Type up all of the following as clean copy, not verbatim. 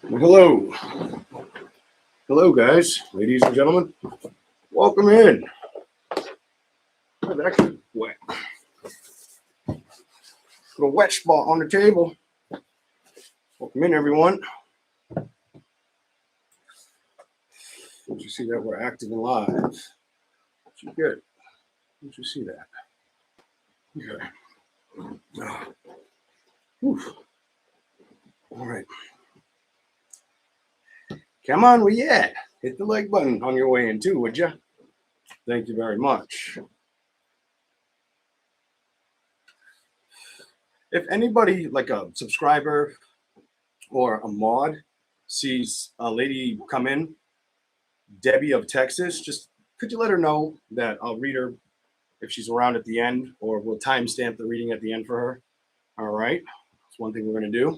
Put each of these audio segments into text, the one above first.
Hello. Hello, guys, ladies and gentlemen. Welcome in. It's actually wet. Put a wet spot on the table. Welcome in, everyone. Did you see that we're active and live? Good. Did you see that? Okay. Oof. All right. Come on, where you at? Hit the like button on your way in too, would you? Thank you very much. If anybody, like a subscriber or a mod, sees a lady come in, Debbie of Texas, just could you let her know that I'll read her if she's around at the end, or we'll timestamp the reading at the end for her. All right, that's one thing we're going to do.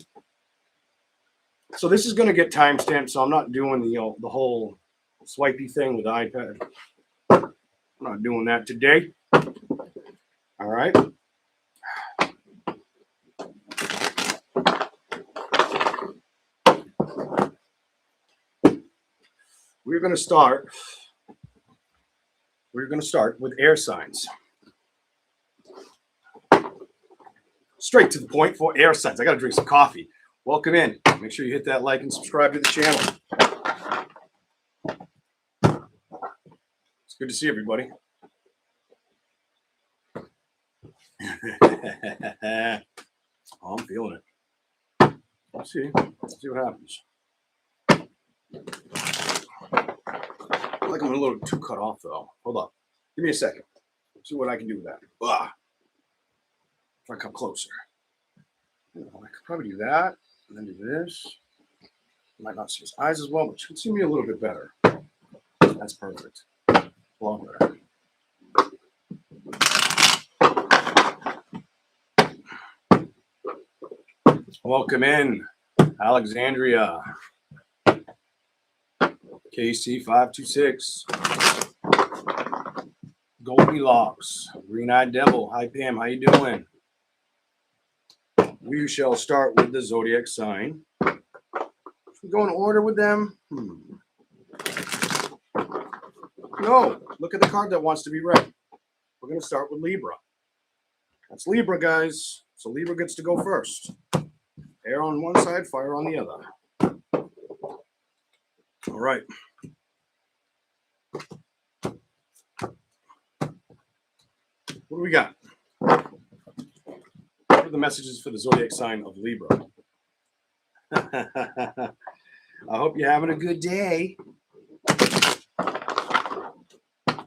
So this is going to get timestamped, so I'm not doing the whole swipey thing with the iPad. I'm not doing that today. All right. We're going to start with air signs. Straight to the point for air signs. I got to drink some coffee. Welcome in. Make sure you hit that like and subscribe to the channel. It's good to see everybody. Oh, I'm feeling it. Let's see what happens. I feel like I'm a little too cut off though. Hold on. Give me a second. See what I can do with that. If I come closer. I could probably do that. And then do this. Might not see his eyes as well, but you can see me a little bit better. That's perfect. Longer. Welcome in, Alexandria. KC526. Goldilocks. Green-Eyed Devil. Hi, Pam. How you doing? We shall start with the zodiac sign. Should we go in order with them? No. Look at the card that wants to be read. We're going to start with Libra. That's Libra, guys. So Libra gets to go first. Air on one side, fire on the other. All right. What do we got? What are the messages for the zodiac sign of Libra? I hope you're having a good day.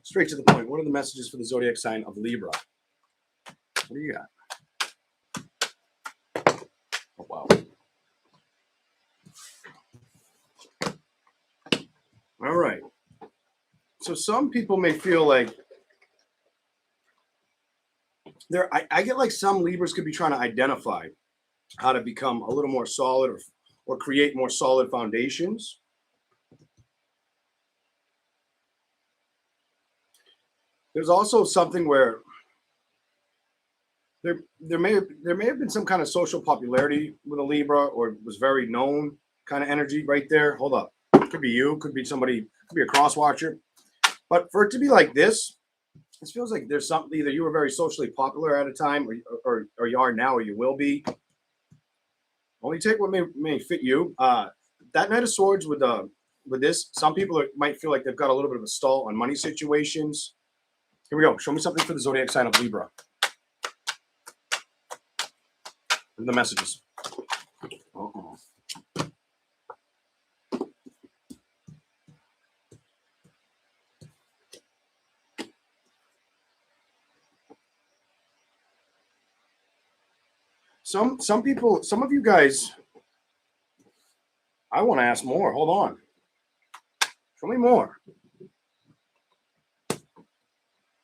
Straight to the point. What are the messages for the zodiac sign of Libra? What do you got? Oh, wow. All right. So some people may feel like I get like some Libras could be trying to identify how to become a little more solid or create more solid foundations. There's also something where there may have been some kind of social popularity with a Libra, or it was very known kind of energy right there. Hold up. Could be you, could be somebody, could be a cross watcher. But for it to be like this, it feels like there's something, either you were very socially popular at a time, or you are now, or you will be. Only take what may fit you. That Knight of Swords with this, some people might feel like they've got a little bit of a stall on money situations. Here we go. Show me something for the zodiac sign of Libra. The messages. Uh-oh. Some people, some of you guys, I want to ask more. Hold on. Show me more.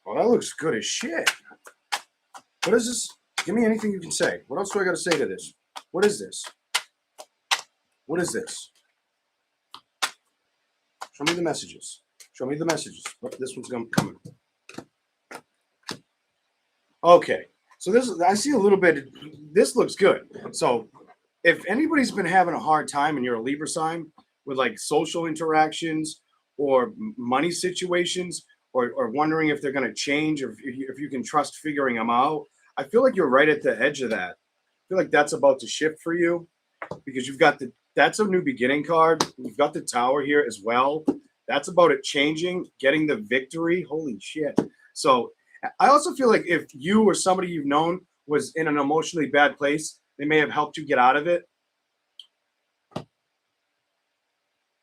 Oh, that looks good as shit. What is this? Give me anything you can say. What else do I got to say to this? What is this? What is this? Show me the messages. Show me the messages. Oh, this one's coming. Okay. So this, I see a little bit. This looks good. So if anybody's been having a hard time and you're a Libra sign with like social interactions or money situations, or wondering if they're going to change, or if you can trust figuring them out, I feel like you're right at the edge of that. I feel like that's about to shift for you because you've got that's a new beginning card. You've got the Tower here as well. That's about it changing, getting the victory. Holy shit. So I also feel like if you or somebody you've known was in an emotionally bad place, they may have helped you get out of it.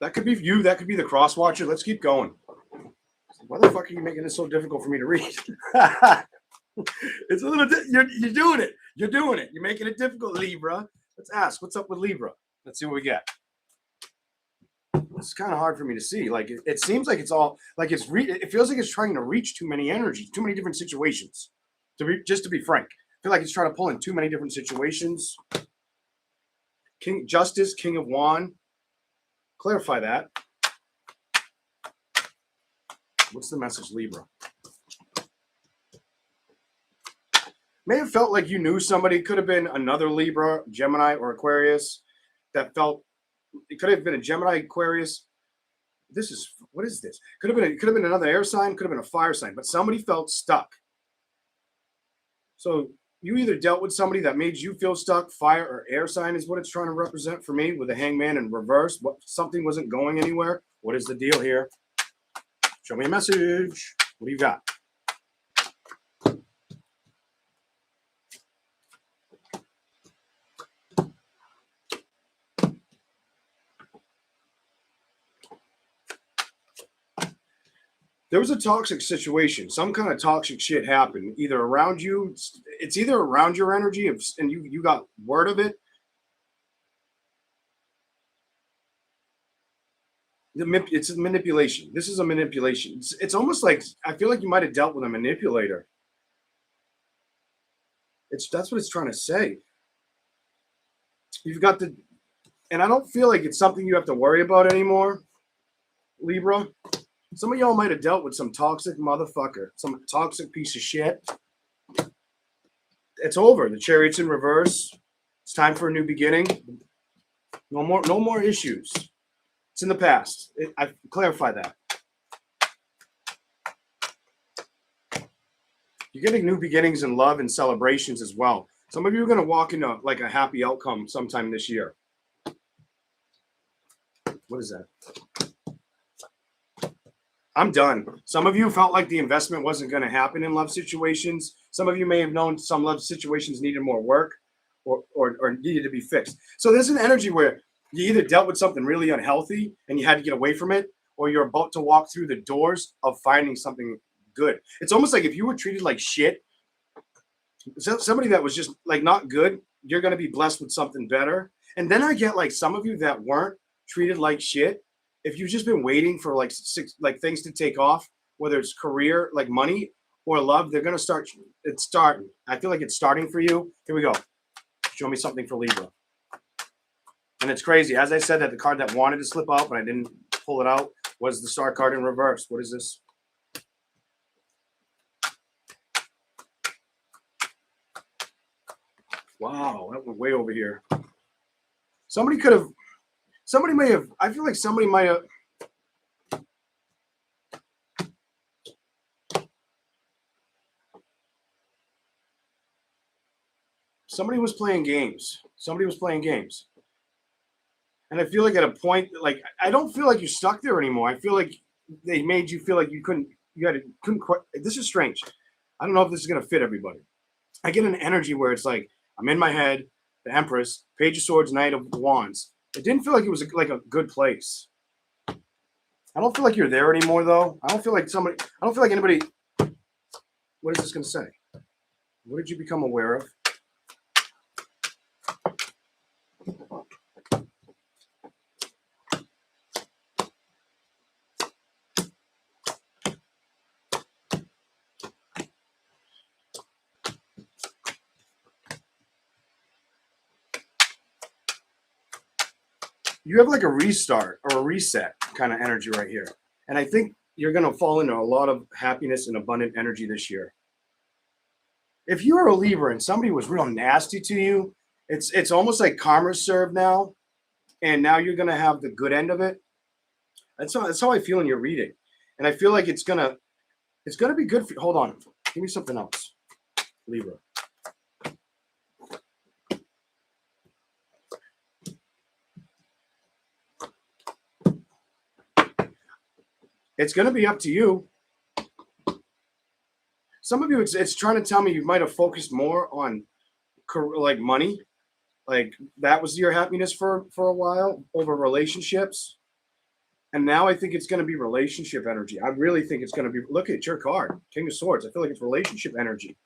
That could be you. That could be the cross watcher. Let's keep going. Why the fuck are you making this so difficult for me to read? It's a little. You're doing it. You're doing it. You're making it difficult, Libra. Let's ask. What's up with Libra? Let's see what we get. It's kind of hard for me to see. Like it seems like it's all like it feels like it's trying to reach too many energies, too many different situations. Just to be frank, I feel like it's trying to pull in too many different situations. King Justice, King of Wand. Clarify that. What's the message, Libra? May have felt like you knew somebody. Could have been another Libra, Gemini, or Aquarius that felt. It could have been a Gemini, Aquarius. What is this? Could have been another air sign. Could have been a fire sign. But somebody felt stuck. So you either dealt with somebody that made you feel stuck. Fire or air sign is what it's trying to represent for me with the Hangman in reverse. Something wasn't going anywhere. What is the deal here? Show me a message. What do you got? There was a toxic situation. Some kind of toxic shit happened either around you. It's either around your energy and you got word of it. It's a manipulation. This is a manipulation. It's almost like I feel like you might have dealt with a manipulator. That's what it's trying to say. You've got and I don't feel like it's something you have to worry about anymore, Libra. Some of y'all might have dealt with some toxic motherfucker, some toxic piece of shit. It's over. The Chariot's in reverse. It's time for a new beginning. No more issues. It's in the past. I clarify that. You're getting new beginnings in love and celebrations as well. Some of you are going to walk into like a happy outcome sometime this year. What is that? I'm done. Some of you felt like the investment wasn't going to happen in love situations. Some of you may have known some love situations needed more work or needed to be fixed. So there's an energy where you either dealt with something really unhealthy and you had to get away from it, or you're about to walk through the doors of finding something good. It's almost like if you were treated like shit, somebody that was just like not good, you're going to be blessed with something better. And then I get like some of you that weren't treated like shit. If you've just been waiting for like things to take off, whether it's career, like money or love, they're going to start. It's starting. I feel like it's starting for you. Here we go. Show me something for Libra. And it's crazy. As I said, that the card that wanted to slip out, but I didn't pull it out, was the Star card in reverse. What is this? Wow, that went way over here. Somebody may have, I feel like somebody might have. Somebody was playing games. And I feel like at a point, like, I don't feel like you're stuck there anymore. I feel like they made you feel like couldn't quite. This is strange. I don't know if this is going to fit everybody. I get an energy where it's like, I'm in my head, the Empress, Page of Swords, Knight of Wands. It didn't feel like it was like a good place. I don't feel like you're there anymore, though. I don't feel like anybody. What is this going to say? What did you become aware of? You have like a restart or a reset kind of energy right here. And I think you're going to fall into a lot of happiness and abundant energy this year. If you were a Libra and somebody was real nasty to you It's almost like karma's served now, and now you're gonna have the good end of it. That's how I feel in your reading, and I feel like it's gonna be good for you. Hold on, give me something else, Libra. It's gonna be up to you. Some of you, it's trying to tell me you might have focused more on like money, like that was your happiness for a while over relationships. And now I think it's going to be relationship energy. I really think it's going to be. Look at your card, King of Swords. I feel like it's relationship energy.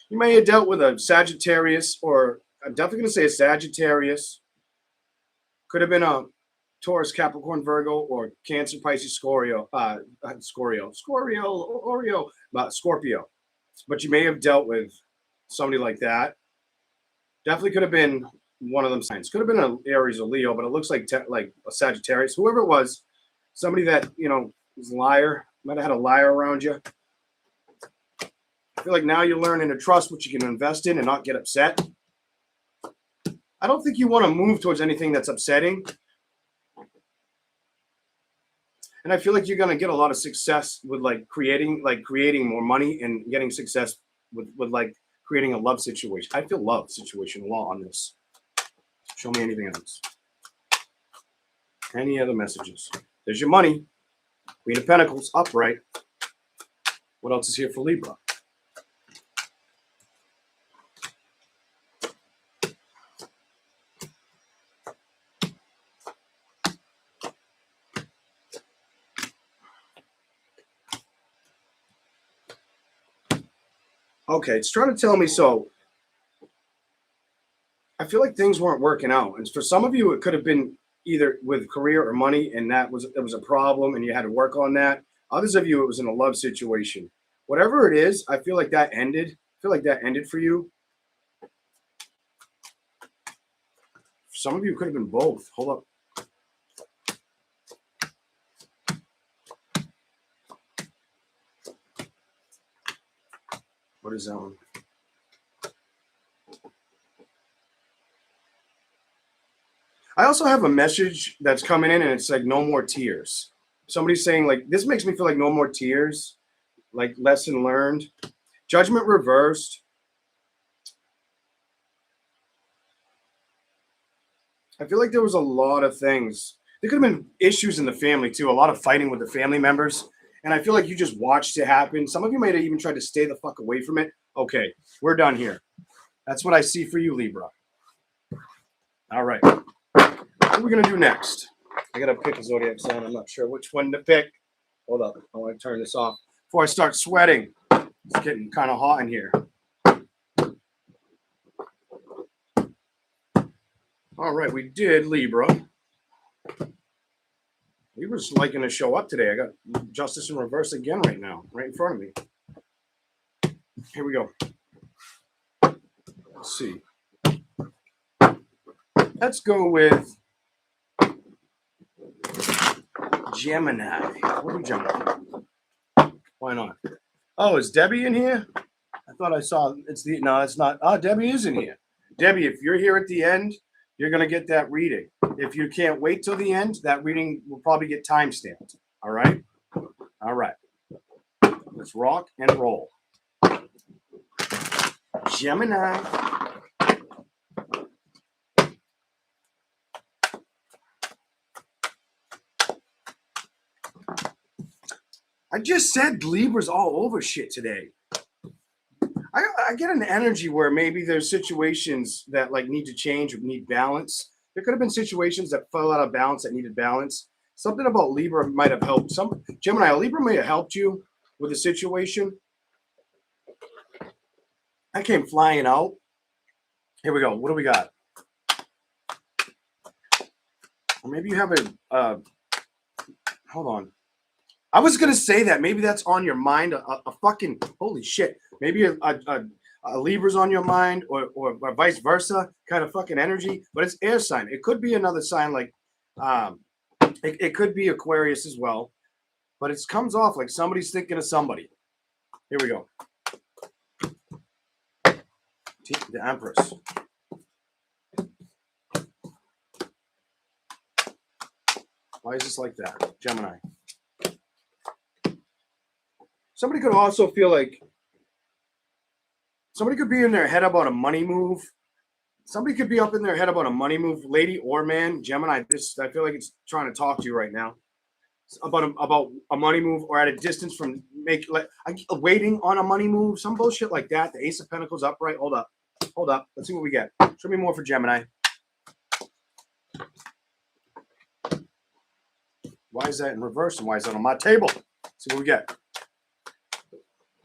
You may have dealt with a Sagittarius, or I'm definitely going to say a Sagittarius. Could have been a Taurus, Capricorn, Virgo, or Cancer, Pisces, Scorpio, Scorpio. But you may have dealt with somebody like that. Definitely could have been one of them signs. Could have been an Aries or Leo, but it looks like like a Sagittarius. Whoever it was, somebody that is a liar. Might have had a liar around you. I feel like now you're learning to trust what you can invest in and not get upset. I don't think you want to move towards anything that's upsetting. And I feel like you're going to get a lot of success with creating more money and getting success with like creating a love situation. I feel love situation a lot on this. Show me anything else. Any other messages? There's your money. Queen of Pentacles, upright. What else is here for Libra? Okay, it's trying to tell me so. I feel like things weren't working out, and for some of you, it could have been either with career or money, and it was a problem, and you had to work on that. Others of you, it was in a love situation. Whatever it is, I feel like that ended. I feel like that ended for you. Some of you could have been both. Hold up. What is that one? I also have a message that's coming in, and it's like no more tears. Somebody's saying like, this makes me feel like no more tears, like lesson learned. Judgment reversed. I feel like there was a lot of things. There could have been issues in the family too, a lot of fighting with the family members. And I feel like you just watched it happen. Some of you might have even tried to stay the fuck away from it. Okay, we're done here. That's what I see for you, Libra. All right. What are we going to do next? I got to pick a zodiac sign. I'm not sure which one to pick. Hold up. I want to turn this off before I start sweating. It's getting kind of hot in here. All right, we did Libra. Libra's liking to show up today. I got Justice in reverse again right now, right in front of me. Here we go. Let's see. Let's go with Gemini. What do Gemini? Why not? Oh, is Debbie in here? I thought I saw no, it's not. Oh, Debbie is in here. Debbie, if you're here at the end, you're going to get that reading. If you can't wait till the end, that reading will probably get time-stamped. All right? All right. Let's rock and roll. Gemini. I just said Libra's all over shit today. I get an energy where maybe there's situations that like need to change or need balance. There could have been situations that fell out of balance that needed balance. Something about Libra might have helped. Gemini, Libra may have helped you with a situation. I came flying out. Here we go. What do we got? Or maybe you have hold on. I was going to say that. Maybe that's on your mind. A fucking, holy shit. Maybe a Libra's on your mind or vice versa kind of fucking energy. But it's air sign. It could be another sign like, it could be Aquarius as well. But it comes off like somebody's thinking of somebody. Here we go. The Empress. Why is this like that? Gemini. Somebody could also feel like somebody could be in their head about a money move. Somebody could be up in their head about a money move, lady or man. Gemini, I feel like it's trying to talk to you right now about a money move, or at a distance from waiting on a money move, some bullshit like that. The Ace of Pentacles upright. Hold up. Let's see what we get. Show me more for Gemini. Why is that in reverse, and why is that on my table? Let's see what we get.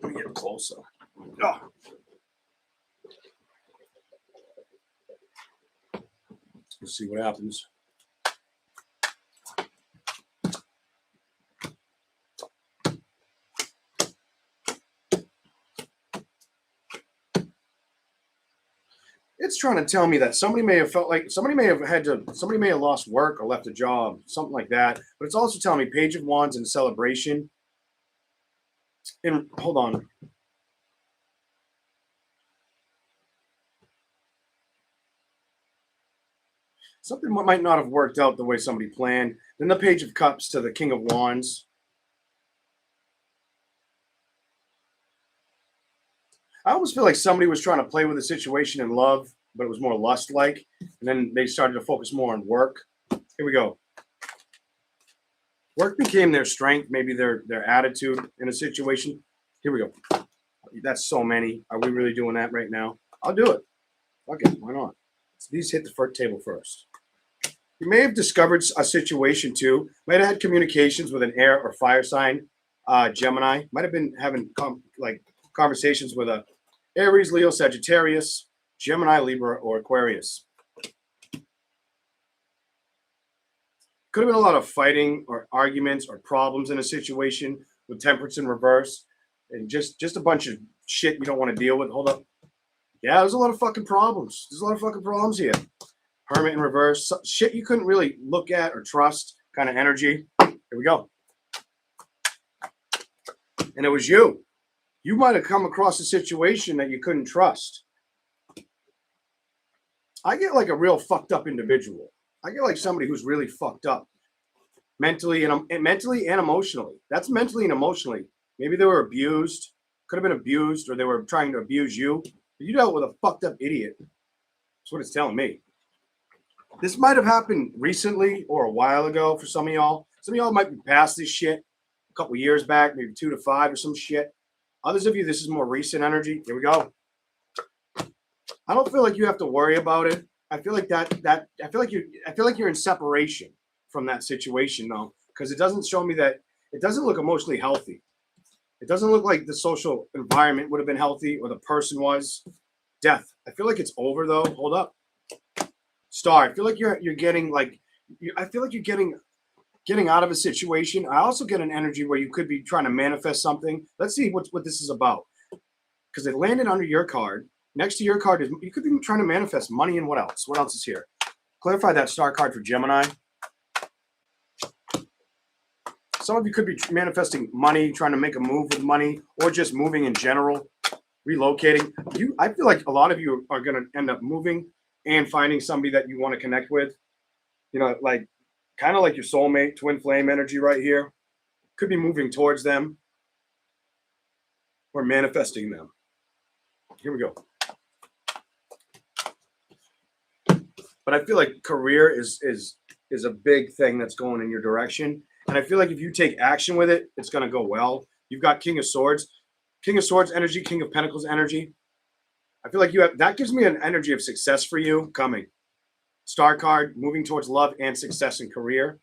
Let me get closer. Oh. Let's see what happens. It's trying to tell me that somebody may have felt like somebody may have lost work or left a job, something like that. But it's also telling me Page of Wands and celebration. And hold on. Something might not have worked out the way somebody planned. Then the Page of Cups to the King of Wands. I almost feel like somebody was trying to play with the situation in love, but it was more lust-like. And then they started to focus more on work. Here we go. Work became their strength, maybe their attitude in a situation. Here we go. That's so many. Are we really doing that right now? I'll do it. Okay, why not? So these hit the first table first. You may have discovered a situation too. Might have had communications with an air or fire sign. Gemini. Might have been having conversations with a Aries, Leo, Sagittarius, Gemini, Libra, or Aquarius. Could have been a lot of fighting or arguments or problems in a situation with Temperance in reverse, and just a bunch of shit you don't want to deal with. Hold up. Yeah, there's a lot of fucking problems. There's a lot of fucking problems here. Hermit in reverse. Shit you couldn't really look at or trust kind of energy. Here we go. And it was you. You might have come across a situation that you couldn't trust. I get like a real fucked up individual. I get like somebody who's really fucked up mentally and emotionally. That's mentally and emotionally. Maybe they were abused, could have been abused, or they were trying to abuse you. But you dealt with a fucked up idiot. That's what it's telling me. This might have happened recently or a while ago for some of y'all. Some of y'all might be past this shit a couple years back, maybe 2 to 5 or some shit. Others of you, this is more recent energy. Here we go. I don't feel like you have to worry about it. I feel like I feel like you're in separation from that situation though, because it doesn't show me that it doesn't look emotionally healthy. It doesn't look like the social environment would have been healthy or the person was. Death. I feel like it's over though. Hold up. Star. I feel like you're getting like I feel like you're getting out of a situation. I also get an energy where you could be trying to manifest something. Let's see what this is about. Because it landed under your card. Next to your card is you could be trying to manifest money, and what else? What else is here? Clarify that star card for Gemini. Some of you could be manifesting money, trying to make a move with money, or just moving in general, relocating. I feel like a lot of you are going to end up moving and finding somebody that you want to connect with. You know, like kind of like your soulmate, twin flame energy right here. Could be moving towards them or manifesting them. Here we go. But I feel like career is a big thing that's going in your direction. And I feel like if you take action with it, it's going to go well. You've got King of Swords energy, King of Pentacles energy. I feel like that gives me an energy of success for you coming. Star card, moving towards love and success in career.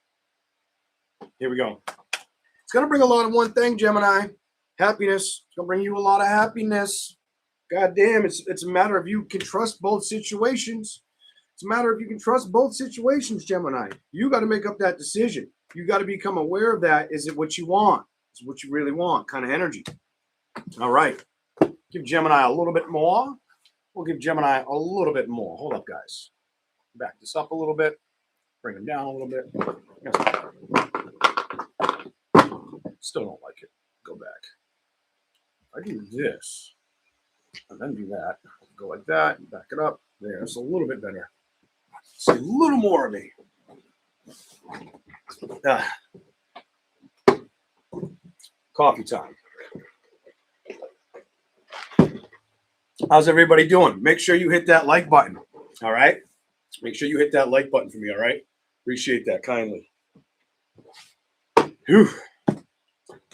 Here we go. It's going to bring a lot of one thing, Gemini. Happiness. It's going to bring you a lot of happiness. God damn, it's a matter of you can trust both situations. It's a matter of you can trust both situations, Gemini. You got to make up that decision. You got to become aware of that. Is it what you want? Is it what you really want? Kind of energy. All right. Give Gemini a little bit more. We'll give Gemini a little bit more. Hold up, guys. Back this up a little bit. Bring them down a little bit. Still don't like it. Go back. I do this and then do that. Go like that and back it up. There, it's a little bit better. See a little more of me. Coffee time. How's everybody doing? Make sure you hit that like button. All right. Make sure you hit that like button for me. All right. Appreciate that kindly. Whew.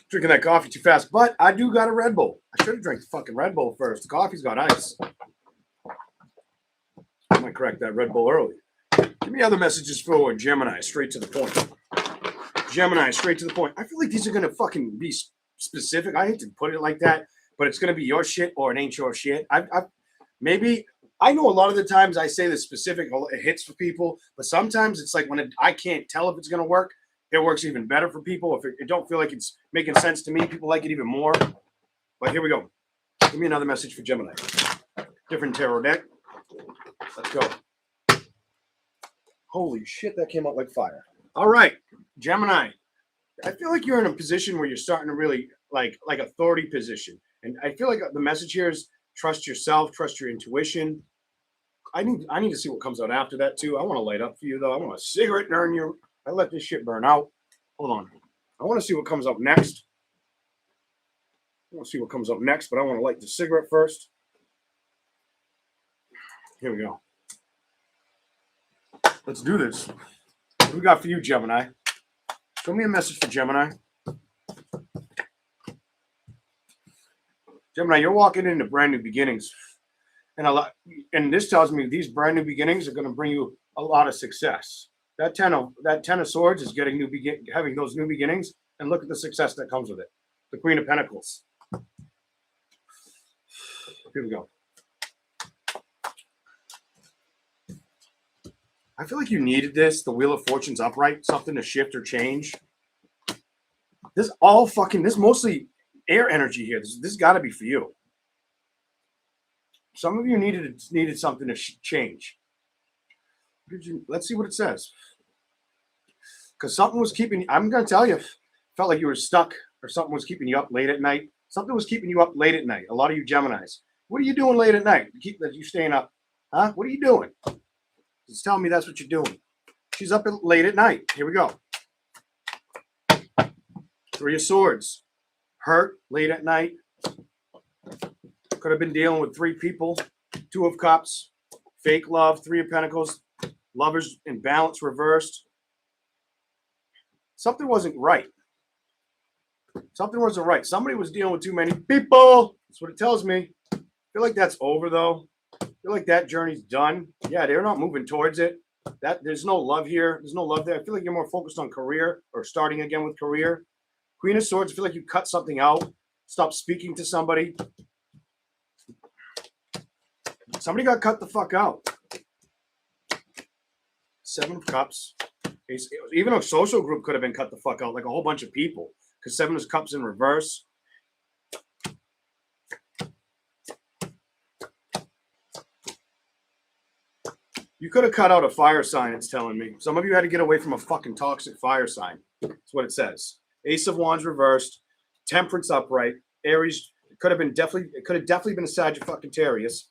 Drinking that coffee too fast, but I do got a Red Bull. I should have drank the fucking Red Bull first. The coffee's got ice. I might correct that Red Bull early. Give me other messages for Gemini, straight to the point. Gemini, straight to the point. I feel like these are going to fucking be specific. I hate to put it like that, but it's going to be your shit or it ain't your shit. Maybe I know a lot of the times I say the specific, it hits for people, but sometimes it's like when I can't tell if it's going to work, it works even better for people. If it don't feel like it's making sense to me, people like it even more. But here we go. Give me another message for Gemini. Different tarot deck. Let's go. Holy shit, that came out like fire. All right, Gemini. I feel like you're in a position where you're starting to really like authority position. And I feel like the message here is trust yourself, trust your intuition. I need to see what comes out after that too. I want to light up for you though. I want a cigarette burn you. I let this shit burn out. Hold on. I want to see what comes up next. I want to see what comes up next, but I want to light the cigarette first. Here we go. Let's do this. What do we got for you, Gemini? Show me a message for Gemini. Gemini, you're walking into brand new beginnings. And this tells me these brand new beginnings are going to bring you a lot of success. That ten of Swords is getting having those new beginnings, and look at the success that comes with it. The Queen of Pentacles. Here we go. I feel like you needed this. The Wheel of Fortune's upright, something to shift or change. This mostly air energy here. This got to be for you. Some of you needed something to change. Let's see what it says. Because something was keeping, I'm going to tell you, felt like you were stuck or something was keeping you up late at night. Something was keeping you up late at night. A lot of you Geminis. What are you doing late at night to keep you staying up? Huh? What are you doing? It's telling me that's what you're doing. She's up late at night. Here we go. Three of Swords. Hurt late at night. Could have been dealing with three people. Two of Cups. Fake love. Three of Pentacles. Lovers in balance reversed. Something wasn't right. Something wasn't right. Somebody was dealing with too many people. That's what it tells me. I feel like that's over though. I feel like that journey's done. Yeah, they're not moving towards it. There's no love here. There's no love there. I feel like you're more focused on career or starting again with career. Queen of Swords, I feel like you cut something out. Stop speaking to somebody. Somebody got cut the fuck out. Seven of Cups. Even a social group could have been cut the fuck out, like a whole bunch of people. Because Seven of Cups in reverse. You could have cut out a fire sign, it's telling me. Some of you had to get away from a fucking toxic fire sign. That's what it says. Ace of Wands reversed. Temperance upright. Aries could have definitely been a Sagittarius.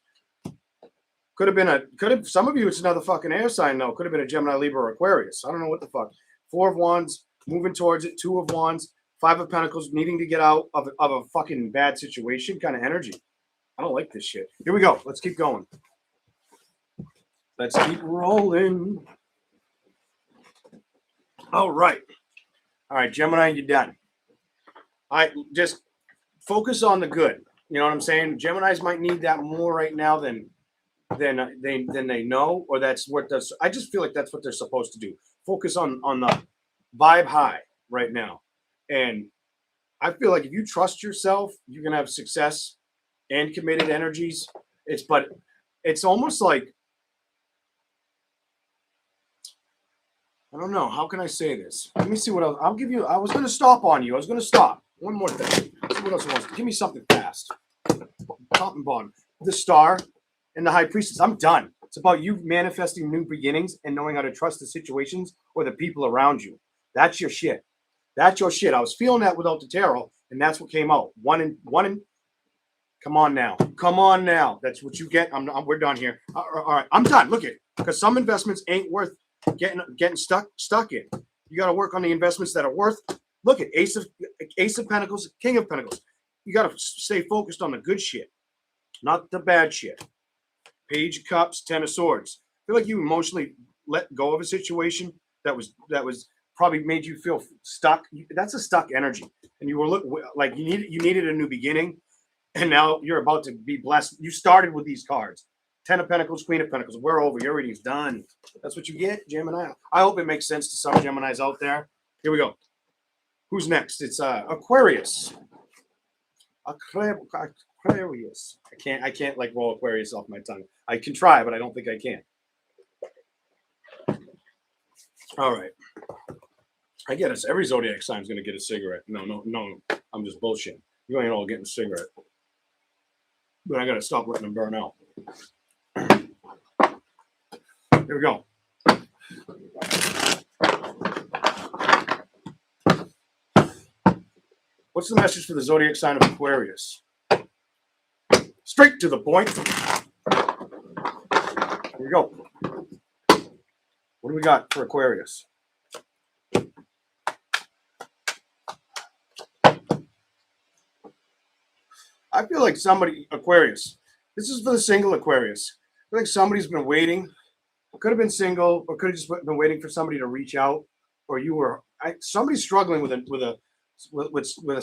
Some of you, it's another fucking air sign, though. Could have been a Gemini, Libra, or Aquarius. I don't know what the fuck. Four of Wands, moving towards it. Two of Wands, Five of Pentacles, needing to get out of a fucking bad situation kind of energy. I don't like this shit. Here we go. Let's keep going. Let's keep rolling. All right. All right, Gemini, you're done. All right, just focus on the good. You know what I'm saying? Geminis might need that more right now than they know, or that's what does. I just feel like that's what they're supposed to do. Focus on the vibe high right now, and I feel like if you trust yourself, you're gonna have success and committed energies. It's almost like, I don't know. How can I say this? Let me see what else. I'll give you. I was gonna stop on you. I was gonna stop. One more thing. Let's see what else he wants. Give me something fast. Top and bottom. The Star and the High Priestess. I'm done. It's about you manifesting new beginnings and knowing how to trust the situations or the people around you. That's your shit. That's your shit. I was feeling that without the tarot, and that's what came out. One Come on now. Come on now. That's what you get. We're done here. All right. I'm done. Look at it. Because some investments ain't worth getting stuck in. You got to work on the investments that are worth. Look at Ace of Pentacles, King of Pentacles. You got to stay focused on the good shit, not the bad shit. Page of Cups, Ten of Swords. I feel like you emotionally let go of a situation that was probably made you feel stuck. That's a stuck energy, and you were like you needed a new beginning, and now you're about to be blessed. You started with these cards. Ten of Pentacles, Queen of Pentacles. We're over. Your reading's done. That's what you get, Gemini. I hope it makes sense to some Geminis out there. Here we go. Who's next? It's Aquarius. Aquarius. I can't like roll Aquarius off my tongue. I can try, but I don't think I can. All right. I get it. Every zodiac sign is going to get a cigarette. No. I'm just bullshitting. You ain't all getting a cigarette. But I got to stop letting them burn out. Here we go. What's the message for the zodiac sign of Aquarius? Straight to the point. Here we go. What do we got for Aquarius? I feel like Aquarius, this is for the single Aquarius. I feel like somebody's been waiting. Could have been single, or could have just been waiting for somebody to reach out, or somebody's struggling with a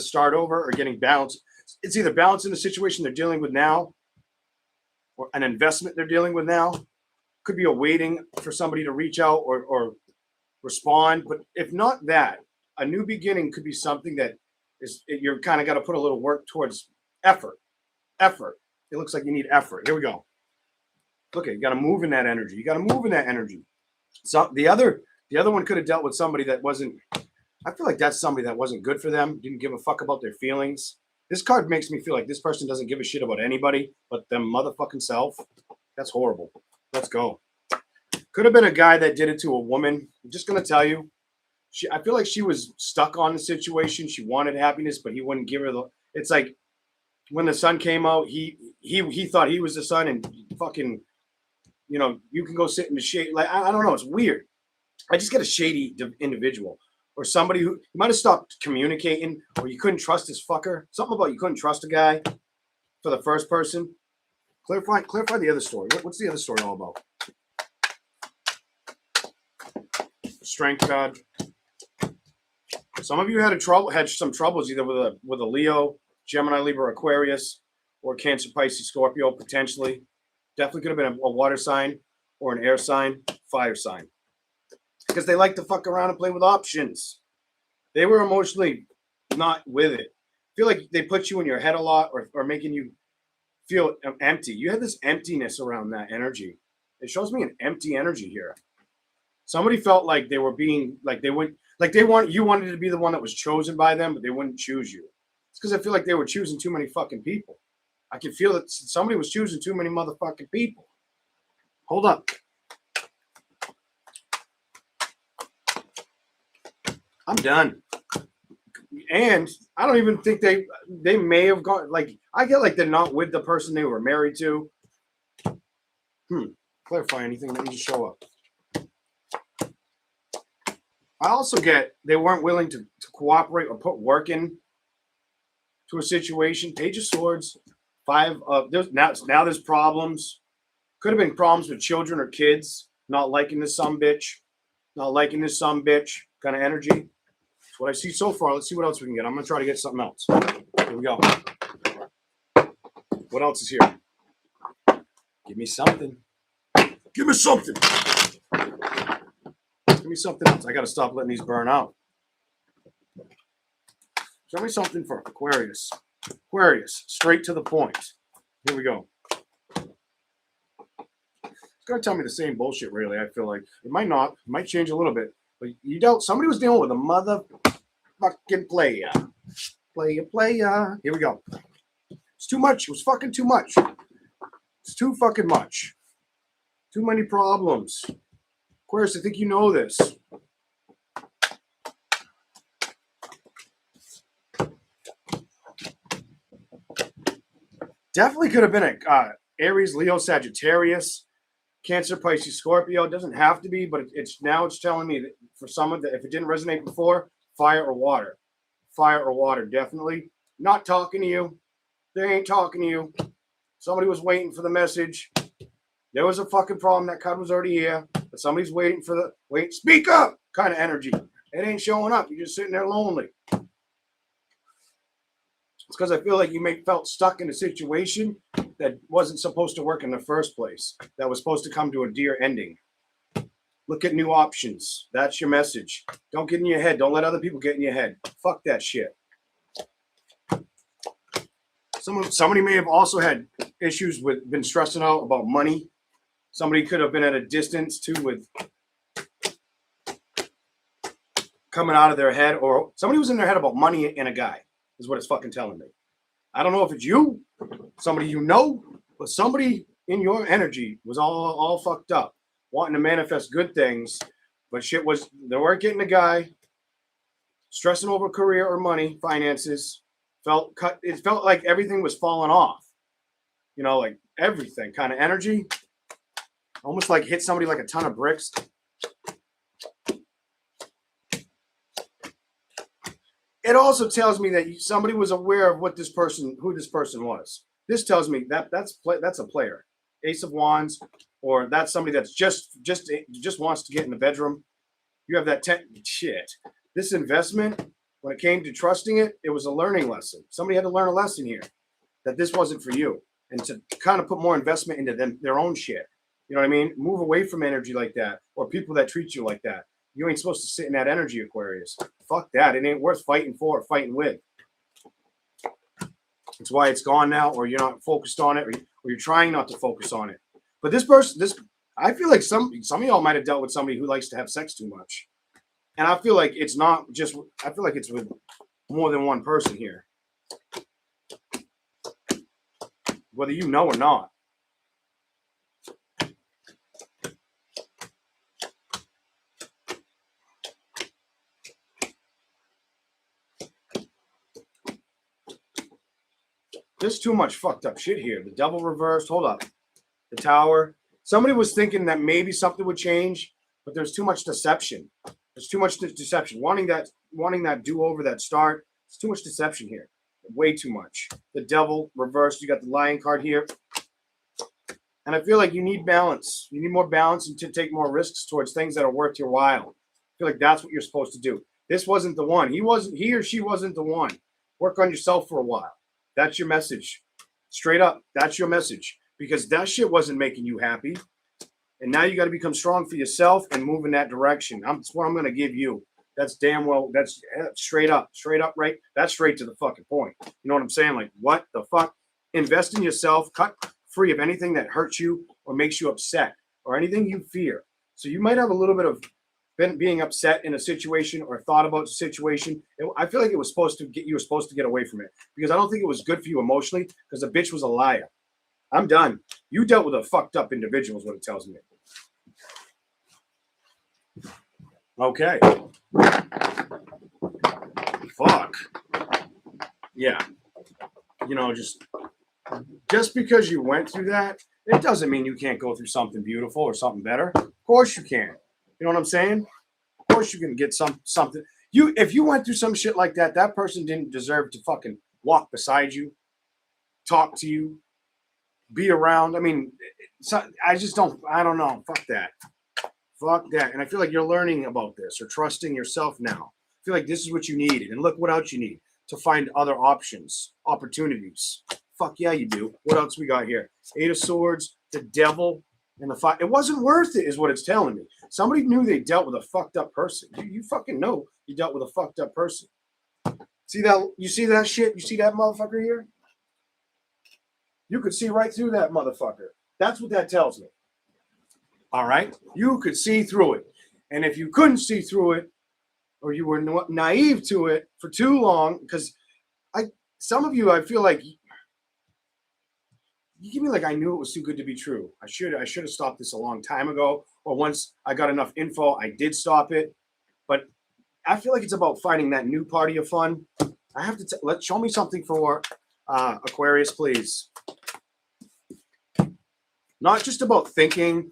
start over or getting balance. It's either balance in the situation they're dealing with now, or an investment they're dealing with now. Could be a waiting for somebody to reach out or respond. But if not that, a new beginning could be something that you're kind of got to put a little work towards effort. It looks like you need effort. Here we go. Look, you got to move in that energy. So the other one could have dealt with somebody that wasn't. I feel like that's somebody that wasn't good for them. Didn't give a fuck about their feelings. This card makes me feel like this person doesn't give a shit about anybody but them motherfucking self. That's horrible. Let's go. Could have been a guy that did it to a woman. I'm just gonna tell you. I feel like she was stuck on the situation. She wanted happiness, but he wouldn't give her the. It's like when the sun came out, he thought he was the sun, and fucking, you can go sit in the shade. Like I don't know, it's weird. I just get a shady individual or somebody who you might have stopped communicating, or you couldn't trust this fucker. Something about you couldn't trust a guy for the first person. Clarify the other story. What's the other story all about? Strength card. Some of you had some troubles either with a Leo, Gemini, Libra, Aquarius, or Cancer, Pisces, Scorpio, potentially. Definitely could have been a water sign or an air sign, fire sign. Because they like to fuck around and play with options. They were emotionally not with it. I feel like they put you in your head a lot or making you feel empty. You had this emptiness around that energy. It shows me an empty energy here. Somebody felt like they were being, like you wanted to be the one that was chosen by them, but they wouldn't choose you. It's because I feel like they were choosing too many fucking people. I can feel that somebody was choosing too many motherfucking people. Hold up. I'm done. And I don't even think they may have gone, like, I get like they're not with the person they were married to. Clarify anything that needs to show up. I also get they weren't willing to cooperate or put work in to a situation. Page of Swords, now there's problems. Could have been problems with children or kids not liking this sumbitch kind of energy. That's what I see so far. Let's see what else we can get. I'm gonna try to get something else. Here we go. What else is here? Give me something. Give me something. Give me something else. I got to stop letting these burn out. Show me something for Aquarius. Aquarius, straight to the point. Here we go. It's going to tell me the same bullshit, really. I feel like it might not. It might change a little bit. But somebody was dealing with a motherfucking player. Player. Here we go. It's too much. It was fucking too much. It's too fucking much. Too many problems. Aquarius, I think you know this. Definitely could have been a Aries, Leo, Sagittarius, Cancer, Pisces, Scorpio. It doesn't have to be, but it's now it's telling me that for someone that if it didn't resonate before, fire or water. Fire or water, definitely. Not talking to you. They ain't talking to you. Somebody was waiting for the message. There was a fucking problem. That card was already here. But somebody's waiting for the speak up kind of energy. It ain't showing up. You're just sitting there lonely. It's because I feel like you felt stuck in a situation that wasn't supposed to work in the first place. That was supposed to come to a dear ending. Look at new options. That's your message. Don't get in your head. Don't let other people get in your head. Fuck that shit. Somebody may have also had issues with been stressing out about money. Somebody could have been at a distance too with coming out of their head, or somebody was in their head about money and a guy is what it's fucking telling me. I don't know if it's you, somebody you know, but somebody in your energy was all fucked up, wanting to manifest good things, but shit was, they weren't getting a guy, stressing over career or money, finances, it felt like everything was falling off. You know, like everything kind of energy, almost like hit somebody like a ton of bricks. It also tells me that somebody was aware of who this person was. This tells me that that's a player, Ace of Wands, or that's somebody that's just wants to get in the bedroom. You have that shit. This investment, when it came to trusting it, it was a learning lesson. Somebody had to learn a lesson here that this wasn't for you, and to kind of put more investment into their own shit. You know what I mean? Move away from energy like that, or people that treat you like that. You ain't supposed to sit in that energy, Aquarius. Fuck that. It ain't worth fighting for or fighting with. It's why it's gone now, or you're not focused on it, or you're trying not to focus on it. But this person, I feel like some of y'all might have dealt with somebody who likes to have sex too much. And I feel like it's not just, I feel like it's with more than one person here. Whether you know or not. There's too much fucked up shit here. The devil reversed. Hold up. The tower. Somebody was thinking that maybe something would change, but there's too much deception. There's too much deception. Wanting that do-over, that start. It's too much deception here. Way too much. The devil reversed. You got the lion card here. And I feel like you need balance. You need more balance and to take more risks towards things that are worth your while. I feel like that's what you're supposed to do. This wasn't the one. He or she wasn't the one. Work on yourself for a while. That's your message. Straight up, that's your message. Because that shit wasn't making you happy. And now you got to become strong for yourself and move in that direction. That's what I'm going to give you. That's damn well, that's straight up, right? That's straight to the fucking point. You know what I'm saying? Like, what the fuck? Invest in yourself. Cut free of anything that hurts you or makes you upset or anything you fear. So you might have a little bit of being upset in a situation or thought about the situation. I feel like you were supposed to get away from it because I don't think it was good for you emotionally because the bitch was a liar. I'm done. You dealt with a fucked up individual is what it tells me. Okay. Fuck. Yeah. You know, just because you went through that, it doesn't mean you can't go through something beautiful or something better. Of course you can. You know what I'm saying? Of course you can get something. If you went through some shit like that, that person didn't deserve to fucking walk beside you, talk to you, be around. I mean, I don't know. Fuck that. Fuck that. And I feel like you're learning about this or trusting yourself now. I feel like this is what you needed. And look what else you need to find other options, opportunities. Fuck yeah, you do. What else we got here? 8 of Swords, the devil, and the fight. It wasn't worth it, is what it's telling me. Somebody knew they dealt with a fucked up person. You fucking know you dealt with a fucked up person. See that? You see that shit? You see that motherfucker here? You could see right through that motherfucker. That's what that tells me. All right? You could see through it. And if you couldn't see through it, or you were naive to it for too long, because some of you, I feel like you give me like I knew it was too good to be true. I should have stopped this a long time ago, or once I got enough info, I did stop it. But I feel like it's about finding that new part of your fun. I have to show me something for Aquarius, please. Not just about thinking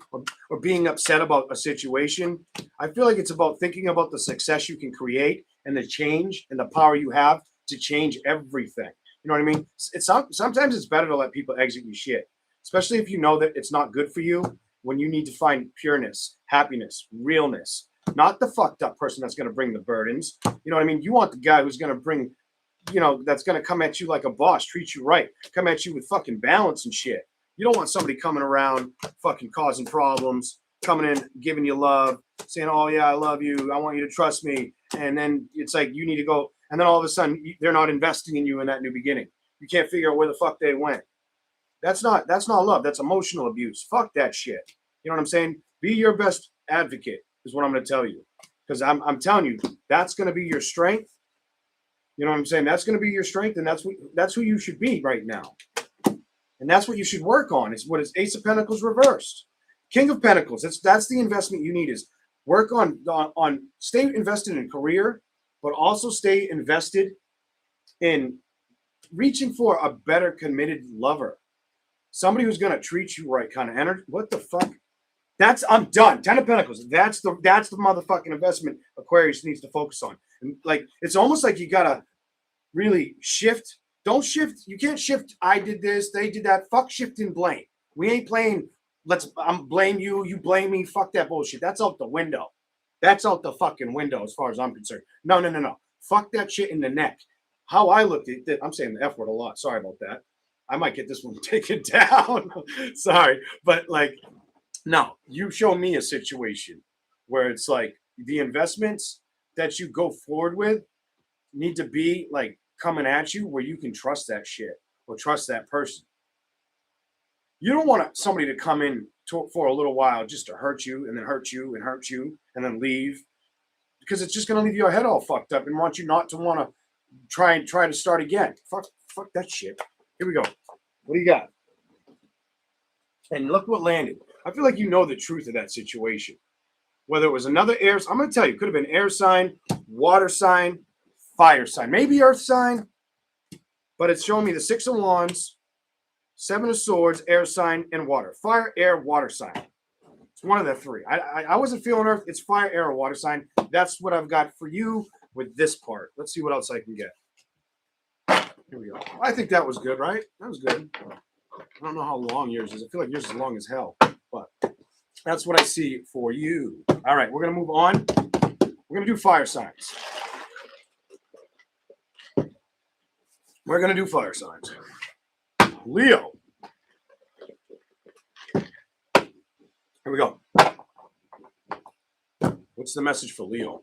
or being upset about a situation. I feel like it's about thinking about the success you can create and the change and the power you have to change everything. You know what I mean? Sometimes it's better to let people exit your shit, especially if you know that it's not good for you. When you need to find pureness, happiness, realness, not the fucked up person that's going to bring the burdens. You know what I mean? You want the guy who's going to bring, that's going to come at you like a boss, treat you right, come at you with fucking balance and shit. You don't want somebody coming around fucking causing problems, coming in, giving you love, saying, oh, yeah, I love you. I want you to trust me. And then it's like you need to go. And then all of a sudden, they're not investing in you in that new beginning. You can't figure out where the fuck they went. That's not love. That's emotional abuse. Fuck that shit. You know what I'm saying? Be your best advocate is what I'm going to tell you. Because I'm telling you, that's going to be your strength. You know what I'm saying? That's going to be your strength. And that's who you should be right now. And that's what you should work on. Is what is Ace of Pentacles reversed. King of Pentacles. That's the investment you need is work on stay invested in career, but also stay invested in reaching for a better committed lover. Somebody who's going to treat you right kind of energy. What the fuck? I'm done. 10 of Pentacles. That's the motherfucking investment Aquarius needs to focus on. And like, it's almost like you got to really shift. Don't shift. You can't shift. I did this. They did that. Fuck shift and blame. We ain't playing. I'm blame you. You blame me. Fuck that bullshit. That's out the window. That's out the fucking window as far as I'm concerned. No. Fuck that shit in the neck. How I looked at it, I'm saying the F word a lot. Sorry about that. I might get this one taken down. Sorry. But like, no, you show me a situation where it's like the investments that you go forward with need to be like coming at you where you can trust that shit or trust that person. You don't want somebody to come in for a little while just to hurt you and then hurt you and hurt you and then leave, because it's just going to leave your head all fucked up and want you not to want to try to start again. Fuck that shit. Here we go. What do you got? And look what landed. I feel like you know the truth of that situation. Whether it was another air, I'm going to tell you, it could have been air sign, water sign, fire sign, maybe earth sign, but it's showing me the 6 of Wands, 7 of Swords, air sign, and water. Fire, air, water sign. It's one of the three. I wasn't feeling earth. It's fire, air, or water sign. That's what I've got for you with this part. Let's see what else I can get. Here we go. I think that was good, right? That was good. I don't know how long yours is. I feel like yours is long as hell, but that's what I see for you. All right, we're going to move on. We're going to do fire signs. We're going to do fire signs. Leo. Here we go. What's the message for Leo?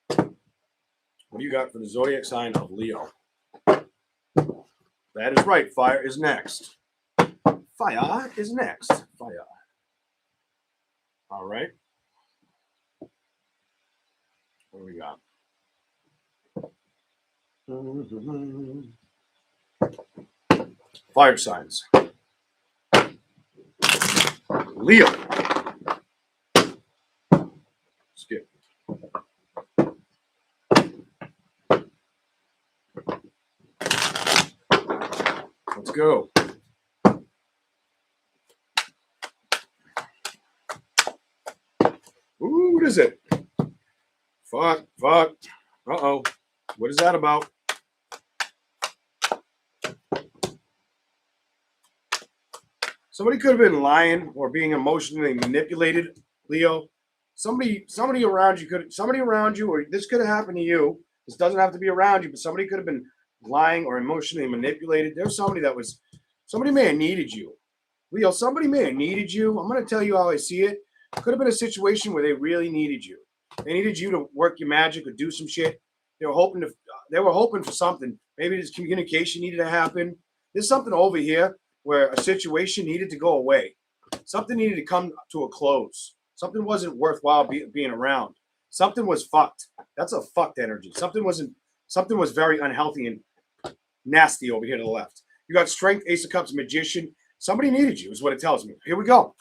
What do you got for the zodiac sign of Leo? That is right. Fire is next. Fire is next. Fire. All right. What do we got? Fire signs. Leo. Skip. Let's go. Ooh, what is it? Fuck. Uh-oh. What is that about? Somebody could have been lying or being emotionally manipulated, Leo. Somebody around you, or this could have happened to you. This doesn't have to be around you, but somebody could have been lying or emotionally manipulated. There's somebody may have needed you. Leo, somebody may have needed you. I'm going to tell you how I see it. Could have been a situation where they really needed you. They needed you to work your magic or do some shit. They were hoping for something. Maybe this communication needed to happen. There's something over here where a situation needed to go away. Something needed to come to a close. Something wasn't worthwhile being around. Something was fucked. That's a fucked energy. Something was very unhealthy and nasty over here to the left. You got Strength, Ace of Cups, Magician. Somebody needed you is what it tells me. Here we go.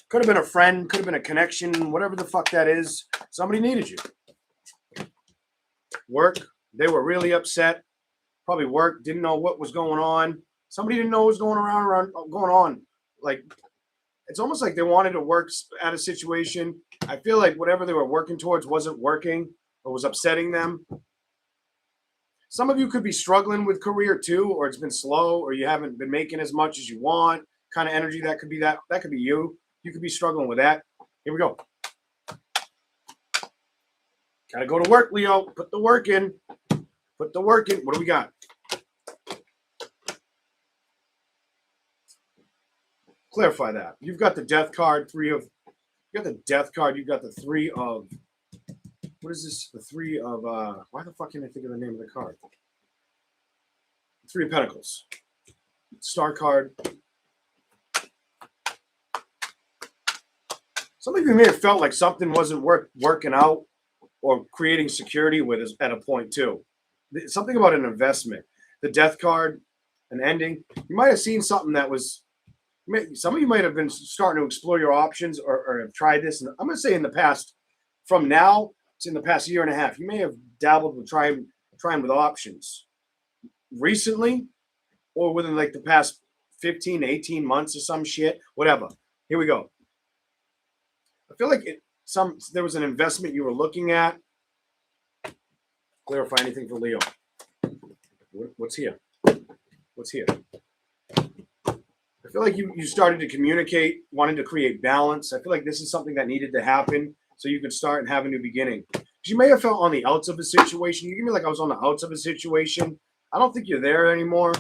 Could have been a friend, could have been a connection, whatever the fuck that is. Somebody needed you. Work. They were really upset. Probably work. Didn't know what was going on. Somebody didn't know what was going on. Like, it's almost like they wanted to work at a situation. I feel like whatever they were working towards wasn't working or was upsetting them. Some of you could be struggling with career too, or it's been slow, or you haven't been making as much as you want. Kind of energy that could be that. That could be you. You could be struggling with that. Here we go. Gotta go to work, Leo. Put the work in. Put the work in. What do we got? Clarify that. You've got the death card. You got the death card. You've got the 3 of. What is this? The 3 of. Why the fuck can't I think of the name of the card? 3 of Pentacles. Star card. Some of you may have felt like something wasn't working out or creating security with us at a point too. Something about an investment. The death card, an ending. You might have seen something that was. Some of you might have been starting to explore your options or have tried this. And I'm going to say in the past, from now to in the past year and a half, you may have dabbled with trying with options recently or within like the past 15 to 18 months or some shit, whatever. Here we go. I feel like there was an investment you were looking at. Clarify anything for Leo. What's here? What's here? I feel like you started to communicate, wanted to create balance. I feel like this is something that needed to happen so you could start and have a new beginning. You may have felt on the outs of a situation. You give me like I was on the outs of a situation. I don't think you're there anymore.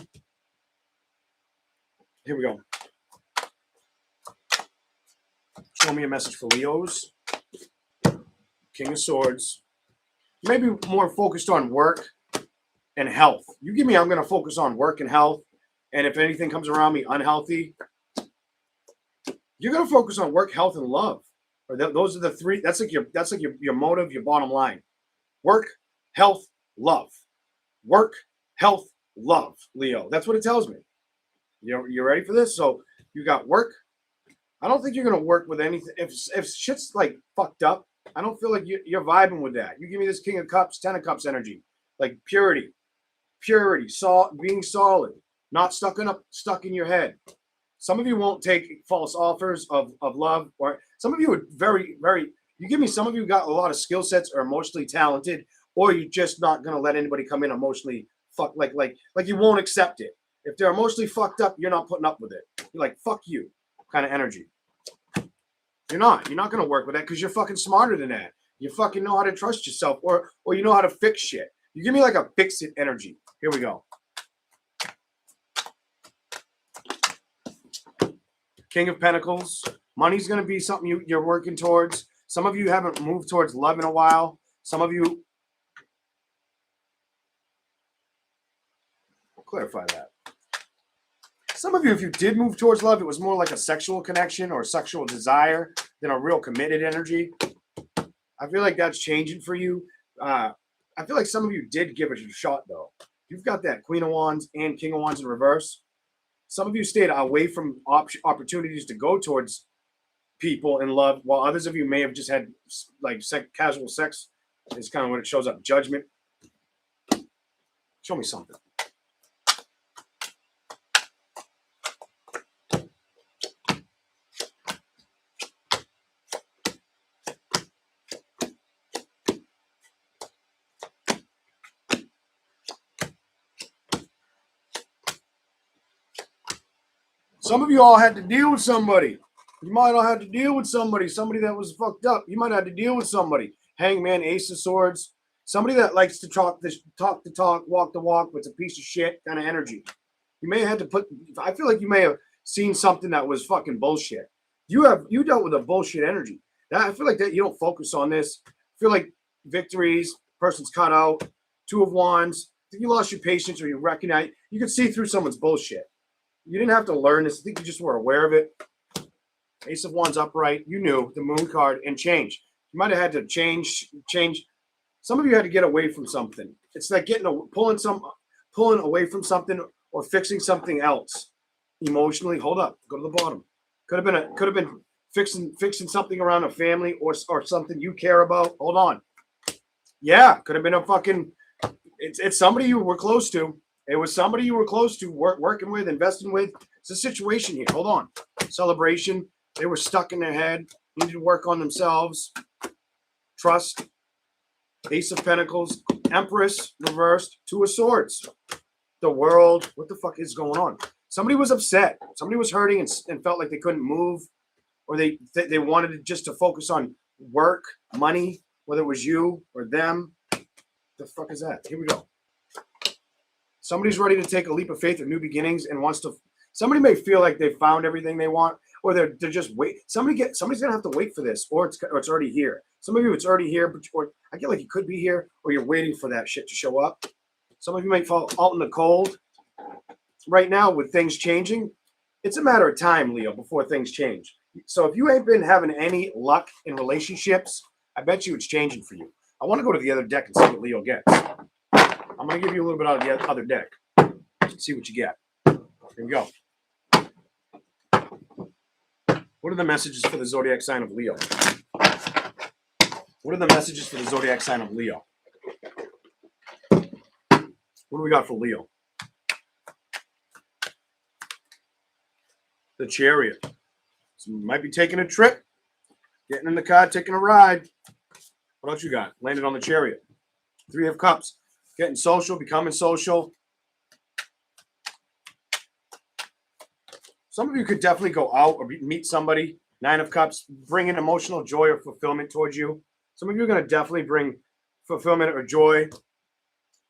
Here we go. Show me a message for Leos. King of Swords. Maybe more focused on work and health. You give me, I'm going to focus on work and health. And if anything comes around me unhealthy, you're going to focus on work, health, and love. Or those are the 3. That's like your motive, your bottom line. Work, health, love. Work, health, love. Leo. That's what it tells me. You ready for this? So you got work. I don't think you're going to work with anything. If shit's like fucked up, I don't feel like you're vibing with that. You give me this King of Cups, 10 of Cups energy. Like purity, being solid. Not stuck in your head. Some of you won't take false offers of love, or some of you are very, very. You give me some of you got a lot of skill sets, are emotionally talented, or you're just not gonna let anybody come in emotionally like you won't accept it. If they're emotionally fucked up, you're not putting up with it. You're like fuck you, kind of energy. You're not gonna work with that because you're fucking smarter than that. You fucking know how to trust yourself, or you know how to fix shit. You give me like a fix it energy. Here we go. King of Pentacles. Money's going to be something you're working towards. Some of you haven't moved towards love in a while. Some of you... Clarify that. Some of you, if you did move towards love, it was more like a sexual connection or sexual desire than a real committed energy. I feel like that's changing for you. I feel like some of you did give it a shot, though. You've got that Queen of Wands and King of Wands in reverse. Some of you stayed away from opportunities to go towards people in love, while others of you may have just had like casual sex. Is kind of when it shows up. Judgment. Show me something. Some of you all had to deal with somebody. You might all have to deal with somebody that was fucked up. You might have to deal with somebody. Hangman, Ace of Swords. Somebody that likes to talk the talk, walk the walk, but it's a piece of shit kind of energy. You may have had to I feel like you may have seen something that was fucking bullshit. You dealt with a bullshit energy. I feel like that you don't focus on this. I feel like victories, person's cut out, 2 of Wands. I think you lost your patience or you recognize. You can see through someone's bullshit. You didn't have to learn this. I think you just were aware of it. Ace of Wands upright. You knew the Moon card and change. You might have had to change. Some of you had to get away from something. It's like pulling away from something or fixing something else emotionally. Hold up. Go to the bottom. Could have been fixing something around a family or something you care about. Hold on. Yeah, could have been a fucking. It's somebody you were close to. It was somebody you were close to, working with, investing with. It's a situation here. Hold on. Celebration. They were stuck in their head, needed to work on themselves. Trust. Ace of Pentacles. Empress reversed. Two of Swords. The World. What the fuck is going on? Somebody was upset. Somebody was hurting and felt like they couldn't move, or they wanted just to focus on work, money, whether it was you or them. The fuck is that? Here we go. Somebody's ready to take a leap of faith or new beginnings and wants to. Somebody may feel like they found everything they want, or they're just wait. Somebody's gonna have to wait for this, or it's already here. Some of you it's already here, but or I get like it could be here, or you're waiting for that shit to show up. Some of you might fall out in the cold. Right now, with things changing, it's a matter of time, Leo, before things change. So if you ain't been having any luck in relationships, I bet you it's changing for you. I want to go to the other deck and see what Leo gets. I'm going to give you a little bit out of the other deck. See what you get. Here we go. What are the messages for the zodiac sign of Leo? What are the messages for the zodiac sign of Leo? What do we got for Leo? The Chariot. So you might be taking a trip, getting in the car, taking a ride. What else you got? Landed on the Chariot. Three of Cups. Getting social, becoming social. Some of you could definitely go out or meet somebody. Nine of Cups. Bring in emotional joy or fulfillment towards you. Some of you are going to definitely bring fulfillment or joy.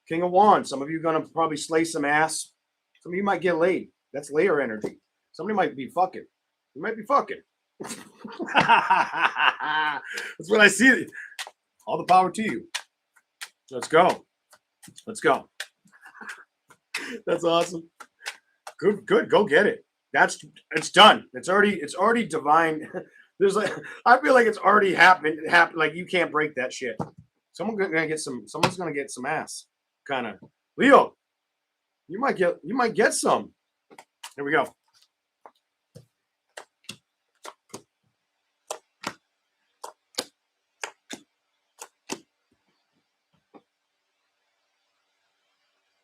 King of Wands. Some of you are going to probably slay some ass. Some of you might get laid. That's layer energy. Somebody might be fucking. You might be fucking. That's what I see. All the power to you. Let's go. Let's go. That's awesome. Good, good. Go get it. It's done. It's already divine. There's like I feel like it's already happened. Like you can't break that shit. Someone's gonna get some ass. Kind of. Leo, you might get some. Here we go.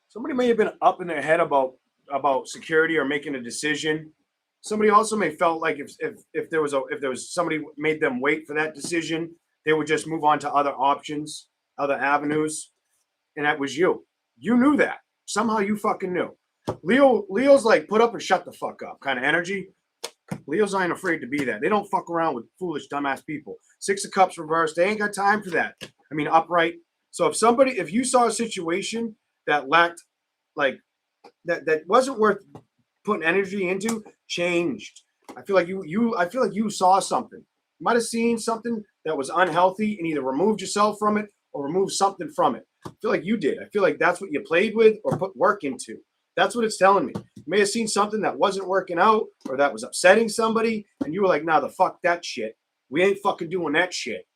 Somebody may have been up in their head about security or making a decision. Somebody also may felt like if there was somebody made them wait for that decision, they would just move on to other options, other avenues, and that was you. You knew that. Somehow you fucking knew. Leo's like put up and shut the fuck up kind of energy. Leos ain't afraid to be that. They don't fuck around with foolish dumbass people. Six of Cups reversed. They ain't got time for that. I mean upright. So if you saw a situation that lacked like that wasn't worth putting energy into, changed. I feel like you saw something. You might have seen something that was unhealthy and either removed yourself from it or removed something from it. I feel like you did. I feel like that's what you played with or put work into. That's what it's telling me. You may have seen something that wasn't working out or that was upsetting somebody, and you were like, nah, the fuck that shit. We ain't fucking doing that shit.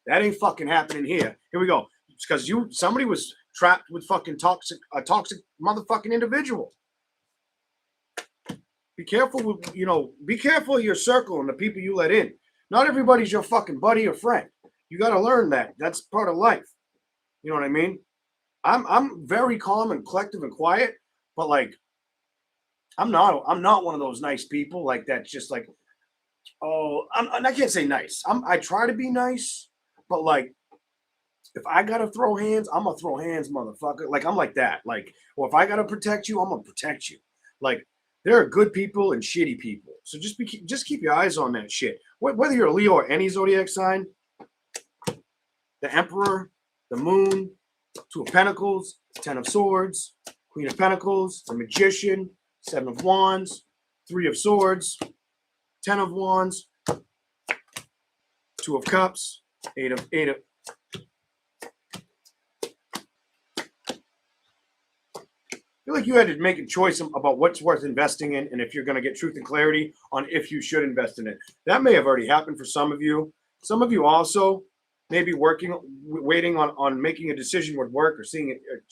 That ain't fucking happening here. Here we go. It's because somebody was trapped with fucking a toxic motherfucking individual. Be careful with, be careful of your circle and the people you let in. Not everybody's your fucking buddy or friend. You got to learn that. That's part of life. You know what I mean? I'm very calm and collective and quiet, but like, I'm not one of those nice people like that's just like, oh, I can't say nice. I try to be nice, but like, if I gotta throw hands, I'm gonna throw hands, motherfucker. Like I'm like that. Like, well, if I gotta protect you, I'm gonna protect you. Like, there are good people and shitty people. So just keep your eyes on that shit. Whether you're a Leo or any zodiac sign, the Emperor, the Moon, Two of Pentacles, Ten of Swords, Queen of Pentacles, the Magician, Seven of Wands, Three of Swords, Ten of Wands, Two of Cups, Eight of. I feel like you had to make a choice about what's worth investing in and if you're going to get truth and clarity on if you should invest in it. That may have already happened for some of you. Some of you also may be waiting on making a decision with work or seeing it, or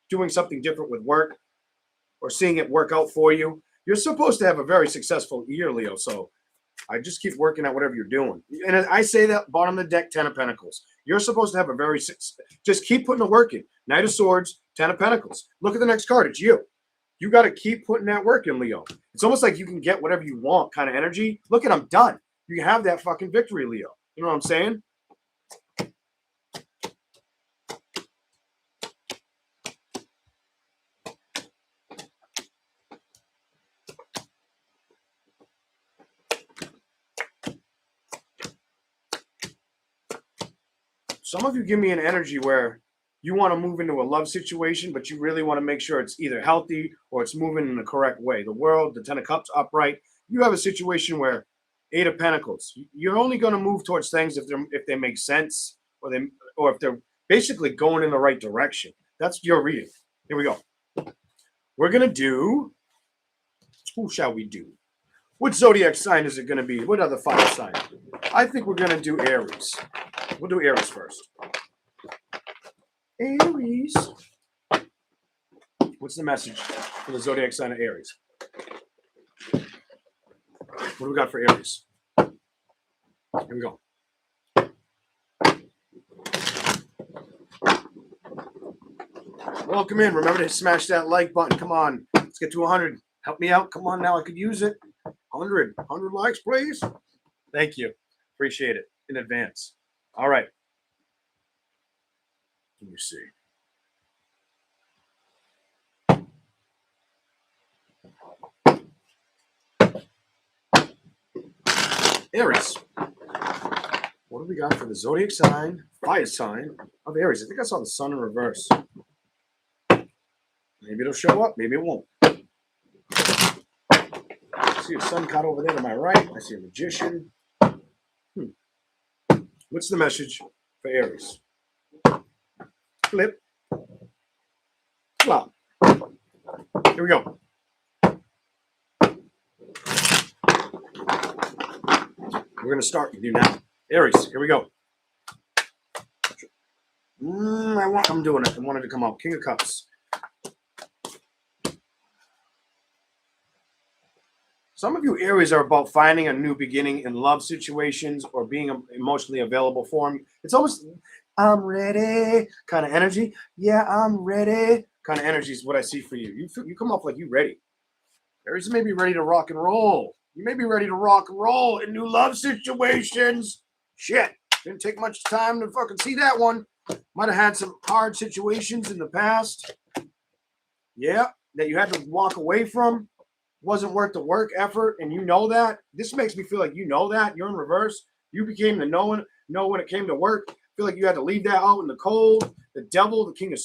doing something different with work or seeing it work out for you. You're supposed to have a very successful year, Leo. So I just keep working at whatever you're doing. And I say that bottom of the deck, Ten of Pentacles. You're supposed to have just keep putting the work in. Knight of Swords, Ten of Pentacles. Look at the next card. It's you. You got to keep putting that work in, Leo. It's almost like you can get whatever you want kind of energy. Look at, I'm done. You can have that fucking victory, Leo. You know what I'm saying? Some of you give me an energy where you want to move into a love situation, but you really want to make sure it's either healthy or it's moving in the correct way. The World, the Ten of Cups upright. You have a situation where Eight of Pentacles. You're only going to move towards things if they make sense or if they're basically going in the right direction. That's your reading. Here we go. We're going to do. Who shall we do? What zodiac sign is it going to be? What other fire sign? I think we're going to do Aries. We'll do Aries first. Aries. What's the message for the zodiac sign of Aries? What do we got for Aries? Here we go. Welcome in. Remember to smash that like button. Come on. Let's get to 100. Help me out. Come on now. I could use it. 100 likes, please. Thank you. Appreciate it in advance. All right. Let me see. Aries. What do we got for the zodiac sign, fire sign of Aries? I think I saw the sun in reverse. Maybe it'll show up. Maybe it won't. I see a sun card over there to my right. I see a magician. What's the message for Aries? Flip. Flop. Here we go. We're going to start with you now. Aries, here we go. I'm doing it. I wanted to come out. King of Cups. Some of you Aries are about finding a new beginning in love situations or being emotionally available for them. It's almost, I'm ready kind of energy. Yeah, I'm ready kind of energy is what I see for you. You come off like you ready. Aries may be ready to rock and roll. You may be ready to rock and roll in new love situations. Shit. Didn't take much time to fucking see that one. Might have had some hard situations in the past. Yeah, that you had to walk away from. Wasn't worth the work effort, and you know that. This makes me feel like you know that. You're in reverse. You became the know when it came to work. Feel like you had to leave that out in the cold. The devil, the king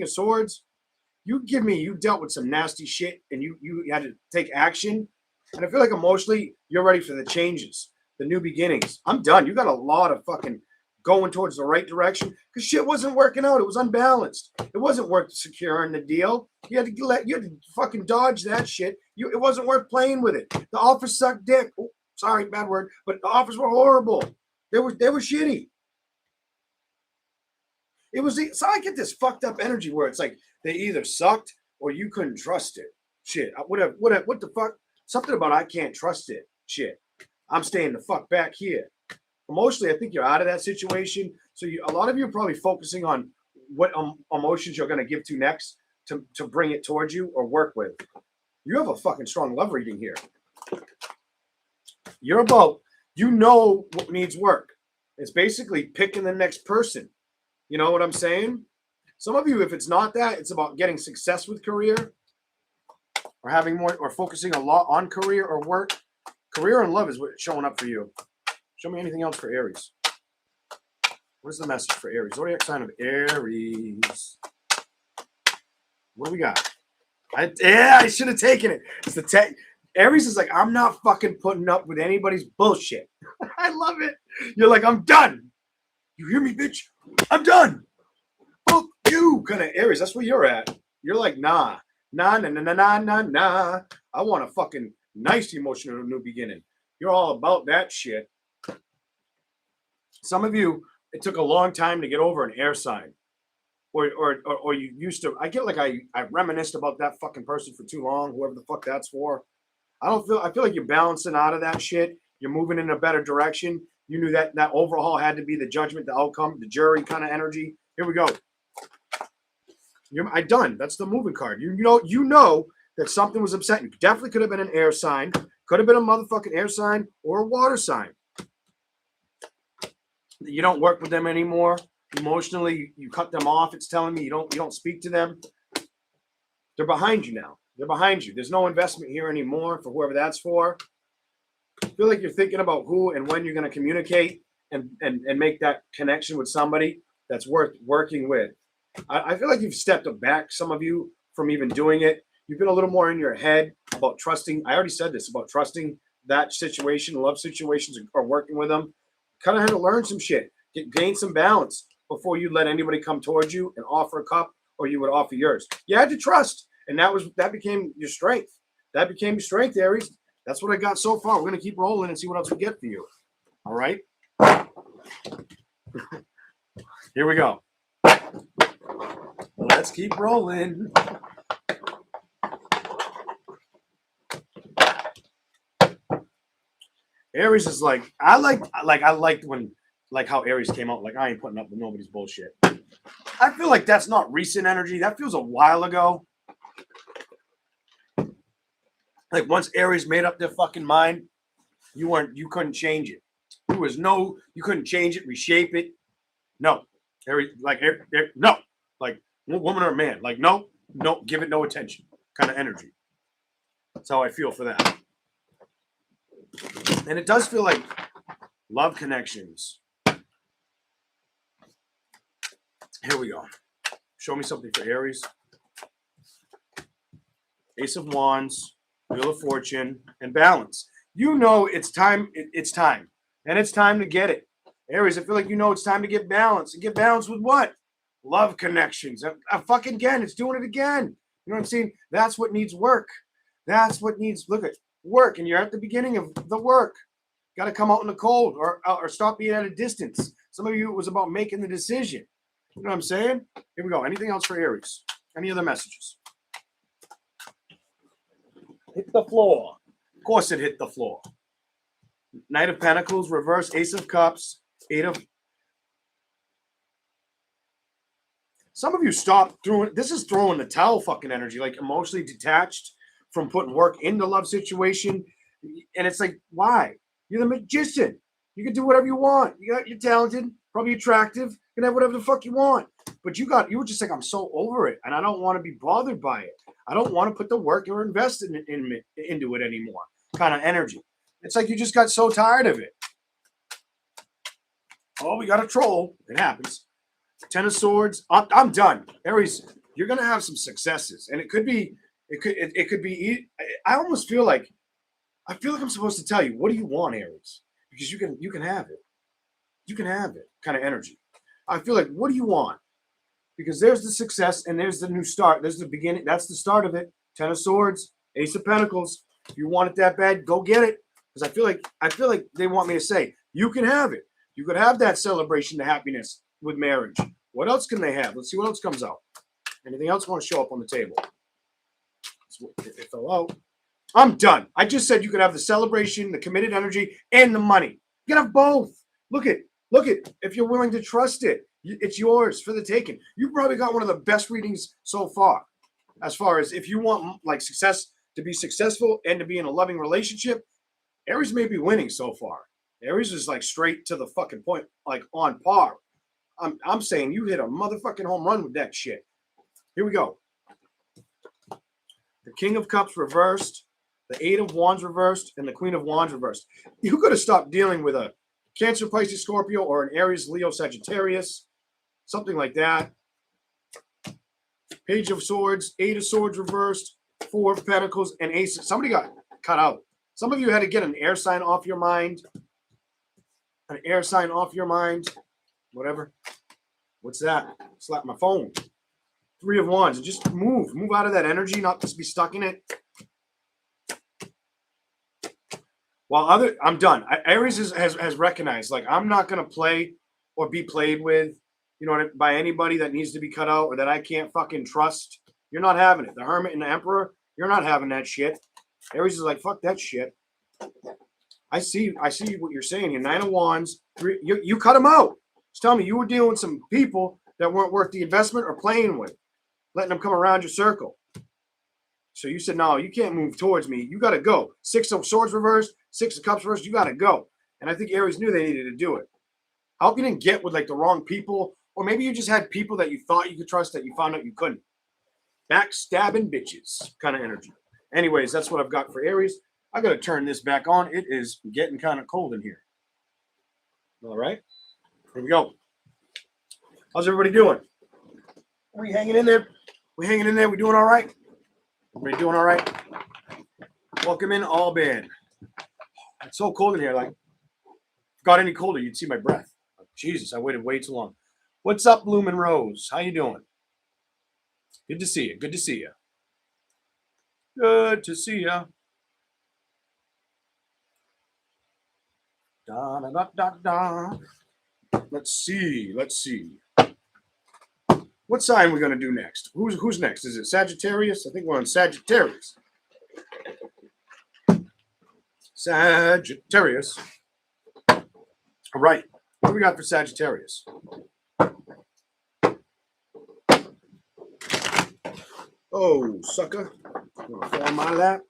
of swords. You dealt with some nasty shit, and you had to take action. And I feel like emotionally, you're ready for the changes, the new beginnings. I'm done. You got a lot of fucking going towards the right direction because shit wasn't working out. It was unbalanced. It wasn't worth securing the deal. You had to fucking dodge that shit. It wasn't worth playing with it. The offers sucked dick. Oh, sorry, bad word, but the offers were horrible. They were shitty. So I get this fucked up energy where it's like they either sucked or you couldn't trust it. Shit. What the fuck? Something about I can't trust it. Shit. I'm staying the fuck back here. Emotionally, I think you're out of that situation. So a lot of you are probably focusing on what emotions you're going to give to next to bring it towards you or work with. You have a fucking strong love reading here. You're about, what needs work. It's basically picking the next person. You know what I'm saying? Some of you, if it's not that, it's about getting success with career or having more or focusing a lot on career or work. Career and love is what's showing up for you. Show me anything else for Aries. What is the message for Aries? Zodiac sign of Aries. What do we got? I should have taken it. It's the Aries is like, I'm not fucking putting up with anybody's bullshit. I love it. You're like, I'm done. You hear me, bitch? I'm done. Fuck you, kind of Aries. That's where you're at. You're like, nah. I want a fucking nice emotional new beginning. You're all about that shit. Some of you, it took a long time to get over an air sign. Or you used to, I get like I reminisced about that fucking person for too long, whoever the fuck that's for. I feel like you're balancing out of that shit. You're moving in a better direction. You knew that overhaul had to be the judgment, the outcome, the jury kind of energy. Here we go. I done. That's the moving card. You know that something was upsetting. Definitely could have been an air sign. Could have been a motherfucking air sign or a water sign. You don't work with them anymore. Emotionally, you cut them off. It's telling me you don't speak to them. They're behind you now. They're behind you. There's no investment here anymore for whoever that's for. I feel like you're thinking about who and when you're going to communicate and make that connection with somebody that's worth working with. I feel like you've stepped back, some of you, from even doing it. You've been a little more in your head about trusting. I already said this about trusting that situation, love situations, or working with them. Kind of had to learn some shit, gain some balance before you let anybody come towards you and offer a cup, or you would offer yours. You had to trust, and that became your strength. That became your strength, Aries. That's what I got so far. We're gonna keep rolling and see what else we get for you. All right. Here we go. Let's keep rolling. Aries is like I liked when how Aries came out. Like, I ain't putting up with nobody's bullshit. I feel like that's not recent energy. That feels a while ago. Like, once Aries made up their fucking mind, you couldn't change it. You couldn't change it, reshape it. No. Aries, no. Like, woman or man, like, no, give it no attention kind of energy. That's how I feel for that. And it does feel like love connections. Here we go. Show me something for Aries. Ace of Wands, Wheel of Fortune, and Balance. You know it's time. It's time. And it's time to get it. Aries, I feel like it's time to get balance. And get balance with what? Love connections. Fucking again. It's doing it again. You know what I'm saying? That's what needs work. That's what needs, look at work. And you're at the beginning of the work. Got to come out in the cold or stop being at a distance. Some of you, it was about making the decision. You know what I'm saying? Here we go. Anything else for Aries? Any other messages? Hit the floor. Of course it hit the floor. Knight of Pentacles, reverse, Ace of Cups, Eight of... Some of you stop throwing... This is throwing the towel fucking energy, like emotionally detached from putting work into love situation. And it's like, why? You're the magician. You can do whatever you want. You're talented, probably attractive. You can have whatever the fuck you want. But you were just like, I'm so over it, and I don't want to be bothered by it. I don't want to put the work or invest into it anymore. Kind of energy. It's like you just got so tired of it. Oh, we got a troll. It happens. Ten of Swords. I'm done. Aries, you're gonna have some successes, and it could be. I almost feel like I'm supposed to tell you, what do you want, Aries? Because you can have it. You can have it. Kind of energy. I feel like, what do you want? Because there's the success and there's the new start. There's the beginning. That's the start of it. Ten of Swords, Ace of Pentacles. If you want it that bad, go get it. Because I feel like they want me to say, you can have it. You could have that celebration, the happiness with marriage. What else can they have? Let's see what else comes out. Anything else want to show up on the table? It fell out. I'm done. I just said you could have the celebration, the committed energy, and the money. You can have both. Look at. If you're willing to trust it, it's yours for the taking. You probably got one of the best readings so far. As far as if you want like success, to be successful and to be in a loving relationship, Aries may be winning so far. Aries is like straight to the fucking point, like on par. I'm saying you hit a motherfucking home run with that shit. Here we go. The King of Cups reversed, the Eight of Wands reversed, and the Queen of Wands reversed. You could have stopped dealing with a Cancer, Pisces, Scorpio, or an Aries, Leo, Sagittarius, something like that. Page of Swords, Eight of Swords reversed, Four of Pentacles, and Ace. Somebody got cut out. Some of you had to get an air sign off your mind. An air sign off your mind. Whatever. What's that? Slap my phone. Three of Wands. Just move. Move out of that energy, not just be stuck in it. While I'm done. Aries has recognized, like, I'm not going to play or be played with, by anybody that needs to be cut out or that I can't fucking trust. You're not having it. The Hermit and the Emperor, you're not having that shit. Aries is like, fuck that shit. I see what you're saying here. Nine of Wands. You cut them out. Just tell me you were dealing with some people that weren't worth the investment or playing with. letting them come around your circle. So you said, no, you can't move towards me. You got to go. 6 of Swords reversed, 6 of Cups reversed. You got to go. And I think Aries knew they needed to do it. I hope you didn't get with like the wrong people, or maybe you just had people that you thought you could trust that you found out you couldn't. Backstabbing bitches kind of energy. Anyways, that's what I've got for Aries. I got to turn this back on. It is getting kind of cold in here. All right. Here we go. How's everybody doing? Are we hanging in there? We hanging in there? We doing all right? Everybody doing all right? Welcome in, all band. It's so cold in here. Like, if it got any colder, you'd see my breath. Jesus, I waited way too long. What's up, Bloomin' Rose? How you doing? Good to see you. Good to see you. Good to see you. Da da da da da. Let's see. Let's see. What sign are we gonna do next? Who's next? Is it Sagittarius? I think we're on Sagittarius. Sagittarius. All right. What do we got for Sagittarius? Oh, sucker. You wanna fall on my lap?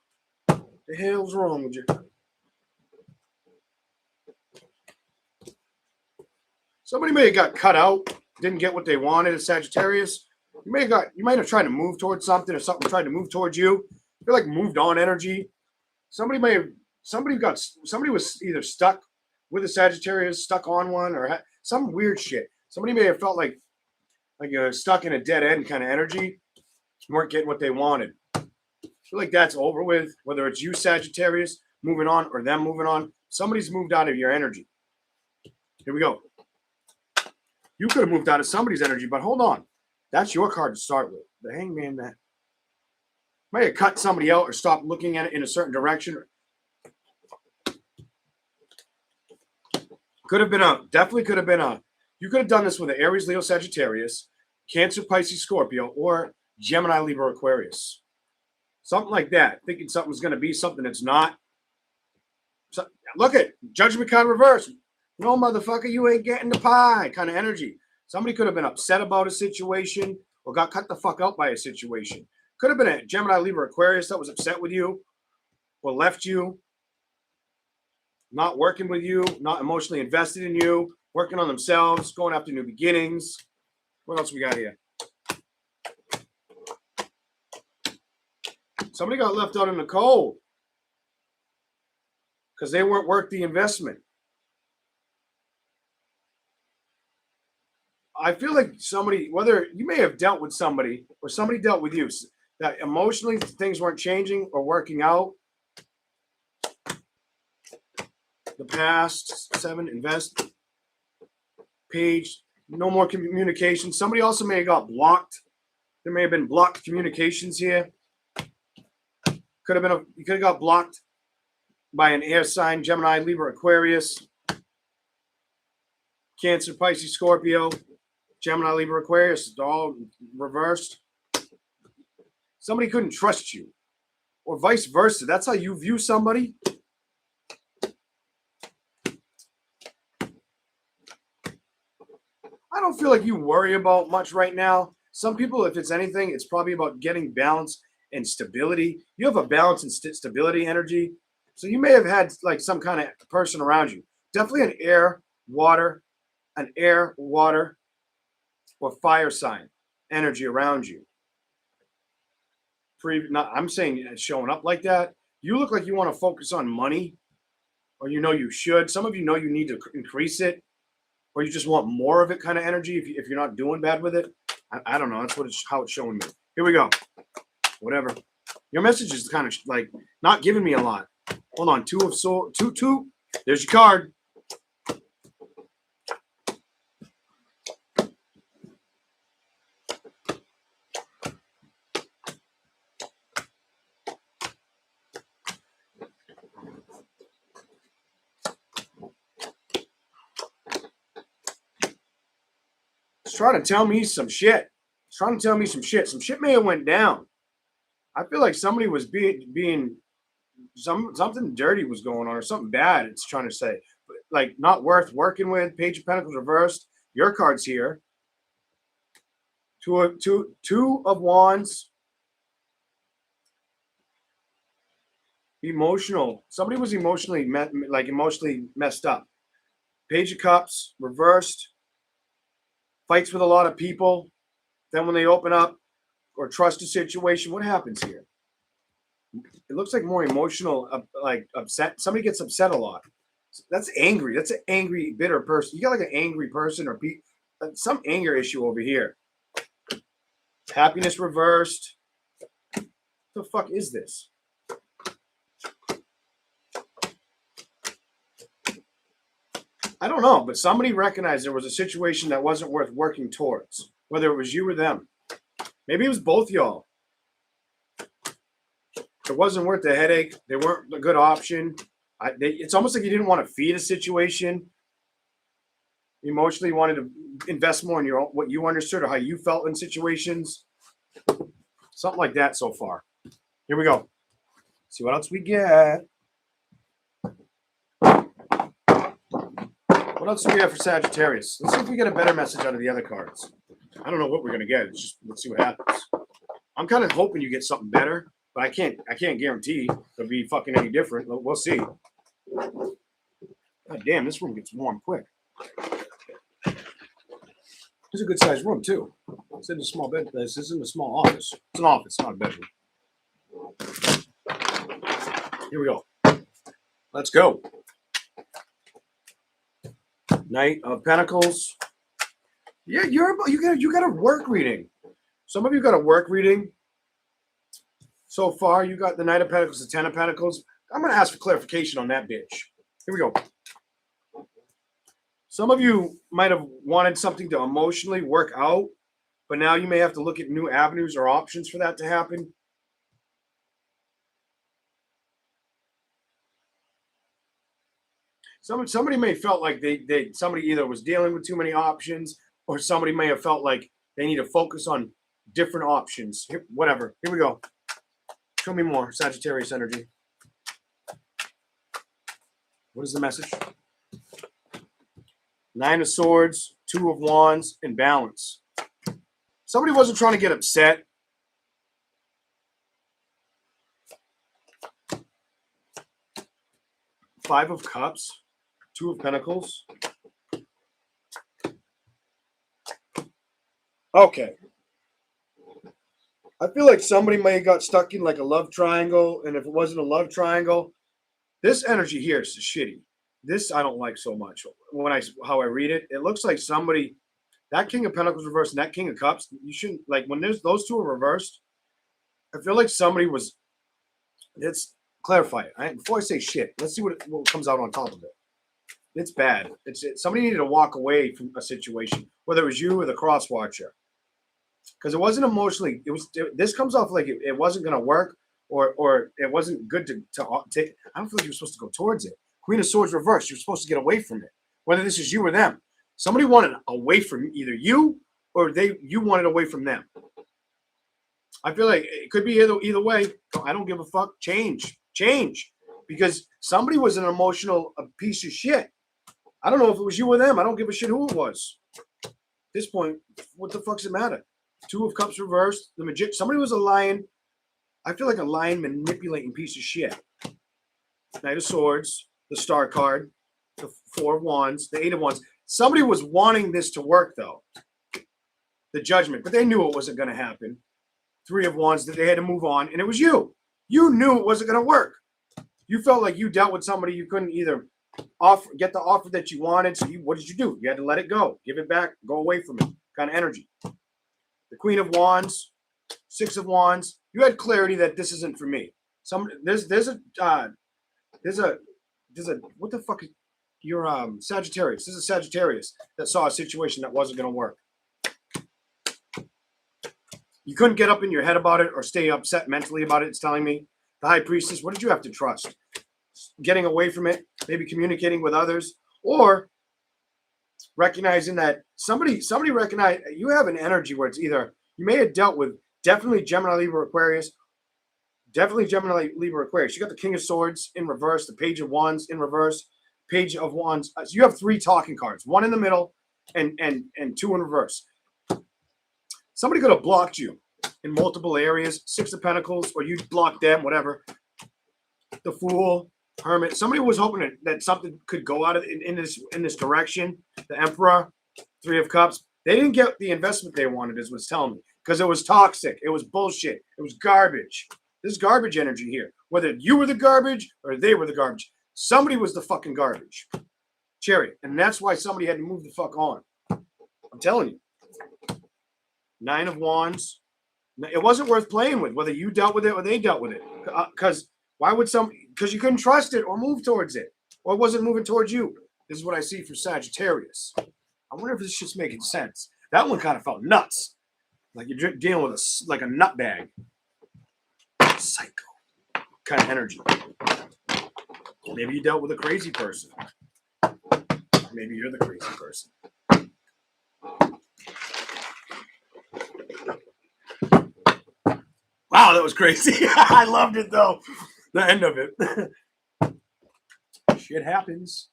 The hell's wrong with you? Somebody may have got cut out, didn't get what they wanted as Sagittarius. You might have tried to move towards something, or something tried to move towards you. You're like moved on energy. Somebody was either stuck with a Sagittarius, stuck on one, or some weird shit. Somebody may have felt like you're stuck in a dead end kind of energy. Weren't getting what they wanted. I feel like that's over with, whether it's you, Sagittarius, moving on, or them moving on. Somebody's moved out of your energy. Here we go. You could have moved out of somebody's energy, but hold on. That's your card to start with. The Hangman that might have cut somebody out or stopped looking at it in a certain direction. Definitely could have been you could have done this with an Aries, Leo, Sagittarius, Cancer, Pisces, Scorpio, or Gemini, Libra, Aquarius. Something like that. Thinking something's going to be something that's not. So, look at Judgment card reverse. No, motherfucker, you ain't getting the pie kind of energy. Somebody could have been upset about a situation or got cut the fuck out by a situation. Could have been a Gemini, Libra, Aquarius that was upset with you or left you, not working with you, not emotionally invested in you, working on themselves, going after new beginnings. What else we got here? Somebody got left out in the cold because they weren't worth the investment. I feel like somebody, whether you may have dealt with somebody or somebody dealt with you, that emotionally things weren't changing or working out. The past 7, invest, page, no more communication. Somebody also may have got blocked. There may have been blocked communications here. You could have got blocked by an air sign, Gemini, Libra, Aquarius, Cancer, Pisces, Scorpio, Gemini, Libra, Aquarius, it's all reversed. Somebody couldn't trust you, or vice versa. That's how you view somebody. I don't feel like you worry about much right now. Some people, if it's anything, it's probably about getting balance and stability. You have a balance and stability energy. So you may have had like some kind of person around you. Definitely an air, water, or fire sign energy around you. I'm saying it's showing up like that. You look like you want to focus on money, or you should. Some of you know you need to increase it, or you just want more of it kind of energy if you're not doing bad with it. I don't know. That's how it's showing me. Here we go. Whatever. Your message is kind of like not giving me a lot. Hold on. 2 of Swords. 2. There's your card. Trying to tell me some shit. Some shit may have went down. I feel like somebody was being something dirty was going on, or something bad. It's trying to say, like, not worth working with. Page of Pentacles reversed. Your card's here. Two of Wands. Emotional. Somebody was emotionally messed up. Page of Cups reversed. Fights with a lot of people. Then when they open up or trust a situation, what happens here? It looks like more emotional, like upset. Somebody gets upset a lot. That's angry. That's an angry, bitter person. You got like an angry person or some anger issue over here. Happiness reversed. What the fuck is this? I don't know, but somebody recognized there was a situation that wasn't worth working towards, whether it was you or them. Maybe it was both y'all. It wasn't worth the headache. They weren't a good option. It's almost like you didn't want to feed a situation. Emotionally, you wanted to invest more in what you understood or how you felt in situations. Something like that so far. Here we go. See what else we get. What else do we have for Sagittarius? Let's see if we get a better message out of the other cards. I don't know what we're gonna get. It's just let's see what happens. I'm kind of hoping you get something better, but I can't guarantee it'll be fucking any different. We'll see. God damn, this room gets warm quick. It's a good sized room too. It's in a small bed. This isn't a small office. It's an office, not a bedroom. Here we go. Let's go. Knight of Pentacles. Yeah, you got a work reading. Some of you got a work reading. So far, you got the Knight of Pentacles, the Ten of Pentacles. I'm gonna ask for clarification on that bitch. Here we go. Some of you might have wanted something to emotionally work out, but now you may have to look at new avenues or options for that to happen. Somebody may have felt like somebody either was dealing with too many options, or somebody may have felt like they need to focus on different options. Whatever. Here we go. Show me more Sagittarius energy. What is the message? Nine of Swords, Two of Wands, and balance. Somebody wasn't trying to get upset. Five of Cups, Two of Pentacles. Okay. I feel like somebody may have got stuck in like a love triangle, and if it wasn't a love triangle, this energy here is shitty. This I don't like so much. How I read it, it looks like somebody, that King of Pentacles reversed and that King of Cups, you shouldn't, like when there's those two are reversed, I feel like somebody was, let's clarify it. Before I say shit, let's see what comes out on top of it. It's bad. Somebody needed to walk away from a situation, whether it was you or the cross watcher. Because it wasn't emotionally, this comes off like it wasn't going to work, or it wasn't good to take. I don't feel like you were supposed to go towards it. Queen of Swords reversed. You're supposed to get away from it. Whether this is you or them. Somebody wanted away from either you or you wanted away from them. I feel like it could be either way. I don't give a fuck. Change. Because somebody was an emotional piece of shit. I don't know if it was you or them. I don't give a shit who it was. At this point, what the fuck does it matter? Two of Cups reversed. The Magician. Somebody was a lion. I feel like a lion manipulating piece of shit. Knight of Swords. The Star card, the Four of Wands, the Eight of Wands. Somebody was wanting this to work, though. The Judgment, but they knew it wasn't going to happen. Three of Wands, that they had to move on, and it was you. You knew it wasn't going to work. You felt like you dealt with somebody you couldn't either get the offer that you wanted. So what did you do? You had to let it go, give it back, go away from it. Kind of energy. The Queen of Wands, Six of Wands. You had clarity that this isn't for me. There's a what the fuck? You're Sagittarius. This is Sagittarius that saw a situation that wasn't going to work. You couldn't get up in your head about it or stay upset mentally about it. It's telling me. The High Priestess, what did you have to trust? Getting away from it, maybe communicating with others, or recognizing that somebody recognized you have an energy where it's either you may have dealt with definitely Gemini, Libra, Aquarius. Definitely Gemini, Libra, Aquarius. You got the King of Swords in reverse, the Page of Wands in reverse, Page of Wands. So you have three talking cards, one in the middle and two in reverse. Somebody could have blocked you in multiple areas, Six of Pentacles, or you blocked them, whatever. The Fool, Hermit. Somebody was hoping that something could go out of in this direction. The Emperor, Three of Cups. They didn't get the investment they wanted, is what's telling me, because it was toxic. It was bullshit. It was garbage. There's garbage energy here. Whether you were the garbage or they were the garbage, somebody was the fucking garbage. Chariot. And that's why somebody had to move the fuck on. I'm telling you. Nine of Wands. It wasn't worth playing with, whether you dealt with it or they dealt with it. Because why would because you couldn't trust it or move towards it, or it wasn't moving towards you. This is what I see for Sagittarius. I wonder if this shit's making sense. That one kind of felt nuts, like you're dealing with a nut bag, psycho kind of energy. Maybe you dealt with a crazy person. Maybe you're the crazy person. Wow, that was crazy. I loved it, though. The end of it. Shit happens.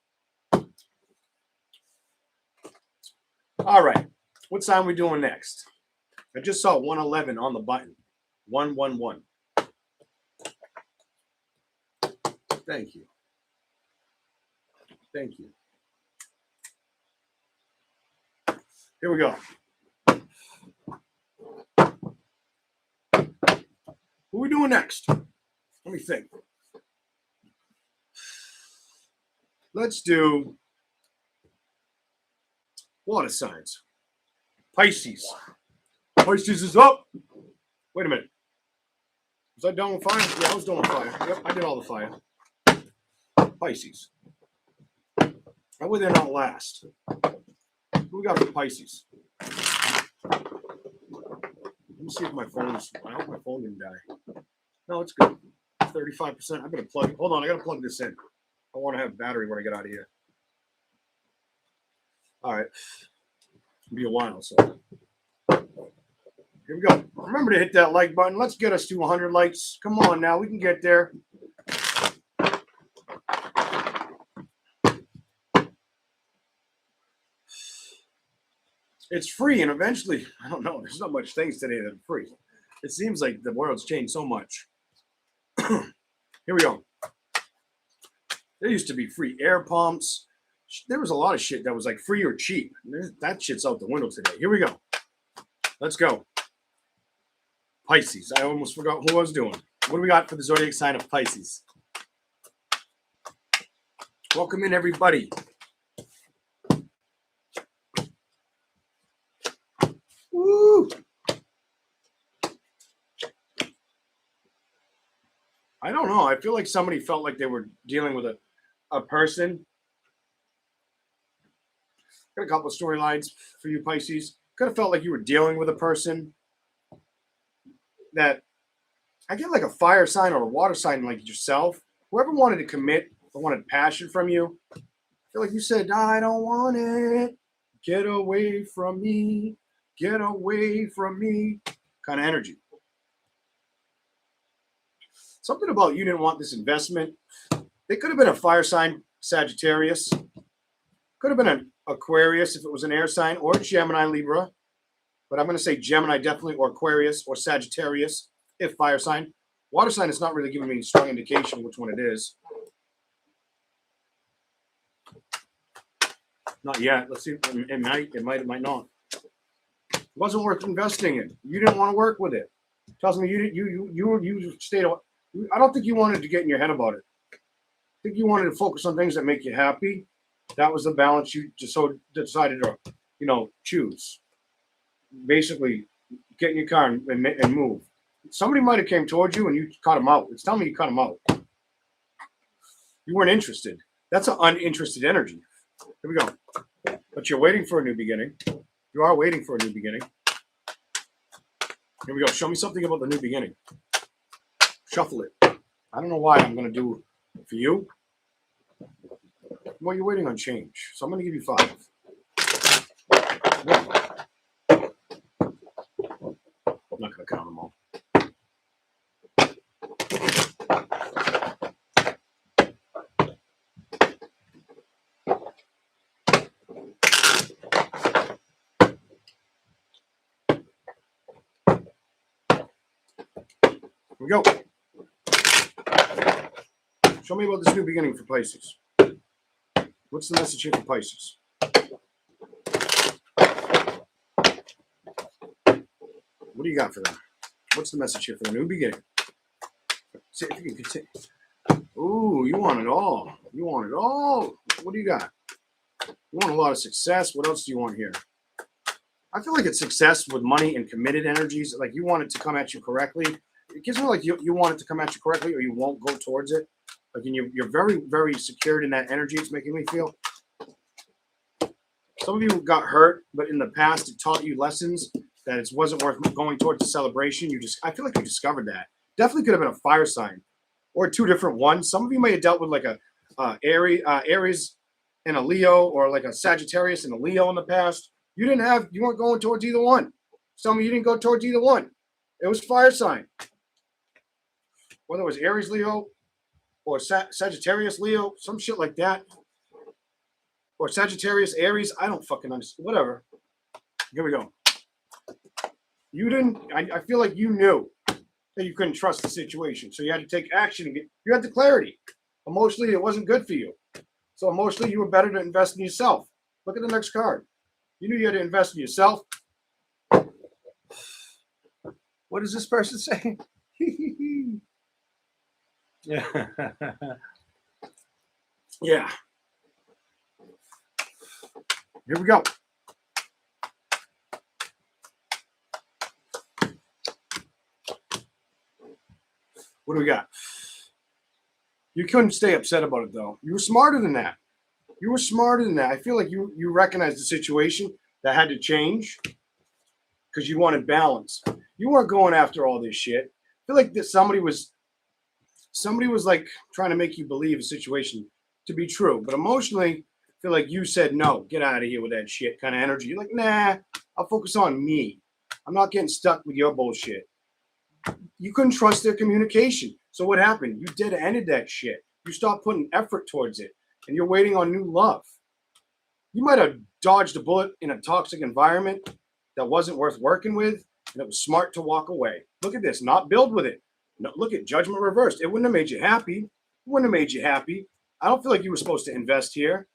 All right. What sign are we doing next? I just saw 111 on the button. 111. Thank you. Thank you. Here we go. What are we doing next? Let me think. Let's do water signs. Pisces. Pisces is up. Wait a minute. Was I done with fire? Yeah, I was done with fire. Yep, I did all the fire. Pisces. Why would they not last? What we got for Pisces? Let me see if my phone's. I hope my phone didn't die. No, it's good. 35%. I'm gonna plug it. Hold on, I gotta plug this in. I want to have battery when I get out of here. All right. It'll be a while, so. Here we go. Remember to hit that like button. Let's get us to 100 likes. Come on now, we can get there. It's free, and eventually, I don't know, there's not much things today that are free. It seems like the world's changed so much. Here we go. There used to be free air pumps. There was a lot of shit that was like free or cheap. That shit's out the window today. Here we go. Let's go. Pisces. I almost forgot who I was doing. What do we got for the zodiac sign of Pisces? Welcome in, everybody. Woo! I don't know. I feel like somebody felt like they were dealing with a person. Got a couple of storylines for you, Pisces. Could have felt like you were dealing with a person that I get like a fire sign or a water sign like yourself. Whoever wanted to commit or wanted passion from you, I feel like you said, I don't want it. Get away from me. Get away from me. Kind of energy. Something about you didn't want this investment. It could have been a fire sign, Sagittarius. Could have been an Aquarius if it was an air sign, or Gemini, Libra. But I'm going to say Gemini definitely, or Aquarius, or Sagittarius if fire sign. Water sign is not really giving me a strong indication which one it is. Not yet. Let's see. It might not. It wasn't worth investing in. You didn't want to work with it. Tells me you stayed. I don't think you wanted to get in your head about it. I think you wanted to focus on things that make you happy. That was the balance you just so decided to, choose. Basically, get in your car and move. Somebody might have came towards you and you cut them out. It's telling me you cut them out. You weren't interested. That's an uninterested energy. Here we go. But you're waiting for a new beginning. You are waiting for a new beginning. Here we go. Show me something about the new beginning. Shuffle it. I don't know why I'm going to do it for you. Well, you're waiting on change. So I'm going to give you 5. I'm not going to count them all. we go. Show me about this new beginning for Pisces. What's the message here for Pisces? What do you got for them? What's the message here for the new beginning? See if you can continue. Ooh, you want it all. You want it all. What do you got? You want a lot of success. What else do you want here? I feel like it's success with money and committed energies. Like you want it to come at you correctly. It gives me like you want it to come at you correctly or you won't go towards it. Like you're very, very secured in that energy. It's making me feel. Some of you got hurt, but in the past it taught you lessons that it wasn't worth going towards the celebration. I feel like you discovered that. Definitely could have been a fire sign or two different ones. Some of you may have dealt with like a Aries and a Leo or like a Sagittarius and a Leo in the past. You weren't going towards either one. Some of you didn't go towards either one. It was fire sign. Whether it was Aries Leo or Sagittarius Leo, some shit like that. Or Sagittarius Aries, I don't fucking understand. Whatever. Here we go. You didn't, I feel like you knew that you couldn't trust the situation. So you had to take action and you had the clarity. Emotionally, it wasn't good for you. So emotionally, you were better to invest in yourself. Look at the next card. You knew you had to invest in yourself. What does this person say? Yeah. Yeah. Here we go. What do we got? You couldn't stay upset about it, though. You were smarter than that. You were smarter than that. I feel like you recognized the situation that had to change because you wanted balance. You weren't going after all this shit. I feel like that somebody was like trying to make you believe a situation to be true. But emotionally, I feel like you said, no, get out of here with that shit kind of energy. You're like, nah, I'll focus on me. I'm not getting stuck with your bullshit. You couldn't trust their communication. So what happened? You dead-ended that shit. You stopped putting effort towards it. And you're waiting on new love. You might have dodged a bullet in a toxic environment that wasn't worth working with, and it was smart to walk away. Look at this, not build with it. No, look at judgment reversed. It wouldn't have made you happy. It wouldn't have made you happy. I don't feel like you were supposed to invest here.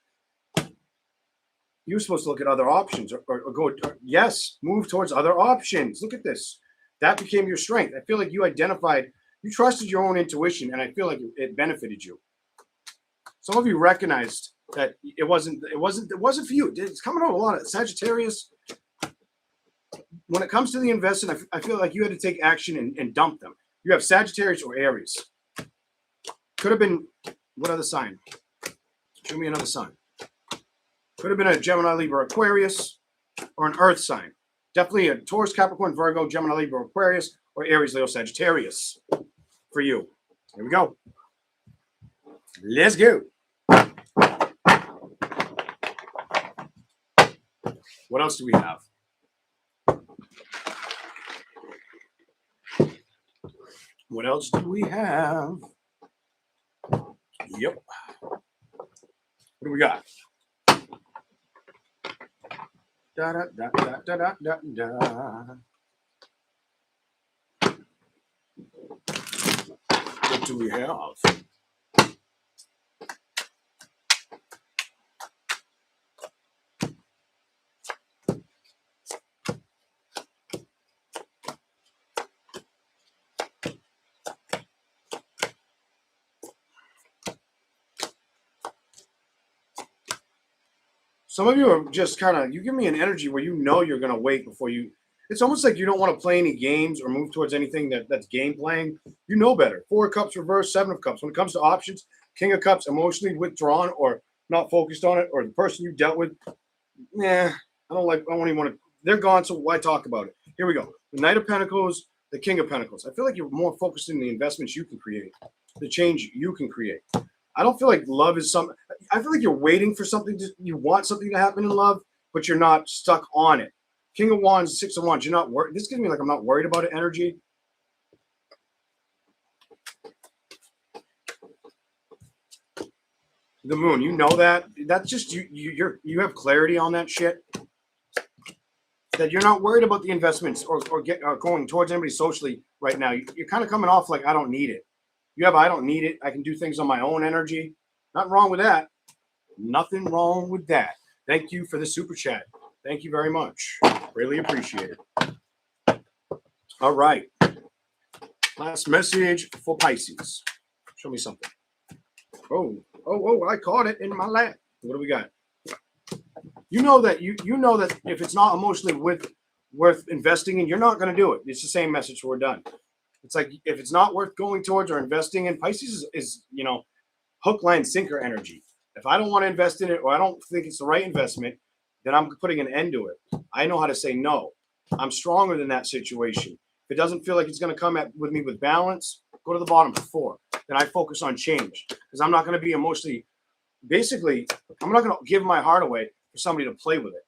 You were supposed to look at other options or go, yes, move towards other options. Look at this. That became your strength. I feel like you trusted your own intuition, and I feel like it benefited you. Some of you recognized that it wasn't for you. It's coming out a lot of Sagittarius. When it comes to the investment, I feel like you had to take action and dump them. You have Sagittarius or Aries. Could have been, what other sign? Show me another sign. Could have been a Gemini, Libra, Aquarius, or an Earth sign. Definitely a Taurus, Capricorn, Virgo, Gemini, Libra, Aquarius, or Aries, Leo, Sagittarius for you. Here we go. Let's go. What else do we have? What else do we have? Yep. What do we got? Da da da da da da da. What do we have? Some of you are just you give me an energy where you know you're going to wait before you. It's almost like you don't want to play any games or move towards anything that's game playing. You know better. 4 of Cups reverse, 7 of Cups. When it comes to options, King of Cups, emotionally withdrawn or not focused on it, or the person you dealt with, I don't even want to. They're gone, so why talk about it? Here we go. The Knight of Pentacles, the King of Pentacles. I feel like you're more focused in the investments you can create, the change you can create. I don't feel like love is something. I feel like you're waiting for something. You want something to happen in love, but you're not stuck on it. King of Wands, 6 of Wands. You're not worried. This gives me like I'm not worried about it energy. The Moon. You know that. That's just you have clarity on that shit. that you're not worried about the investments or going towards anybody socially right now. You're kind of coming off like, I don't need it. You have, I don't need it. I can do things on my own energy. Nothing wrong with that. Nothing wrong with that. Thank you for the super chat. Thank you very much. Really appreciate it. All right. Last message for Pisces. Show me something. Oh, I caught it in my lap. What do we got? You know that if it's not emotionally worth investing in, you're not going to do it. It's the same message. We're done. It's like, if it's not worth going towards or investing in, Pisces is hook, line, sinker energy. If I don't want to invest in it, or I don't think it's the right investment, then I'm putting an end to it. I know how to say no. I'm stronger than that situation. If it doesn't feel like it's going to come with me with balance, go to the bottom for 4. Then I focus on change, because I'm not going to be emotionally. Basically, I'm not going to give my heart away for somebody to play with it.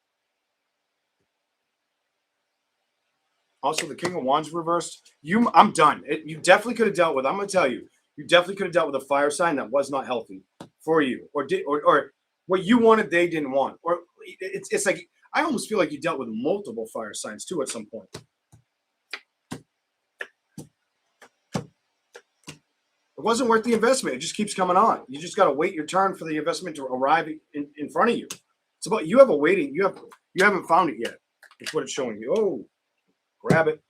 Also, the King of Wands reversed. I'm done. You definitely could have dealt with. I'm going to tell you, you definitely could have dealt with a fire sign that was not healthy for you, or what you wanted they didn't want, or it's like, I almost feel like you dealt with multiple fire signs too at some point. It wasn't worth the investment. It just keeps coming on. You just got to wait your turn for the investment to arrive in front of you. It's about, you have a waiting. You haven't found it yet. It's what it's showing you. Oh, grab it.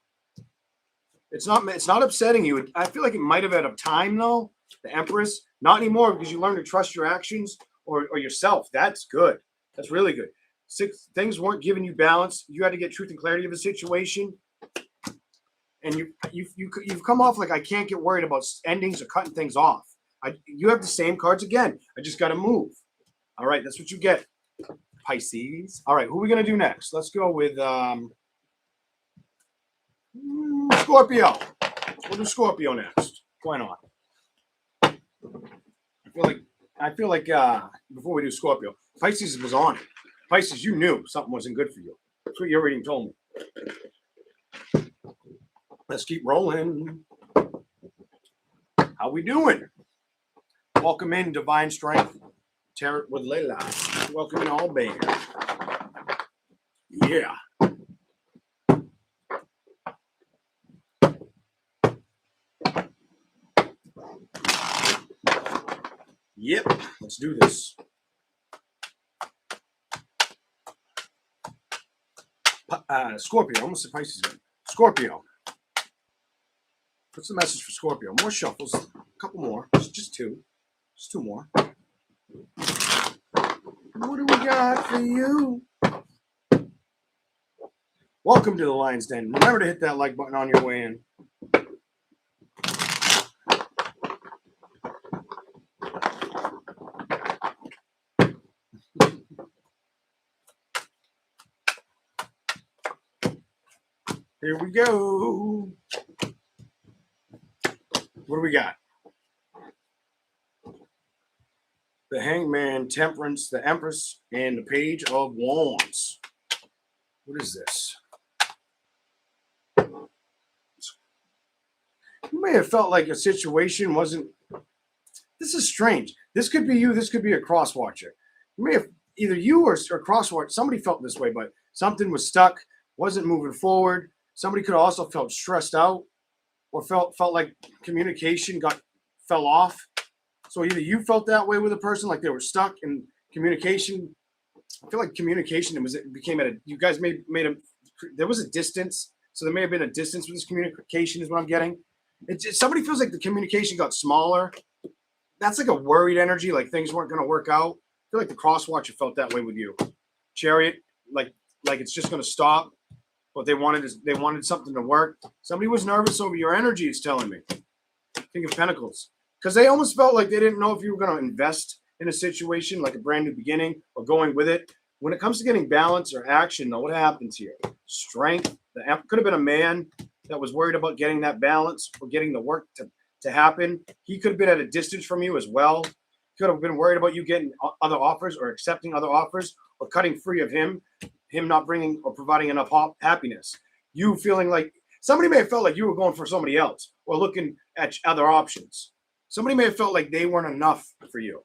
It's not upsetting you. I feel like it might have had a time though. The Empress, not anymore, because you learn to trust your actions or yourself. That's good. That's really good. 6 things weren't giving you balance. You had to get truth and clarity of the situation. And you've come off like, I can't get worried about endings or cutting things off. You have the same cards again. I just got to move. All right, that's what you get, Pisces. All right, who are we gonna do next? Let's go with Scorpio. We'll do Scorpio next. Why not? I feel like before we do Scorpio, Pisces was on it. Pisces, you knew something wasn't good for you. That's what your reading told me. Let's keep rolling. How we doing? Welcome in, Divine Strength. Tarot with Layla. Welcome in, All Bear. Yeah. Yep. Let's do this. Scorpio. Almost a Pisces. Scorpio. What's the message for Scorpio? More shuffles. A couple more. Just 2. Just 2 more. What do we got for you? Welcome to the Lion's Den. Remember to hit that like button on your way in. Here we go. What do we got? The Hangman, Temperance, the Empress, and the Page of Wands. What is this? You may have felt like a situation wasn't. This is strange. This could be you. This could be a cross watcher. You may have, either you or cross watcher. Somebody felt this way, but something was stuck, wasn't moving forward. Somebody could have also felt stressed out, or felt like communication fell off. So either you felt that way with a person, like they were stuck in communication. I feel like communication you guys there was a distance. So there may have been a distance with this communication is what I'm getting. Somebody feels like the communication got smaller. That's like a worried energy, like things weren't going to work out. I feel like the cross watcher felt that way with you. Chariot, like it's just going to stop. But they wanted something to work. Somebody was nervous over your energy, it's telling me. King of Pentacles. Because they almost felt like they didn't know if you were going to invest in a situation, like a brand new beginning, or going with it. When it comes to getting balance or action, though, what happens here? Strength. Could have been a man that was worried about getting that balance or getting the work to happen. He could have been at a distance from you as well. Could have been worried about you getting other offers or accepting other offers or cutting free of him not bringing or providing enough happiness. You feeling like somebody may have felt like you were going for somebody else or looking at other options. Somebody may have felt like they weren't enough for you.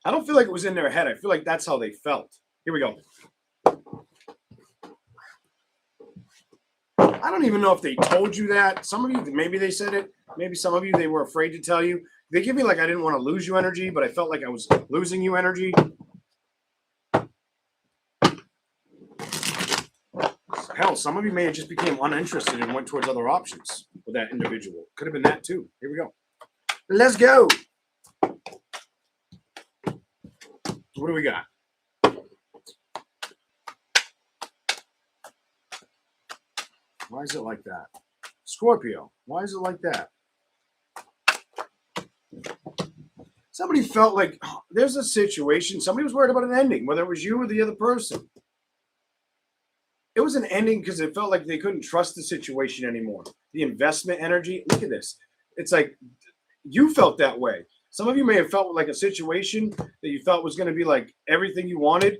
I don't feel like it was in their head. I feel like that's how they felt. Here we go. I don't even know if they told you that. Some of you, maybe they said it. Maybe some of you, they were afraid to tell you. They give me like I didn't want to lose you energy, but I felt like I was losing you energy. Hell, some of you may have just became uninterested and went towards other options with that individual. Could have been that too. Here we go. Let's go. What do we got? Why is it like that? Scorpio. Why is it like that? Somebody felt like there's a situation. Somebody was worried about an ending, whether it was you or the other person. It was an ending because it felt like they couldn't trust the situation anymore. The investment energy. Look at this. It's like you felt that way. Some of you may have felt like a situation that you felt was going to be like everything you wanted.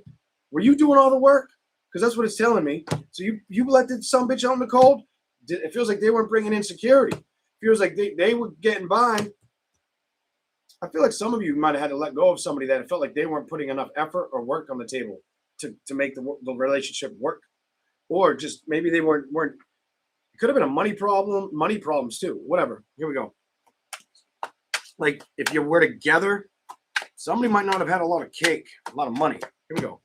Were you doing all the work? Because that's what it's telling me. So you let the some bitch out in the cold. It feels like they weren't bringing in security. It feels like they were getting by. I feel like some of you might have had to let go of somebody that it felt like they weren't putting enough effort or work on the table to make the relationship work. Or just maybe they weren't. It could have been a money problems too. Whatever. Here we go. Like if you were together, somebody might not have had a lot of cake, a lot of money. Here we go.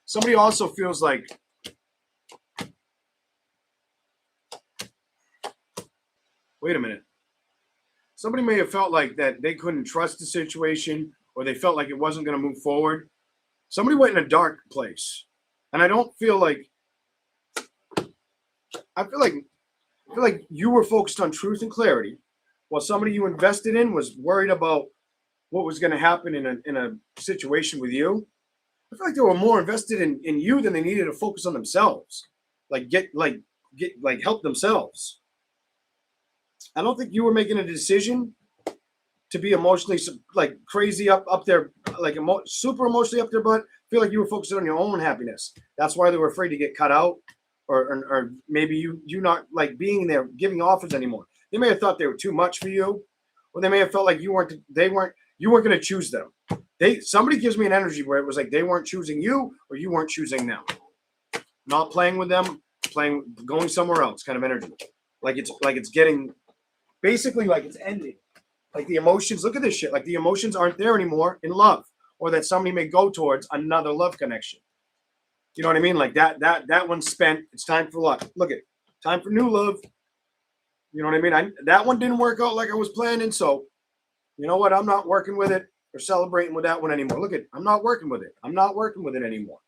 Somebody also feels like wait a minute. Somebody may have felt like that they couldn't trust the situation or they felt like it wasn't going to move forward. Somebody went in a dark place. And I feel like you were focused on truth and clarity while somebody you invested in was worried about what was going to happen in a situation with you. I feel like they were more invested in you than they needed to focus on themselves. Get help themselves. I don't think you were making a decision to be emotionally like crazy up there, like super emotionally up their butt. I feel like you were focused on your own happiness. That's why they were afraid to get cut out, or maybe you not like being there, giving offers anymore. They may have thought they were too much for you, or they may have felt like you weren't going to choose them. Somebody gives me an energy where it was like they weren't choosing you or you weren't choosing them. Not playing with them, going somewhere else kind of energy. Like it's getting basically like it's ending. Like the emotions, look at this shit. Like the emotions aren't there anymore in love, or that somebody may go towards another love connection. You know what I mean? Like that one's spent. It's time for love. Look at time for new love. You know what I mean? That one didn't work out like I was planning. So you know what? I'm not working with it or celebrating with that one anymore. Look at, I'm not working with it. I'm not working with it anymore.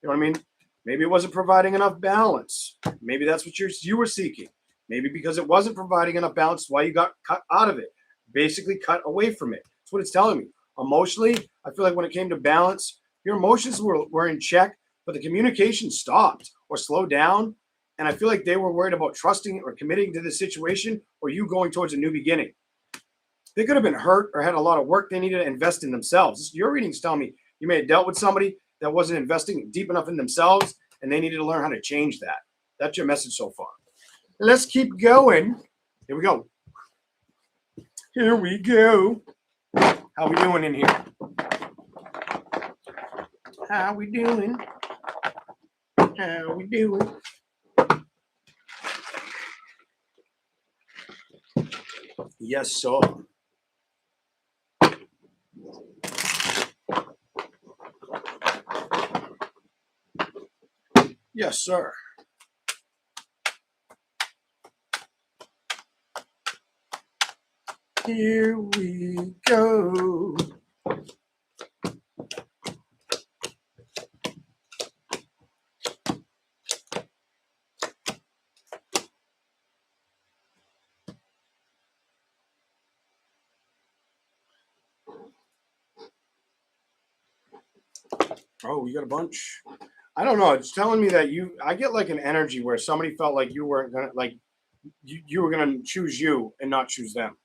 You know what I mean? Maybe it wasn't providing enough balance. Maybe that's what you were seeking. Maybe because it wasn't providing enough balance, why you got cut out of it. Basically cut away from it. That's what it's telling me. Emotionally, I feel like when it came to balance, your emotions were in check, but the communication stopped or slowed down. And I feel like they were worried about trusting or committing to the situation or you going towards a new beginning. They could have been hurt or had a lot of work they needed to invest in themselves. Your readings tell me you may have dealt with somebody that wasn't investing deep enough in themselves and they needed to learn how to change that. That's your message so far. Let's keep going. Here we go. Here we go. How we doing in here? How we doing? How we doing? Yes, sir. Yes, sir. Here we go. Oh, we got a bunch. I don't know. It's telling me that I get like an energy where somebody felt like you weren't gonna like you were gonna choose you and not choose them.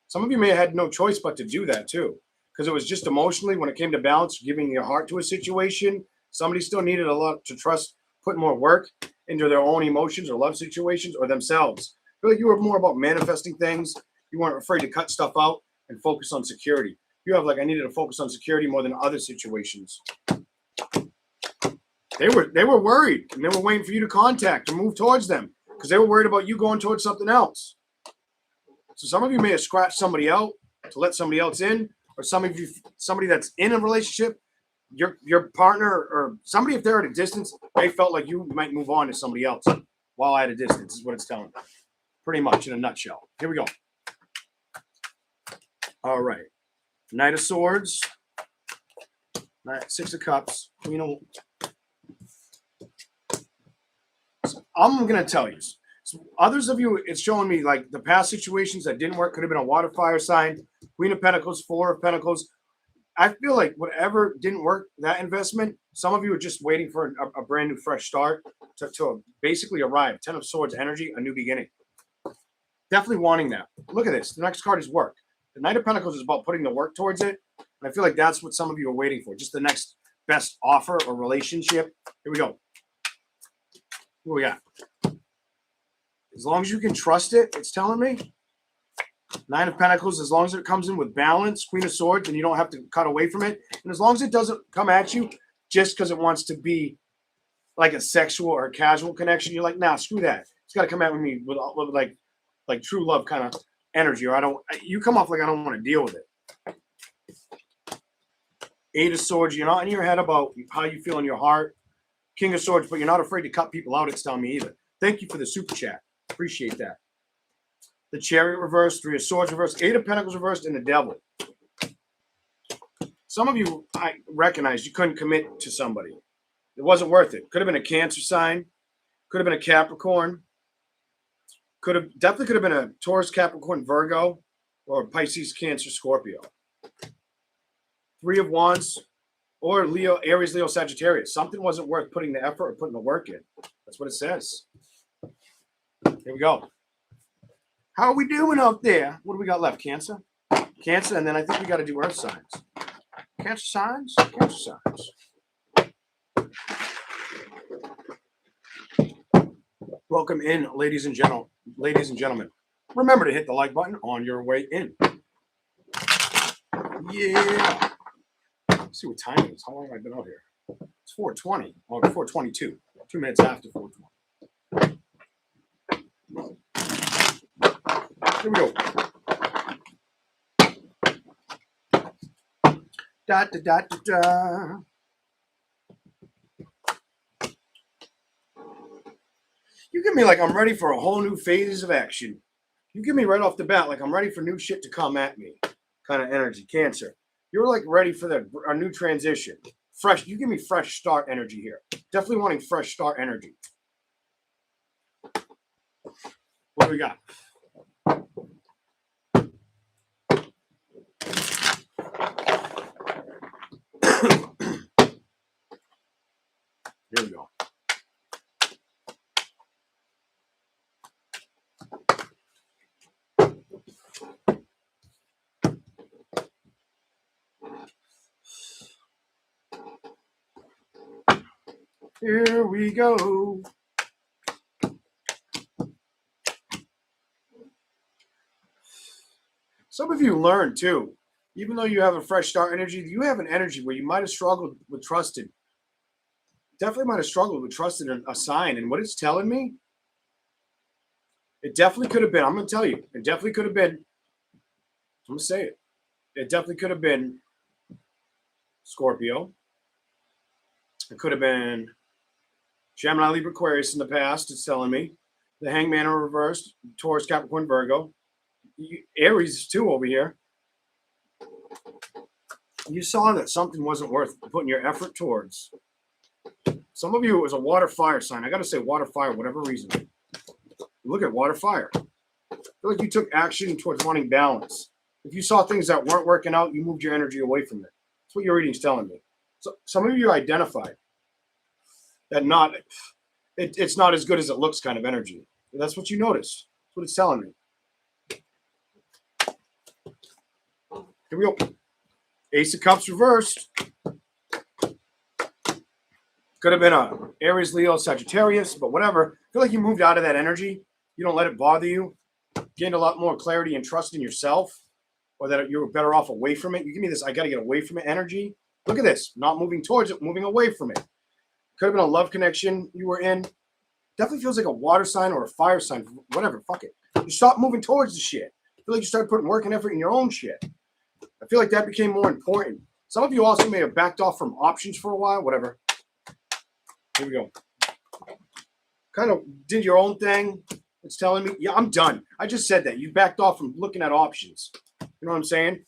Some of you may have had no choice but to do that too, because it was just emotionally when it came to balance, giving your heart to a situation. Somebody still needed a lot to trust, put more work into their own emotions or love situations or themselves. I feel like you were more about manifesting things. You weren't afraid to cut stuff out and focus on security. You have like I needed to focus on security more than other situations. They were worried, and they were waiting for you to contact or move towards them because they were worried about you going towards something else. So some of you may have scratched somebody out to let somebody else in, or some of you, somebody that's in a relationship, your partner or somebody, if they're at a distance, they felt like you might move on to somebody else while at a distance, is what it's telling me. Pretty much in a nutshell. Here we go. All right. Knight of Swords. Six of Cups. Queen of... So I'm going to tell you. So others of you, it's showing me like the past situations that didn't work could have been a water fire sign. Queen of Pentacles, Four of Pentacles. I feel like whatever didn't work, that investment, some of you are just waiting for a brand new fresh start to basically arrive. Ten of Swords energy, a new beginning. Definitely wanting that. Look at this. The next card is work. The Knight of Pentacles is about putting the work towards it. And I feel like that's what some of you are waiting for. Just the next best offer or relationship. Here we go. What we got? As long as you can trust it, it's telling me. Nine of Pentacles, as long as it comes in with balance. Queen of Swords, and you don't have to cut away from it. And as long as it doesn't come at you just because it wants to be like a sexual or a casual connection, you're like, nah, screw that. It's got to come at me with like true love kind of energy, or you come off like I don't want to deal with it. Eight of Swords, you're not in your head about how you feel in your heart. King of Swords, but you're not afraid to cut people out, it's telling me either. Thank you for the super chat. Appreciate that. The Chariot reversed, Three of Swords reversed, Eight of Pentacles reversed, and the Devil. Some of you, I recognized you couldn't commit to somebody. It wasn't worth it. Could have been a Cancer sign. Could have been a Capricorn. Definitely could have been a Taurus, Capricorn, Virgo, or Pisces, Cancer, Scorpio. Three of Wands, or Leo, Aries, Leo, Sagittarius. Something wasn't worth putting the effort or putting the work in. That's what it says. Here we go. How are we doing out there? What do we got left? Cancer? Cancer, and then I think we got to do Earth signs. Cancer signs? Cancer signs. Welcome in, ladies and gentlemen. Remember to hit the like button on your way in. Yeah. Let's see what time it is. How long have I been out here? It's 4:20. Oh, 4:22. 2 minutes after 4:20. Here we go. Da, da, da, da, da. You give me like I'm ready for a whole new phase of action. You give me right off the bat like I'm ready for new shit to come at me. Kind of energy. Cancer. You're like ready for a new transition. Fresh. You give me fresh start energy here. Definitely wanting fresh start energy. What do we got? Here we go. Here we go. Some of you learn too. Even though you have a fresh start energy, you have an energy where you might have struggled with trusting. Definitely might have struggled with trusting a sign. And what it's telling me, it definitely could have been, I'm going to tell you, it definitely could have been, I'm going to say it. It definitely could have been Scorpio. It could have been Gemini, Libra, Aquarius in the past, it's telling me. The Hangman in reversed, Taurus, Capricorn, Virgo. Aries too over here. You saw that something wasn't worth putting your effort towards. Some of you, it was a water fire sign. I got to say water fire, whatever reason. Look at water fire. I feel like you took action towards wanting balance. If you saw things that weren't working out, you moved your energy away from it. That's what your reading's telling me. So some of you identified that it's not as good as it looks kind of energy. That's what you noticed. That's what it's telling me. Here we go. Ace of Cups reversed. Could have been a Aries, Leo, Sagittarius, but whatever. I feel like you moved out of that energy. You don't let it bother you. Gained a lot more clarity and trust in yourself, or that you were better off away from it. You give me this, I got to get away from it energy. Look at this. Not moving towards it, moving away from it. Could have been a love connection you were in. Definitely feels like a water sign or a fire sign. Whatever. Fuck it. You stop moving towards the shit. I feel like you started putting work and effort in your own shit. I feel like that became more important. Some of you also may have backed off from options for a while. Whatever. Here we go. Kind of did your own thing. It's telling me, yeah, I'm done. I just said that. You backed off from looking at options. You know what I'm saying?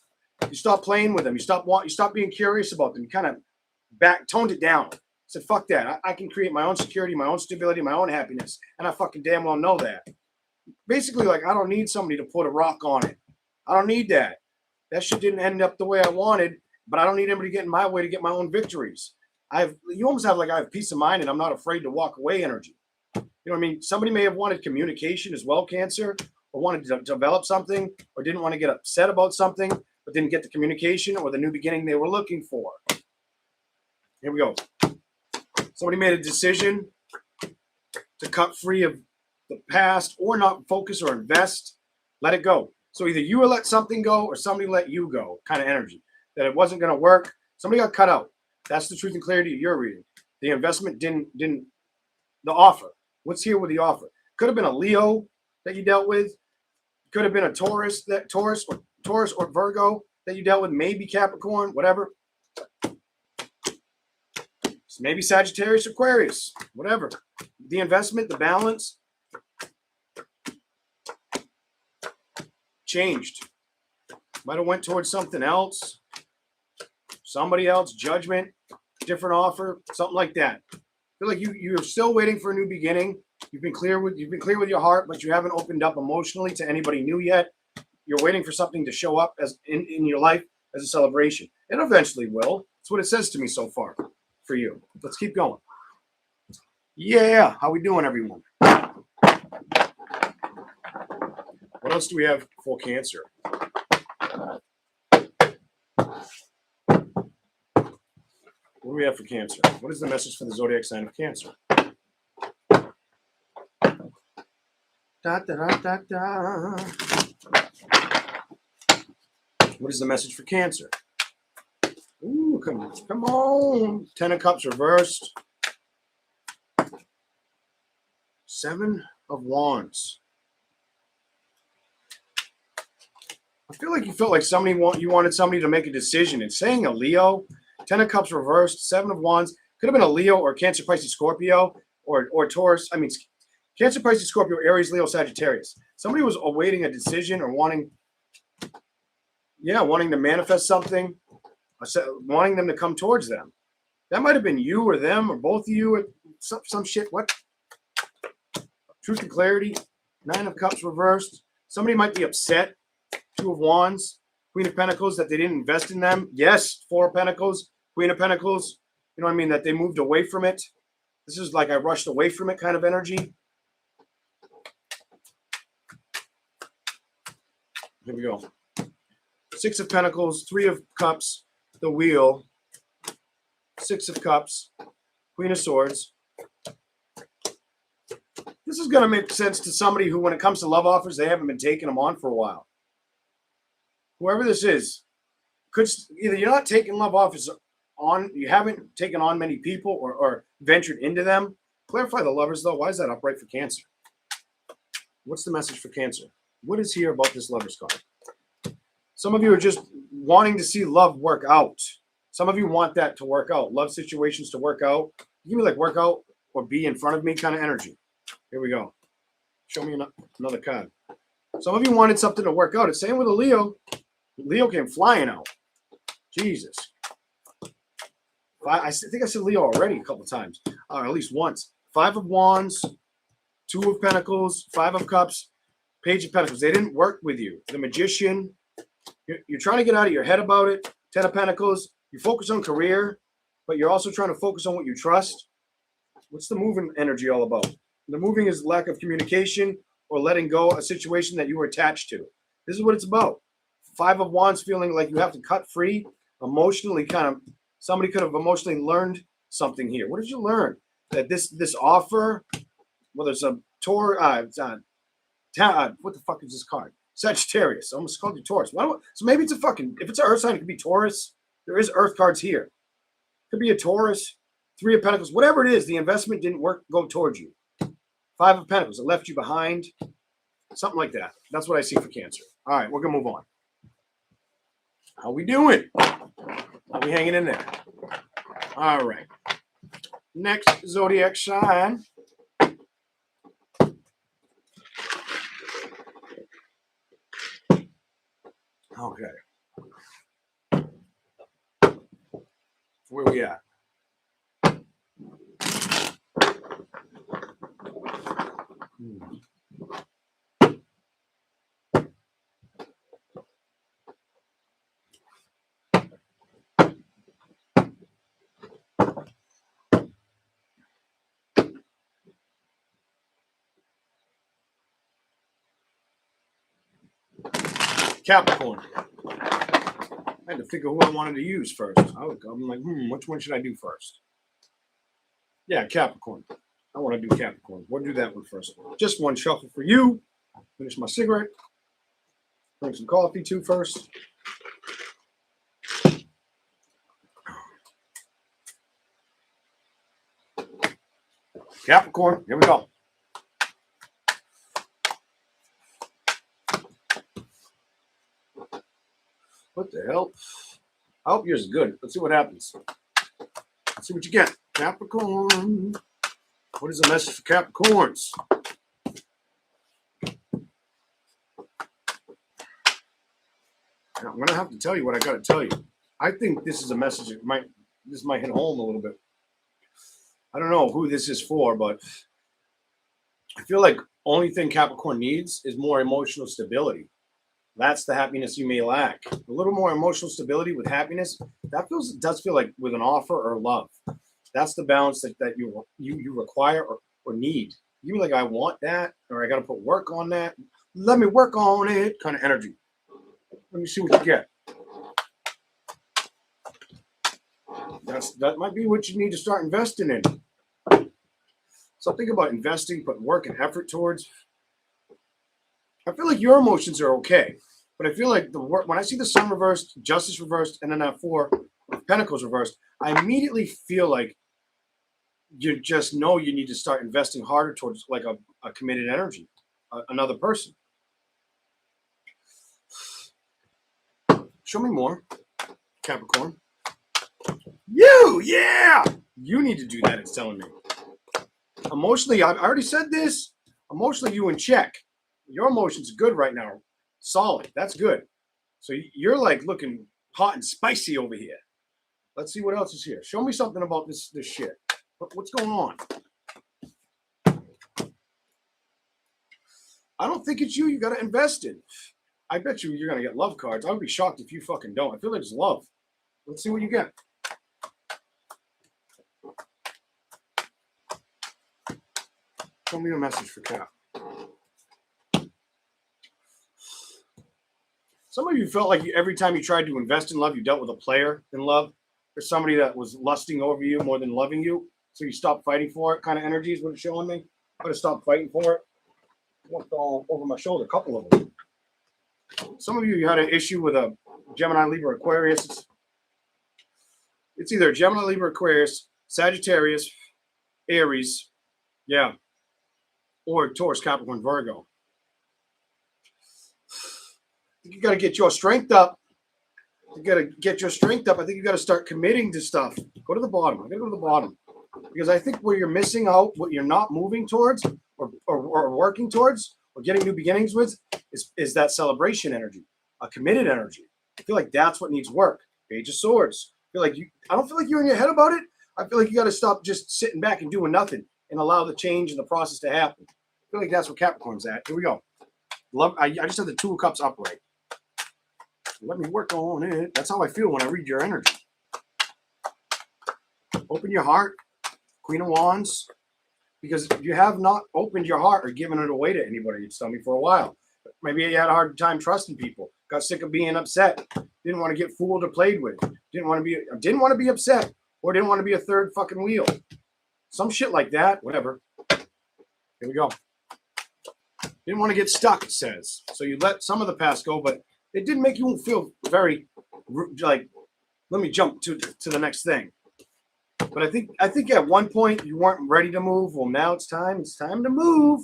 You stopped playing with them. You stopped being curious about them. You kind of toned it down. Said, fuck that. I can create my own security, my own stability, my own happiness. And I fucking damn well know that. Basically, like, I don't need somebody to put a rock on it. I don't need that. That shit didn't end up the way I wanted, but I don't need anybody to get in my way to get my own victories. You almost have like, I have peace of mind and I'm not afraid to walk away energy. You know what I mean? Somebody may have wanted communication as well, Cancer, or wanted to develop something, or didn't want to get upset about something, but didn't get the communication or the new beginning they were looking for. Here we go. Somebody made a decision to cut free of the past or not focus or invest. Let it go. So either you will let something go or somebody let you go, kind of energy. That it wasn't going to work. Somebody got cut out. That's the truth and clarity of your reading. The investment didn't the offer. What's here with the offer? Could have been a Leo that you dealt with. Could have been a Taurus or Virgo that you dealt with. Maybe Capricorn, whatever. Maybe Sagittarius, Aquarius, whatever. The investment, the balance changed. Might have went towards something else. Somebody else, judgment, different offer, something like that. I feel like you're still waiting for a new beginning. You've been clear with your heart, but you haven't opened up emotionally to anybody new yet. You're waiting for something to show up as in your life as a celebration. It eventually will. That's what it says to me so far for you. Let's keep going. Yeah, how we doing, everyone? What else do we have for Cancer? What do we have for Cancer? What is the message for the zodiac sign of Cancer? Da, da, da, da, da. What is the message for Cancer? Ooh, come on. 10 of Cups reversed. 7 of Wands. I feel like you felt like you wanted somebody to make a decision. It's saying a Leo. 10 of Cups reversed. 7 of Wands. Could have been a Leo or Cancer, Pisces, Scorpio, or Taurus. I mean, Cancer, Pisces, Scorpio, Aries, Leo, Sagittarius. Somebody was awaiting a decision or wanting to manifest something, wanting them to come towards them. That might have been you or them or both of you. Or some shit. What? Truth and clarity. 9 of Cups reversed. Somebody might be upset. 2 of Wands. Queen of Pentacles, that they didn't invest in them. Yes, 4 of Pentacles. Queen of Pentacles. You know what I mean? That they moved away from it. This is like I rushed away from it kind of energy. Here we go. 6 of Pentacles, 3 of Cups, the Wheel, 6 of Cups, Queen of Swords. This is going to make sense to somebody who, when it comes to love offers, they haven't been taking them on for a while. Whoever this is, either you're not taking love offers on, you haven't taken on many people or ventured into them. Clarify the lovers, though. Why is that upright for Cancer? What's the message for Cancer? What is here about this Lovers card? Some of you are just wanting to see love work out. Some of you want that to work out. Love situations to work out. Give me like work out or be in front of me kind of energy. Here we go. Show me another card. Some of you wanted something to work out. It's same with a Leo. Leo came flying out. Jesus. I think I said Leo already a couple times. Or at least once. 5 of Wands. 2 of Pentacles. 5 of Cups. Page of Pentacles. They didn't work with you. The Magician. You're trying to get out of your head about it. 10 of Pentacles. You focus on career, but you're also trying to focus on what you trust. What's the moving energy all about? The moving is lack of communication or letting go a situation that you were attached to. This is what it's about. 5 of Wands, feeling like you have to cut free emotionally. Somebody could have emotionally learned something here. What did you learn? That this offer, whether it's a Taurus, what the fuck is this card? Sagittarius. I almost called you Taurus. So maybe it's if it's an Earth sign, it could be Taurus. There is Earth cards here. Could be a Taurus, Three of Pentacles, whatever it is. The investment didn't go towards you. Five of Pentacles, it left you behind. Something like that. That's what I see for Cancer. All right, we're gonna move on. How we doing? Are we hanging in there? All right. Next zodiac sign. Okay. Where we at? Capricorn. I had to figure who I wanted to use first. I'm like, which one should I do first? Yeah, Capricorn. I want to do Capricorn. We'll do that one first. Just one shuffle for you. Finish my cigarette. Drink some coffee too first. Capricorn, here we go. What the hell? I hope yours is good. Let's see what happens. Let's see what you get. Capricorn. What is the message for Capricorns? I'm going to have to tell you what I got to tell you. I think this is a message that this might hit home a little bit. I don't know who this is for, but I feel like only thing Capricorn needs is more emotional stability. That's the happiness you may lack. A little more emotional stability with happiness, that does feel like with an offer or love. That's the balance that you require or need. You be like, I want that, or I got to put work on that. Let me work on it kind of energy. Let me see what you get. That might be what you need to start investing in. Something about investing, putting work and effort towards. I feel like your emotions are okay, but I feel like the work, when I see the Sun reversed, Justice reversed, and then that Four of Pentacles reversed, I immediately feel like you just know you need to start investing harder towards like a committed energy, another person. Show me more, Capricorn. Yeah! You need to do that, it's telling me. Emotionally, I already said this. Emotionally, you in check. Your emotions are good right now. Solid. That's good. So you're like looking hot and spicy over here. Let's see what else is here. Show me something about this shit. What's going on? I don't think it's you. You got to invest in. I bet you're going to get love cards. I would be shocked if you fucking don't. I feel like it's love. Let's see what you get. Show me a message for Cap. Some of you felt like every time you tried to invest in love, you dealt with a player in love or somebody that was lusting over you more than loving you. So you stopped fighting for it kind of energy is what it's showing me. I would have stopped fighting for it. Went all over my shoulder, a couple of them. Some of you had an issue with a Gemini, Libra, Aquarius. It's either Gemini, Libra, Aquarius, Sagittarius, Aries, yeah, or Taurus, Capricorn, Virgo. You got to get your strength up. You got to get your strength up. I think you got to start committing to stuff. Go to the bottom. I'm going to go to the bottom. Because I think where you're missing out, what you're not moving towards or working towards or getting new beginnings with is that celebration energy, a committed energy. I feel like that's what needs work. Page of Swords. I don't feel like you're in your head about it. I feel like you got to stop just sitting back and doing nothing and allow the change and the process to happen. I feel like that's where Capricorn's at. Here we go. I just have the Two of Cups upright. Let me work on it. That's how I feel when I read your energy. Open your heart. Queen of Wands. Because you have not opened your heart or given it away to anybody. It's told me for a while. Maybe you had a hard time trusting people. Got sick of being upset. Didn't want to get fooled or played with. Didn't want to be upset. Or didn't want to be a third fucking wheel. Some shit like that. Whatever. Here we go. Didn't want to get stuck, it says. So you let some of the past go, but it didn't make you feel very like, let me jump to the next thing. But I think at one point you weren't ready to move. Well, now it's time. It's time to move.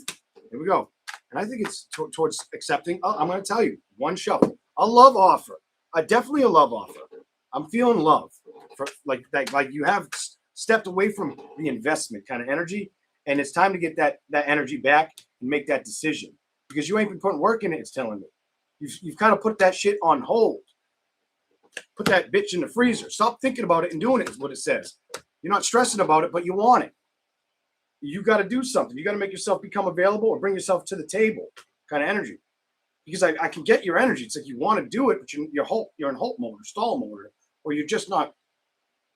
Here we go. And I think it's towards accepting. I'm going to tell you one shuffle, a love offer, definitely a love offer. I'm feeling love for like that. Like you have stepped away from the investment kind of energy, and it's time to get that energy back and make that decision because you ain't been putting work in it. It's telling me you've kind of put that shit on hold. Put that bitch in the freezer. Stop thinking about it and doing it is what it says. You're not stressing about it, but you want it. You got to do something. You got to make yourself become available or bring yourself to the table kind of energy. Because I can get your energy. It's like you want to do it, but you're in halt mode or stall mode, or you're just not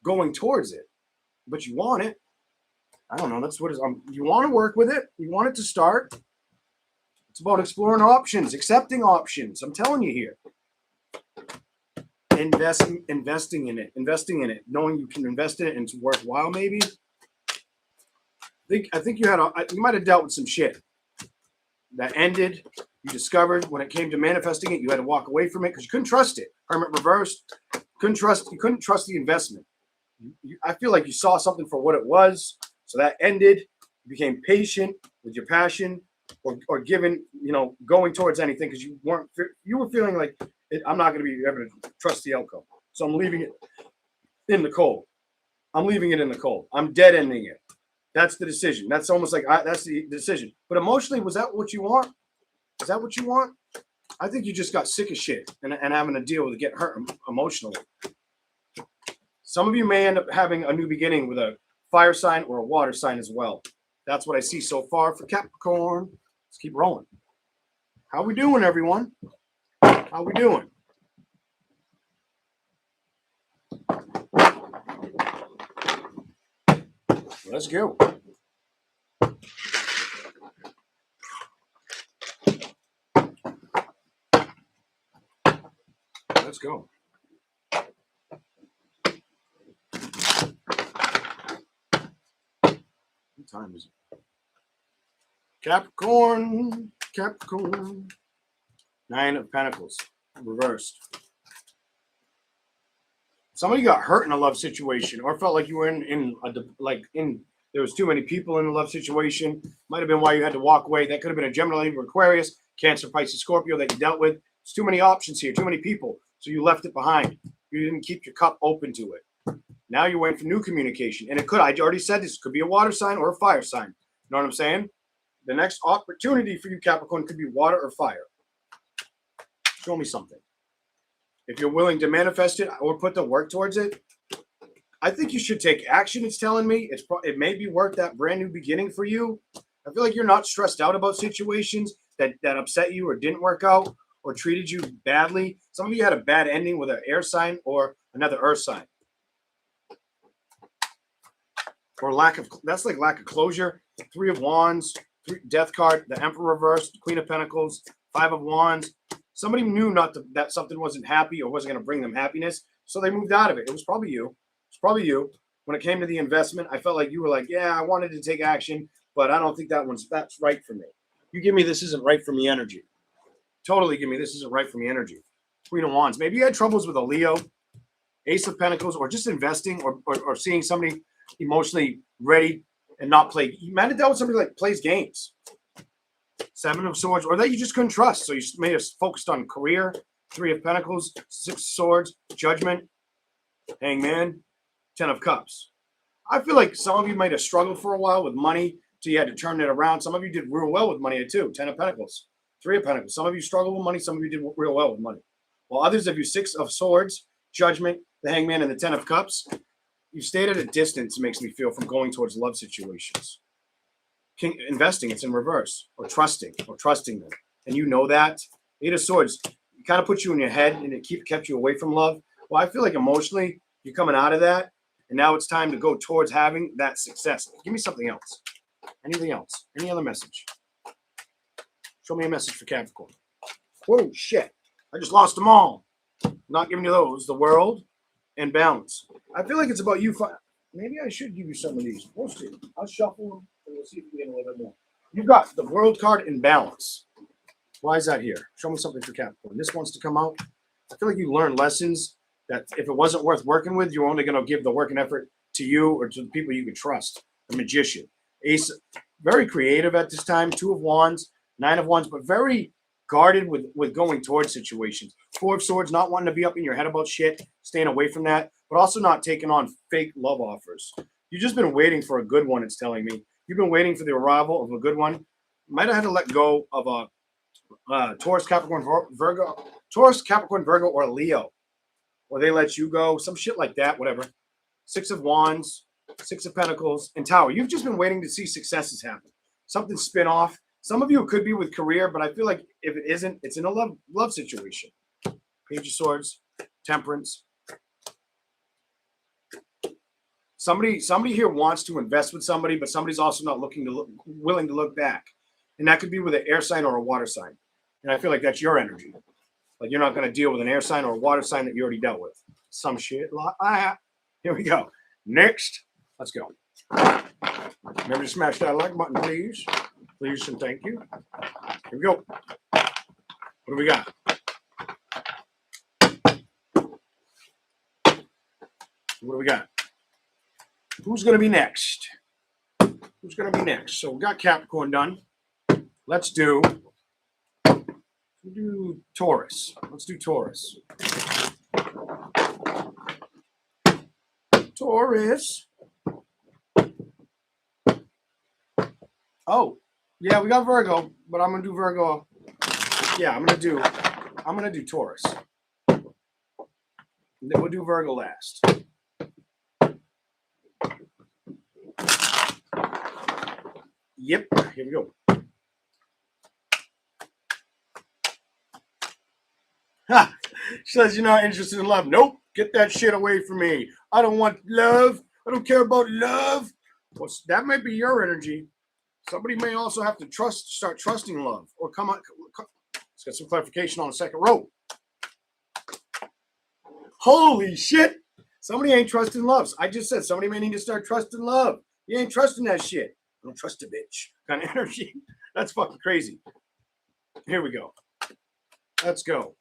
going towards it. But you want it. I don't know. That's what it is. You want to work with it. You want it to start. It's about exploring options, accepting options. I'm telling you here. Investing in it, knowing you can invest in it and it's worthwhile. Maybe. I think you might have dealt with some shit that ended. You discovered when it came to manifesting it, you had to walk away from it because you couldn't trust it. Hermit reversed. You couldn't trust the investment. I feel like you saw something for what it was, so that ended. You became patient with your passion, or given, going towards anything because you were feeling like I'm not going to be able to trust the outcome, so I'm leaving it in the cold. I'm leaving it in the cold. I'm dead ending it. That's the decision. That's almost like that's the decision. But emotionally, was that what you want? Is that what you want? I think you just got sick of shit and having to deal with it, get hurt emotionally. Some of you may end up having a new beginning with a fire sign or a water sign as well. That's what I see so far for Capricorn. Let's keep rolling. How we doing, everyone? How we doing? Let's go. Let's go. What time is it? Capricorn. 9 of Pentacles. Reversed. Somebody got hurt in a love situation or felt like you were there was too many people in a love situation. Might have been why you had to walk away. That could have been a Gemini, Libra, Aquarius, Cancer, Pisces, Scorpio that you dealt with. There's too many options here, too many people. So you left it behind. You didn't keep your cup open to it. Now you're waiting for new communication. And I already said this, could be a water sign or a fire sign. You know what I'm saying? The next opportunity for you, Capricorn, could be water or fire. Show me something. If you're willing to manifest it or put the work towards it, I think you should take action. It's telling me it may be worth that brand new beginning for you. I feel like you're not stressed out about situations that upset you or didn't work out or treated you badly. Some of you had a bad ending with an air sign or another earth sign. Or lack of closure. 3 of Wands, Death card, the Emperor reversed, Queen of Pentacles, 5 of Wands. Somebody knew that something wasn't happy or wasn't going to bring them happiness, so they moved out of it. It was probably you. It's probably you. When it came to the investment, I felt like you were like, yeah, I wanted to take action, but I don't think that's right for me. You give me this isn't right for me energy. Totally give me this isn't right for me energy. Queen of Wands. Maybe you had troubles with a Leo, Ace of Pentacles, or just investing or seeing somebody emotionally ready and not play. You might have dealt with somebody like plays games. 7 of Swords, or that you just couldn't trust. So you may have focused on career. 3 of Pentacles, 6 of Swords, Judgment, Hangman, 10 of Cups. I feel like some of you might have struggled for a while with money, so you had to turn it around. Some of you did real well with money too. 10 of Pentacles, 3 of Pentacles. Some of you struggled with money. Some of you did real well with money. While others of you, 6 of Swords, Judgment, the Hangman, and the 10 of Cups, you stayed at a distance, makes me feel, from going towards love situations. Investing, it's in reverse, or trusting them. And you know that. 8 of Swords, it kind of puts you in your head and it kept you away from love. Well, I feel like emotionally, you're coming out of that. And now it's time to go towards having that success. Give me something else. Anything else? Any other message? Show me a message for Capricorn. Whoa, shit. I just lost them all. Not giving you those. The World and Balance. I feel like it's about you. Maybe I should give you some of these. We'll see. I'll shuffle them and we'll see if we get a little bit more. You've got the World card in Balance. Why is that here? Show me something for Capricorn. This wants to come out. I feel like you learned lessons that if it wasn't worth working with, you're only going to give the work and effort to you or to the people you can trust. The Magician. Ace, very creative at this time. 2 of Wands, 9 of Wands, but very guarded with going towards situations. 4 of Swords, not wanting to be up in your head about shit, staying away from that, but also not taking on fake love offers. You've just been waiting for a good one, it's telling me. You've been waiting for the arrival of a good one. Might have had to let go of a Taurus, Capricorn, Virgo, or Leo. Or they let you go, some shit like that, whatever. 6 of Wands, 6 of Pentacles, and Tower. You've just been waiting to see successes happen. Something spin off. Some of you it could be with career, but I feel like if it isn't, it's in a love situation. Page of Swords, Temperance. Somebody here wants to invest with somebody, but somebody's also not willing to look back. And that could be with an air sign or a water sign. And I feel like that's your energy. Like you're not going to deal with an air sign or a water sign that you already dealt with. Some shit. Here we go. Next. Let's go. Remember to smash that like button, please. Please and thank you. Here we go. What do we got? What do we got? Who's going to be next? Who's going to be next? So we got Capricorn done. Let's do Taurus. Let's do Taurus. Taurus. Oh, yeah, we got Virgo, but I'm gonna do Virgo. Yeah, I'm gonna do Taurus. And then we'll do Virgo last. Yep, here we go. Ha! She says you're not interested in love. Nope, get that shit away from me. I don't want love. I don't care about love. Well, that might be your energy. Somebody may also have to start trusting love, or come on. Let's get some clarification on the second row. Holy shit! Somebody ain't trusting love. I just said somebody may need to start trusting love. You ain't trusting that shit. I don't trust a bitch. Kind of energy. That's fucking crazy. Here we go. Let's go.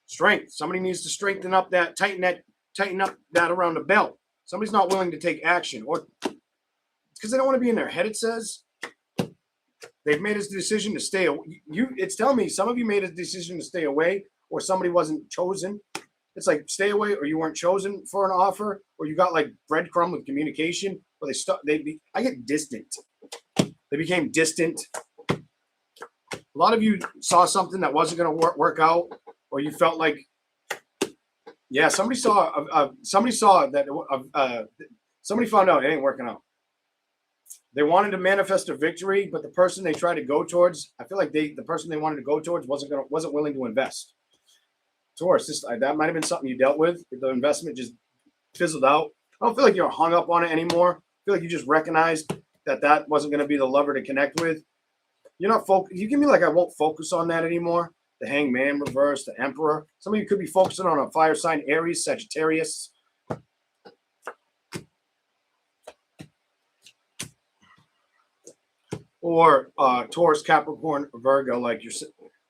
Strength. Somebody needs to strengthen up that, tighten up that around the belt. Somebody's not willing to take action, or because they don't want to be in their head. It says they've made a decision to stay. It's telling me some of you made a decision to stay away, or somebody wasn't chosen. It's like stay away, or you weren't chosen for an offer, or you got like breadcrumb with communication, or I get distant. They became distant. A lot of you saw something that wasn't going to work out, or you felt like, yeah, somebody saw that somebody found out it ain't working out. They wanted to manifest a victory, but the person they tried to go towards, I feel like the person they wanted to go towards wasn't willing to invest. Taurus, that might have been something you dealt with. The investment just fizzled out. I don't feel like you're hung up on it anymore. I feel like you just recognized that wasn't going to be the lover to connect with. You're not focused. You can be like, I won't focus on that anymore. The Hangman reverse, the Emperor. Some of you could be focusing on a fire sign, Aries, Sagittarius. Or Taurus, Capricorn, Virgo, like you're.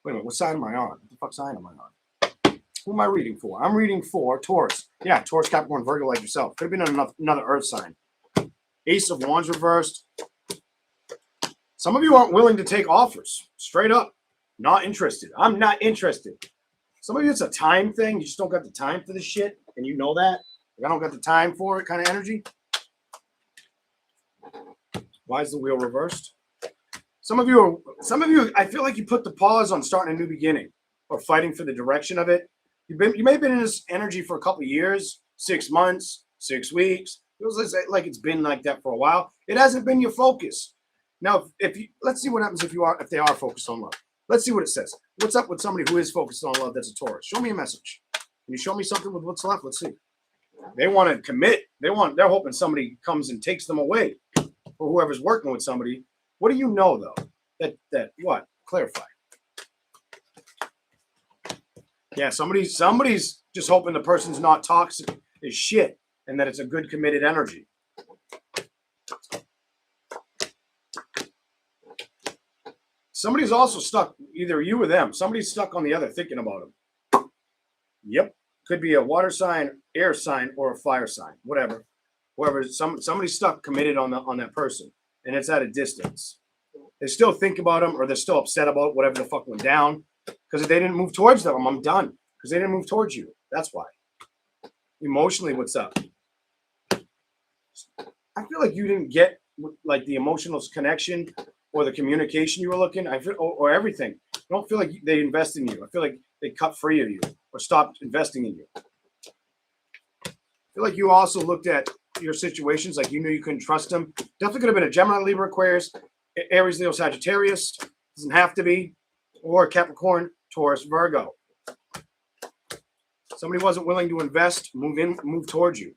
Wait a minute, what side am I on? What the fuck side am I on? Who am I reading for? I'm reading for Taurus. Yeah, Taurus, Capricorn, Virgo, like yourself. Could have been another Earth sign. Ace of Wands reversed. Some of you aren't willing to take offers. Straight up. Not interested. I'm not interested. Some of you, it's a time thing. You just don't got the time for this shit. And you know that. Like, I don't got the time for it kind of energy. Why is the wheel reversed? Some of you, I feel like you put the pause on starting a new beginning or fighting for the direction of it. You may have been in this energy for a couple of years, 6 months, 6 weeks. It was like it's been like that for a while. It hasn't been your focus. Now, let's see what happens if they are focused on love. Let's see what it says. What's up with somebody who is focused on love that's a Taurus? Show me a message. Can you show me something with what's left? Let's see. They want to commit. They're hoping somebody comes and takes them away, or whoever's working with somebody. What do you know though? That what? Clarify. Yeah, somebody's just hoping the person's not toxic as shit and that it's a good committed energy. Somebody's also stuck, either you or them. Somebody's stuck on the other thinking about them. Yep. Could be a water sign, air sign, or a fire sign, whatever. Whoever, somebody's stuck committed on that person, and it's at a distance. They still think about them, or they're still upset about whatever the fuck went down. Because if they didn't move towards them, I'm done. Because they didn't move towards you. That's why. Emotionally, what's up? I feel like you didn't get like the emotional connection or the communication you were looking. I feel, or everything. I don't feel like they invest in you. I feel like they cut free of you or stopped investing in you. I feel like you also looked at your situations like you knew you couldn't trust them. Definitely could have been a Gemini, Libra, Aquarius, Aries, Leo, Sagittarius. Doesn't have to be. Or Capricorn, Taurus, Virgo. Somebody wasn't willing to invest, move towards you.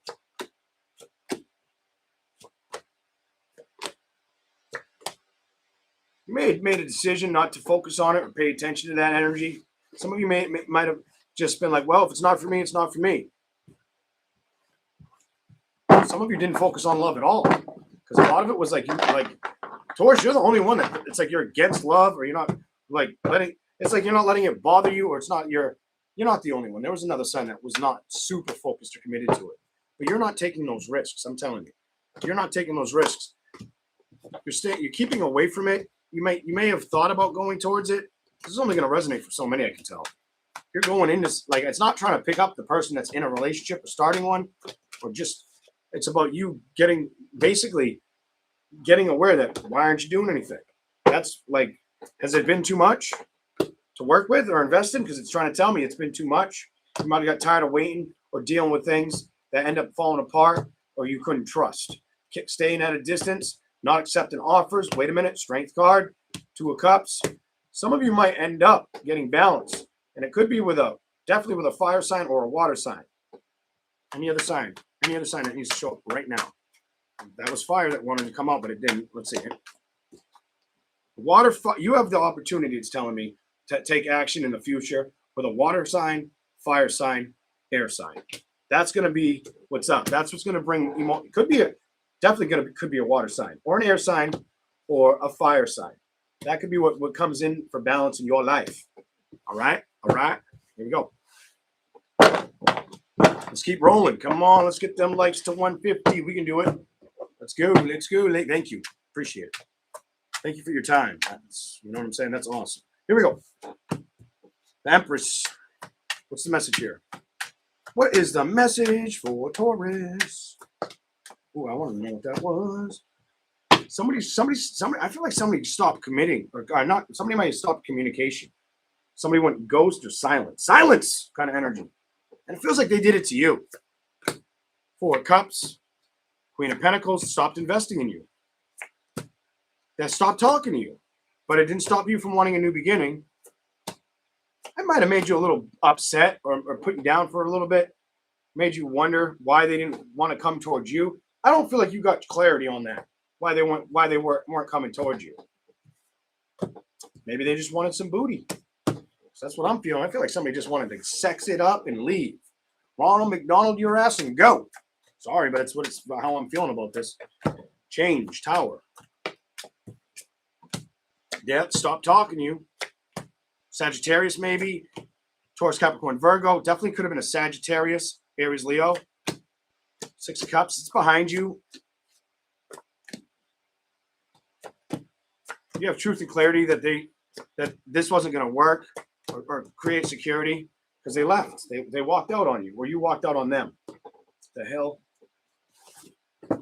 You made a decision not to focus on it or pay attention to that energy. Some of you might have just been like, well, if it's not for me, it's not for me. Some of you didn't focus on love at all. Because a lot of it was like Taurus, you're the only one that it's like you're against love, or you're not like it's like you're not letting it bother you, or it's not you're not the only one. There was another sign that was not super focused or committed to it. But you're not taking those risks. I'm telling you. You're not taking those risks. You're keeping away from it. You may have thought about going towards it. This is only going to resonate for so many, I can tell. You're going in this, like, it's not trying to pick up the person that's in a relationship or starting one, or just, it's about you basically getting aware that, why aren't you doing anything? That's like, has it been too much to work with or invest in? Because it's trying to tell me it's been too much. You might have got tired of waiting or dealing with things that end up falling apart, or you couldn't trust. Staying at a distance, not accepting offers. Wait a minute, strength card, 2 of cups. Some of you might end up getting balance, and it could be definitely with a fire sign or a water sign. Any other sign that needs to show up right now. That was fire that wanted to come out, but it didn't. Let's see. You have the opportunity, it's telling me, to take action in the future with a water sign, fire sign, air sign. That's going to be what's up. That's what's going to bring could be a water sign or an air sign or a fire sign. That could be what comes in for balance in your life. All right. Here we go. Let's keep rolling. Come on, let's get them likes to 150. We can do it. Let's go. Thank you. Appreciate it. Thank you for your time. You know what I'm saying? That's awesome. Here we go. The Empress. What's the message here? What is the message for Taurus? Oh, I want to know what that was. Somebody. I feel like somebody stopped committing, or not. Somebody might have stopped communication. Somebody went ghost or silent. Silence kind of energy. And it feels like they did it to you. 4 of Cups. Queen of Pentacles stopped investing in you. That stopped talking to you. But it didn't stop you from wanting a new beginning. It might have made you a little upset or put you down for a little bit. Made you wonder why they didn't want to come towards you. I don't feel like you got clarity on that. Why they weren't coming towards you. Maybe they just wanted some booty. So that's what I'm feeling. I feel like somebody just wanted to sex it up and leave. Ronald McDonald, your ass and go. Sorry, but it's how I'm feeling about this. Change, Tower. Yeah, stop talking to you. Sagittarius, maybe. Taurus, Capricorn, Virgo. Definitely could have been a Sagittarius. Aries, Leo. 6 of Cups. It's behind you. You have truth and clarity that this wasn't going to work or create security because they left. They walked out on you, or you walked out on them. The hell? I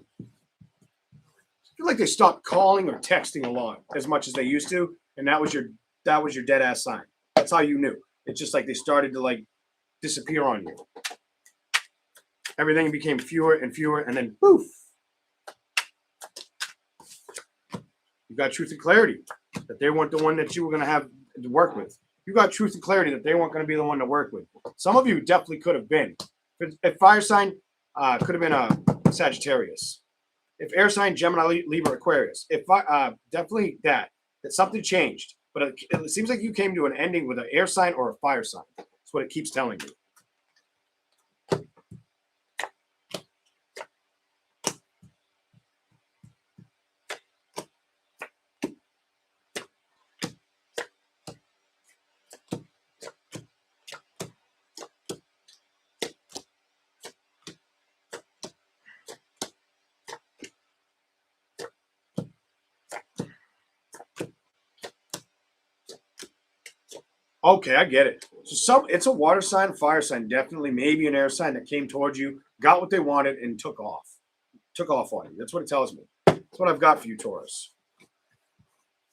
feel like they stopped calling or texting a lot as much as they used to, and that was your dead ass sign. That's how you knew. It's just like they started to like disappear on you. Everything became fewer and fewer, and then poof. You got truth and clarity that they weren't the one that you were going to have to work with. You got truth and clarity that they weren't going to be the one to work with. Some of you definitely could have been. If fire sign could have been a Sagittarius. If air sign, Gemini, Libra, Aquarius. If definitely that something changed. But it seems like you came to an ending with an air sign or a fire sign. That's what it keeps telling me. Okay, I get it. So it's a water sign, fire sign, definitely, maybe an air sign that came towards you, got what they wanted, and took off. Took off on you. That's what it tells me. That's what I've got for you, Taurus.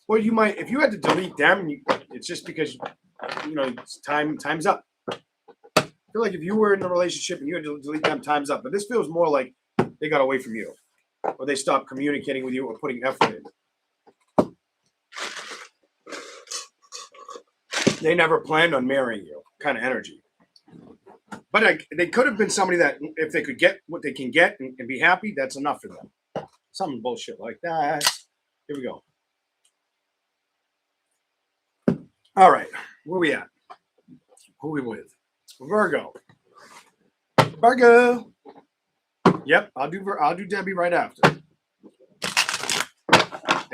Well, you might, if you had to delete them, it's just because time's up. I feel like if you were in a relationship and you had to delete them, time's up. But this feels more like they got away from you, or they stopped communicating with you or putting effort in. They never planned on marrying you, kind of energy. But they could have been somebody that, if they could get what they can get and be happy, that's enough for them. Some bullshit like that. Here we go. All right, where we at? Who we with? Virgo. Virgo. Yep, I'll do Debbie right after.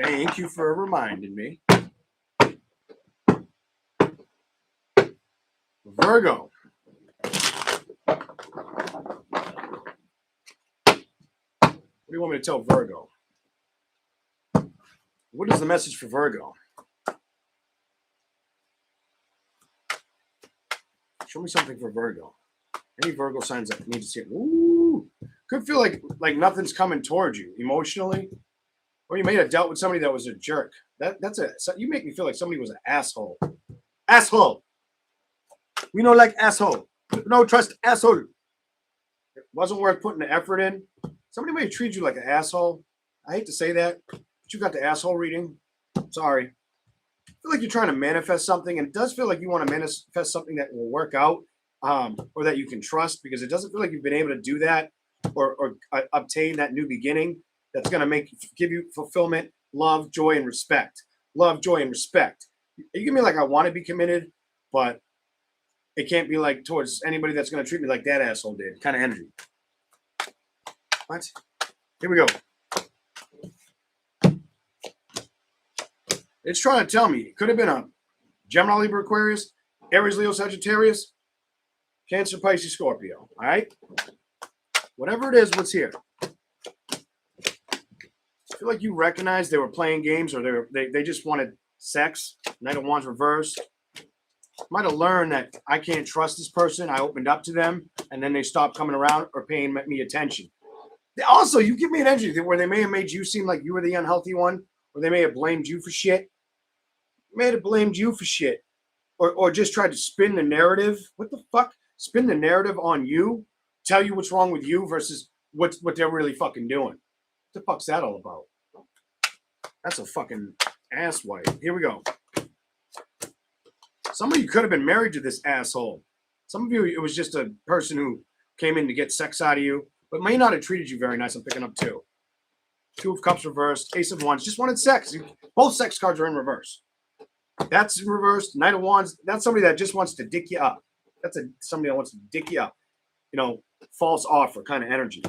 Thank you for reminding me. Virgo. What do you want me to tell Virgo? What is the message for Virgo? Show me something for Virgo. Any Virgo signs that need to see it? Ooh, could feel like nothing's coming towards you emotionally, or you may have dealt with somebody that was a jerk. You make me feel like somebody was an asshole. Asshole. We don't like asshole. No trust asshole. It wasn't worth putting the effort in. Somebody may treat you like an asshole. I hate to say that, but you got the asshole reading. Sorry. I feel like you're trying to manifest something, and it does feel like you want to manifest something that will work out, or that you can trust, because it doesn't feel like you've been able to do that or obtain that new beginning that's going to give you fulfillment, love, joy, and respect. Love, joy, and respect. You give me like I want to be committed, but it can't be like towards anybody that's going to treat me like that asshole did. Kind of energy. What? Here we go. It's trying to tell me it could have been a Gemini, Libra, Aquarius, Aries, Leo, Sagittarius, Cancer, Pisces, Scorpio. All right? Whatever it is, what's here? I feel like you recognize they were playing games, or they just wanted sex. Knight of Wands reversed. Might have learned that I can't trust this person. I opened up to them, and then they stopped coming around or paying me attention. Also, you give me an energy where they may have made you seem like you were the unhealthy one, or they may have blamed you for shit. May have blamed you for shit, or just tried to spin the narrative. What the fuck? Spin the narrative on you, tell you what's wrong with you versus what they're really fucking doing. What the fuck's that all about? That's a fucking asswipe. Here we go. Some of you could have been married to this asshole. Some of you, it was just a person who came in to get sex out of you, but may not have treated you very nice. I'm picking up two. Two of Cups reversed, Ace of Wands, just wanted sex. Both sex cards are in reverse. That's reversed. Knight of Wands, that's somebody that just wants to dick you up. That's somebody that wants to dick you up. False offer kind of energy.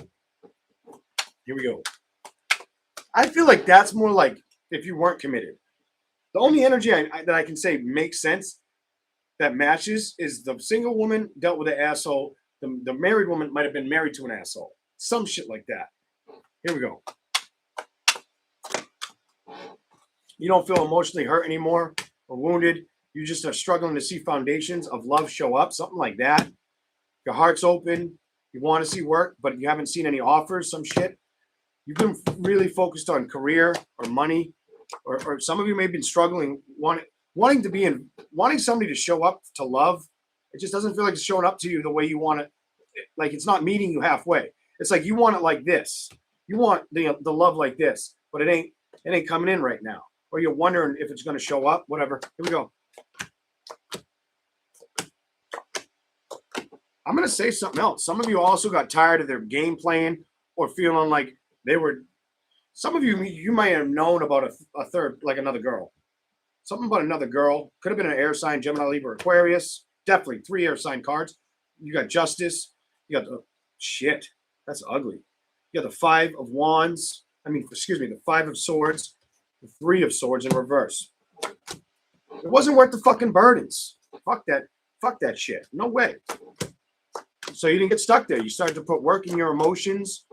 Here we go. I feel like that's more like if you weren't committed. The only energy that I can say makes sense that matches is the single woman dealt with an asshole. The married woman might have been married to an asshole. Some shit like that. Here we go. You don't feel emotionally hurt anymore or wounded. You just are struggling to see foundations of love show up, something like that. Your heart's open. You want to see work, but you haven't seen any offers, some shit. You've been really focused on career or money, or some of you may have been struggling, wanting somebody to show up to love. It just doesn't feel like it's showing up to you the way you want it. Like it's not meeting you halfway. It's like you want it like this. You want the love like this, but it ain't coming in right now. Or you're wondering if it's going to show up, whatever. Here we go. I'm going to say something else. Some of you also got tired of their game playing or feeling like some of you might have known about a third, like another girl. Something about another girl. Could have been an air sign, Gemini, Libra, Aquarius. Definitely 3 air sign cards. You got Justice. You got shit. That's ugly. You got the 5 of Wands. The 5 of Swords. The 3 of Swords in reverse. It wasn't worth the fucking burdens. Fuck that shit. No way. So you didn't get stuck there. You started to put work in your emotions.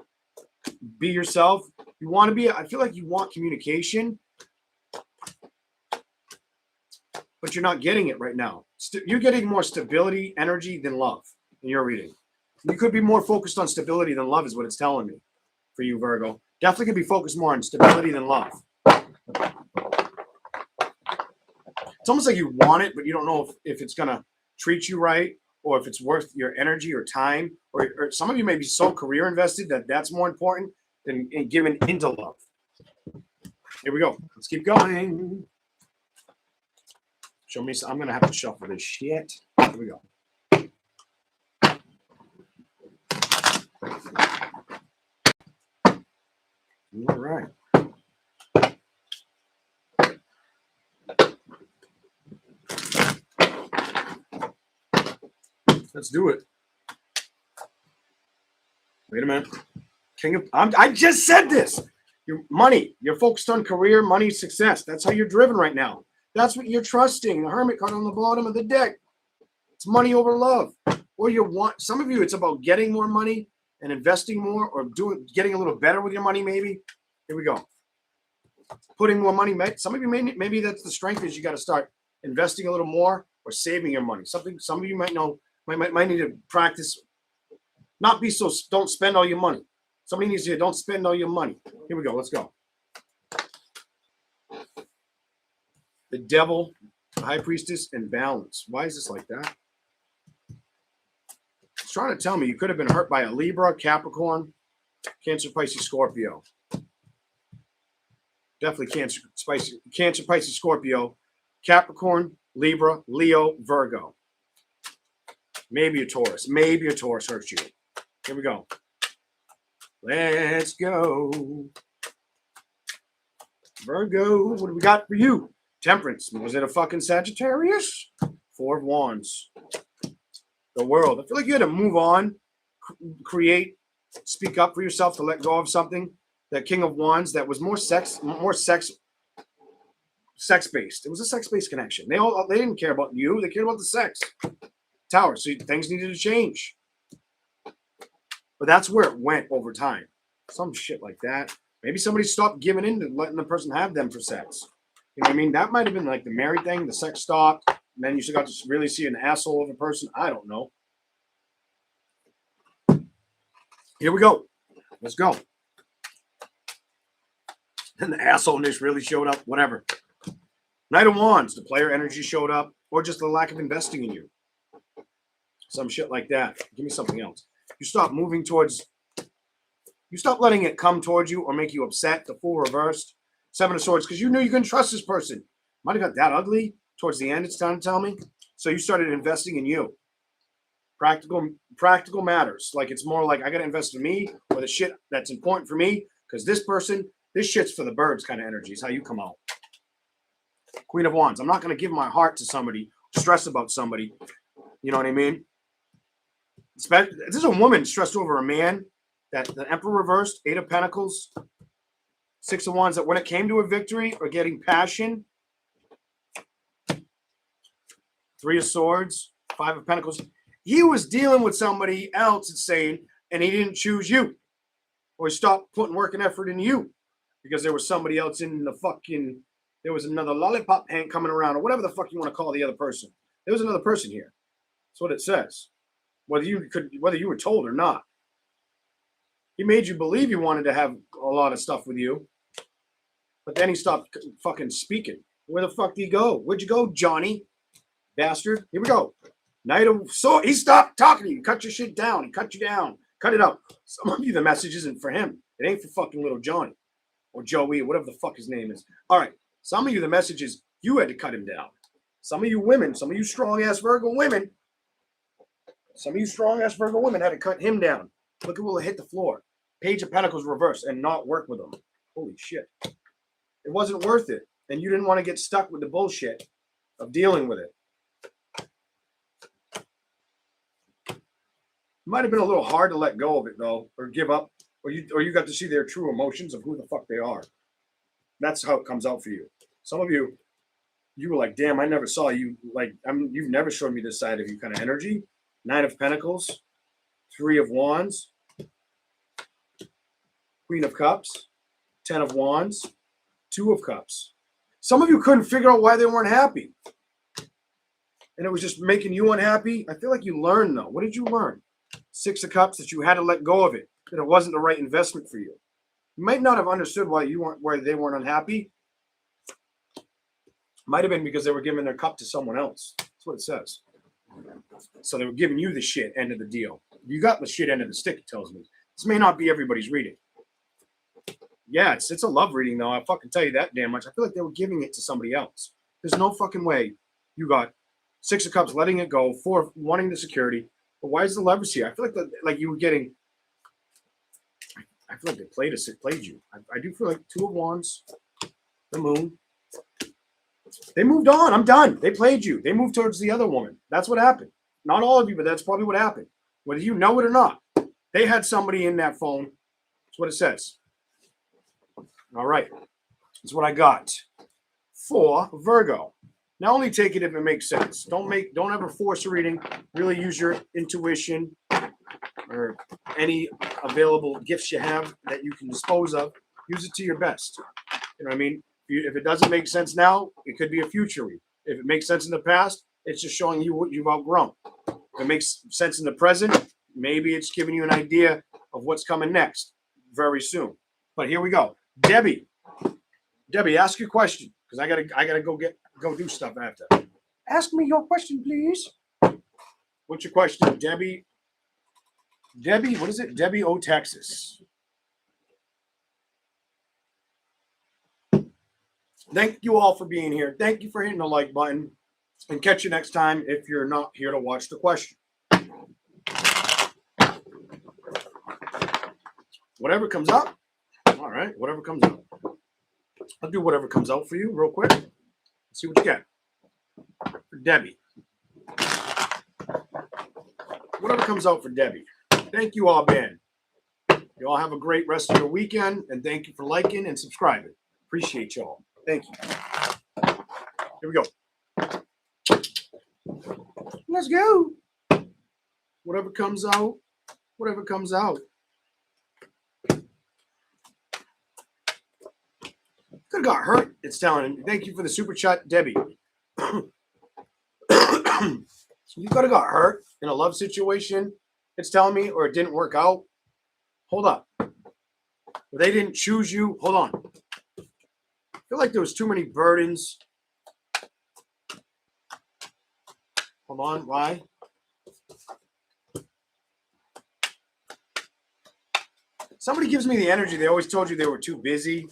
Be yourself. You want to be, I feel like you want communication. but you're not getting it right now. You're getting more stability, energy than love in your reading. You could be more focused on stability than love is what it's telling me for you, Virgo. Definitely could be focused more on stability than love. It's almost like you want it, but you don't know if it's going to treat you right or if it's worth your energy or time. Or some of you may be so career invested that that's more important than giving into love. Here we go. Let's keep going. Show me. I'm going to have to shuffle this shit. Here we go. All right. Let's do it. Wait a minute. I just said this. Your money. You're focused on career, money, success. That's how you're driven right now. That's what you're trusting. The Hermit card on the bottom of the deck. It's money over love. Or you want, some of you, it's about getting more money and investing more or getting a little better with your money, maybe. Here we go. Putting more money. Some of you maybe that's the strength is you got to start investing a little more or saving your money. Some of you might know, might need to practice. Not be so, don't spend all your money. Somebody needs to, don't spend all your money. Here we go. Let's go. The Devil, the High Priestess, and Balance. Why is this like that? It's trying to tell me you could have been hurt by a Libra, Capricorn, Cancer, Pisces, Scorpio. Definitely Cancer, Pisces, Scorpio, Capricorn, Libra, Leo, Virgo. Maybe a Taurus. Maybe a Taurus hurts you. Here we go. Let's go. Virgo, what do we got for you? Temperance. Was it a fucking Sagittarius? Four of Wands. The World. I feel like you had to move on, create, speak up for yourself to let go of something. That King of Wands that was more sex-based. It was a sex-based connection. They didn't care about you. They cared about the sex. Tower. So things needed to change. But that's where it went over time. Some shit like that. Maybe somebody stopped giving in to letting the person have them for sex. You know what I mean? That might have been like the married thing. The sex stopped. And then you still got to really see an asshole of a person. I don't know. Here we go. Let's go. And the assholeness really showed up. Whatever. Knight of Wands. The player energy showed up. Or just the lack of investing in you. Some shit like that. Give me something else. You stop moving towards, you stop letting it come towards you or make you upset. The Fool reversed. Seven of Swords, because you knew you couldn't trust this person. Might have got that ugly towards the end, it's time to tell me. So you started investing in you. Practical matters. Like it's more like I got to invest in me or the shit that's important for me because this person, this shit's for the birds kind of energy is how you come out. Queen of Wands. I'm not going to give my heart to somebody, stress about somebody. You know what I mean? This is a woman stressed over a man. That the Emperor reversed, Eight of Pentacles, Six of Wands, that when it came to a victory or getting passion, Three of Swords, Five of Pentacles, he was dealing with somebody else and saying, and he didn't choose you. Or he stopped putting work and effort in you because there was somebody else in the fucking, there was another lollipop hand coming around or whatever the fuck you want to call the other person. There was another person here. That's what it says. Whether you were told or not. He made you believe he wanted to have a lot of stuff with you. But then he stopped fucking speaking. Where the fuck did he go? Where'd you go, Johnny? Bastard. Here we go. Knight of Swords. He stopped talking to you. Cut your shit down. He cut you down. Cut it out. Some of you, the message isn't for him. It ain't for fucking little Johnny. Or Joey, or whatever the fuck his name is. All right. Some of you, the message is you had to cut him down. Some of you women, some of you strong-ass Virgo women, had to cut him down. Look at will it hit the floor. Page of Pentacles reverse and not work with him. Holy shit. It wasn't worth it. And you didn't want to get stuck with the bullshit of dealing with it. It might have been a little hard to let go of it though, or give up, or you got to see their true emotions of who the fuck they are. That's how it comes out for you. Some of you, you were like, damn, I never saw you. Like, you've never showed me this side of you kind of energy. Nine of Pentacles, Three of Wands, Queen of Cups, Ten of Wands, Two of Cups. Some of you couldn't figure out why they weren't happy. and it was just making you unhappy. I feel like you learned though. What did you learn? Six of Cups, that you had to let go of it, that it wasn't the right investment for you. You might not have understood why they weren't unhappy. Might have been because they were giving their cup to someone else. That's what it says. So they were giving you the shit end of the deal. You got the shit end of the stick, it tells me. This may not be everybody's reading. Yeah, it's a love reading, though. I'll fucking tell you that damn much. I feel like they were giving it to somebody else. There's no fucking way you got Six of Cups letting it go, 4 wanting the security. But why is the Lovers here? I feel like you were getting. I feel like they played you. I do feel like Two of Wands, the Moon. They moved on. I'm done. They played you. They moved towards the other woman. That's what happened. Not all of you, but that's probably what happened. Whether you know it or not, they had somebody in that phone. That's what it says. All right. That's what I got for Virgo. Now only take it if it makes sense. Don't ever force a reading. Really use your intuition or any available gifts you have that you can dispose of. Use it to your best. You know what I mean? If it doesn't make sense now, it could be a future read. If it makes sense in the past, it's just showing you what you've outgrown. If it makes sense in the present, maybe it's giving you an idea of what's coming next very soon. But here we go. Debbie, ask your question because I gotta go do stuff after. Ask me your question, please. What's your question, Debbie? Debbie, what is it? Debbie O, Texas. Thank you all for being here. Thank you for hitting the like button. And catch you next time if you're not here to watch the question. Whatever comes up. All right, whatever comes out. I'll do whatever comes out for you real quick. Let's see what you get. For Debbie. Whatever comes out for Debbie. Thank you all, Ben. You all have a great rest of your weekend, and thank you for liking and subscribing. Appreciate y'all. Thank you. Here we go. Let's go. Whatever comes out, whatever comes out. Could have got hurt. It's telling him. Thank you for the super chat, Debbie. You could have got hurt in a love situation. It's telling me, or it didn't work out. Hold up. Or they didn't choose you. Hold on. I feel like there was too many burdens. Hold on. Why? Somebody gives me the energy. They always told you they were too busy,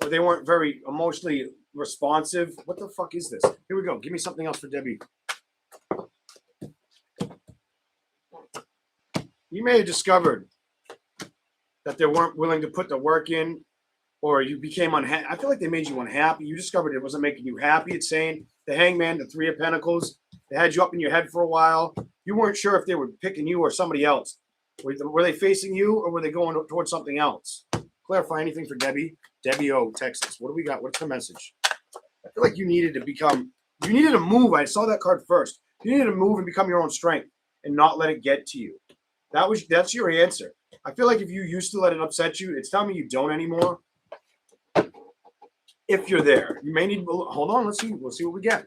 or they weren't very emotionally responsive. What the fuck is this? Here we go. Give me something else for Debbie. You may have discovered that they weren't willing to put the work in, or you became unhappy. I feel like they made you unhappy. You discovered it wasn't making you happy. It's saying the Hangman, the Three of Pentacles, they had you up in your head for a while. You weren't sure if they were picking you or somebody else. Were they facing you, or were they going towards something else? Clarify anything for Debbie. Debbie O, Texas. What do we got? What's the message? I feel like you needed to move. I saw that card first. You needed to move and become your own strength and not let it get to you. That's your answer. I feel like if you used to let it upset you, it's telling me you don't anymore. If you're there, you may need, hold on, let's see. We'll see what we get.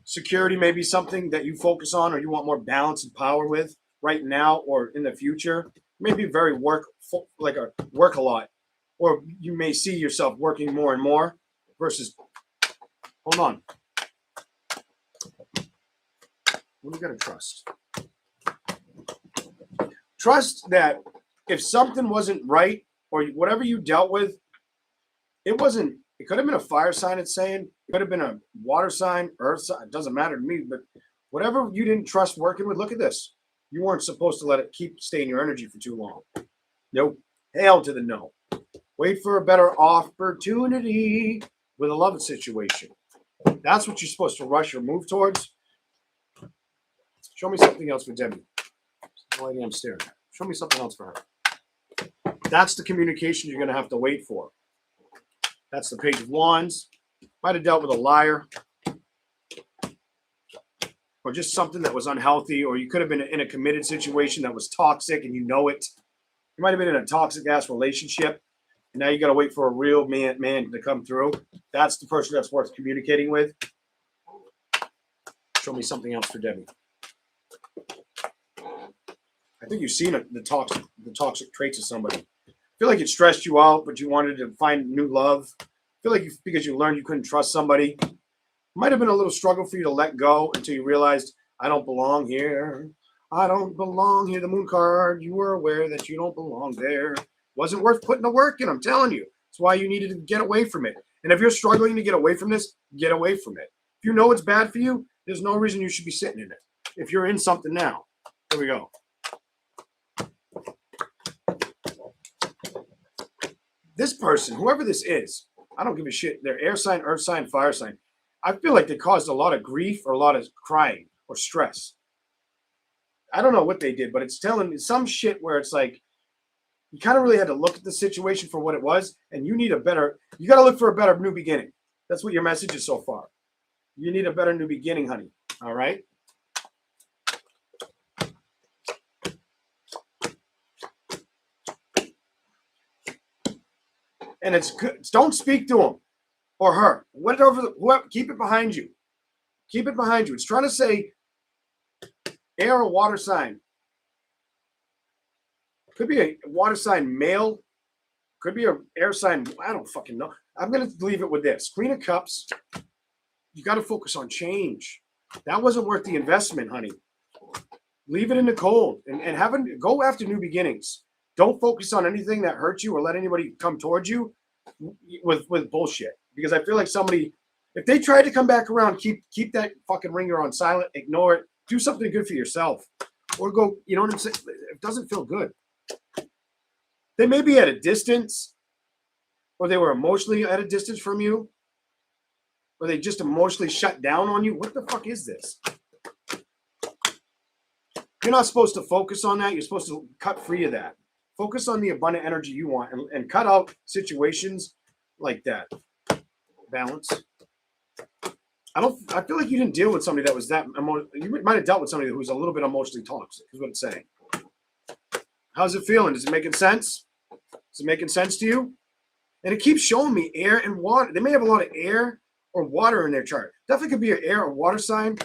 Security may be something that you focus on or you want more balance and power with right now or in the future. Maybe very work a lot. Or you may see yourself working more and more versus, hold on. What do you got to trust? Trust that if something wasn't right or whatever you dealt with, it could have been a fire sign, it's saying. It could have been a water sign, earth sign. It doesn't matter to me, but whatever you didn't trust working with, look at this. You weren't supposed to let it stay in your energy for too long. Nope. Hell to the no. Wait for a better opportunity with a love situation. That's what you're supposed to rush or move towards. Show me something else for Debbie. The lady I'm staring at. Show me something else for her. That's the communication you're going to have to wait for. That's the Page of Wands. Might have dealt with a liar. Or just something that was unhealthy. Or you could have been in a committed situation that was toxic and you know it. You might have been in a toxic-ass relationship. And now you got to wait for a real man to come through. That's the person that's worth communicating with. Show me something else for Debbie. I think you've seen the toxic traits of somebody. I feel like it stressed you out, but you wanted to find new love. I feel like because you learned you couldn't trust somebody. It might have been a little struggle for you to let go until you realized, I don't belong here. I don't belong here. The moon card, you were aware that you don't belong there. Wasn't worth putting the work in, I'm telling you. That's why you needed to get away from it. And if you're struggling to get away from this, get away from it. If you know it's bad for you, there's no reason you should be sitting in it. If you're in something now, here we go. This person, whoever this is, I don't give a shit. They're air sign, earth sign, fire sign. I feel like they caused a lot of grief or a lot of crying or stress. I don't know what they did, but it's telling me some shit where it's like, you kind of really had to look at the situation for what it was, and you got to look for a better new beginning. That's what your message is so far. You need a better new beginning, honey. All right? And it's good. Don't speak to him or her. Whoever, keep it behind you. Keep it behind you. It's trying to say air or water sign. Could be a water sign male. Could be an air sign. I don't fucking know. I'm going to leave it with this. Queen of Cups. You got to focus on change. That wasn't worth the investment, honey. Leave it in the cold and go after new beginnings. Don't focus on anything that hurts you or let anybody come towards you with bullshit. Because I feel like somebody, if they try to come back around, keep that fucking ringer on silent, ignore it, do something good for yourself. Or go, you know what I'm saying? It doesn't feel good. They may be at a distance, or they were emotionally at a distance from you, or they just emotionally shut down on you. What the fuck is this? You're not supposed to focus on that. You're supposed to cut free of that. Focus on the abundant energy you want and cut out situations like that. Balance. I feel like you didn't deal with somebody that was that you might have dealt with somebody who was a little bit emotionally toxic, is what it's saying. How's it feeling? Is it making sense? Is it making sense to you? And it keeps showing me air and water. They may have a lot of air or water in their chart. Definitely could be an air or water sign.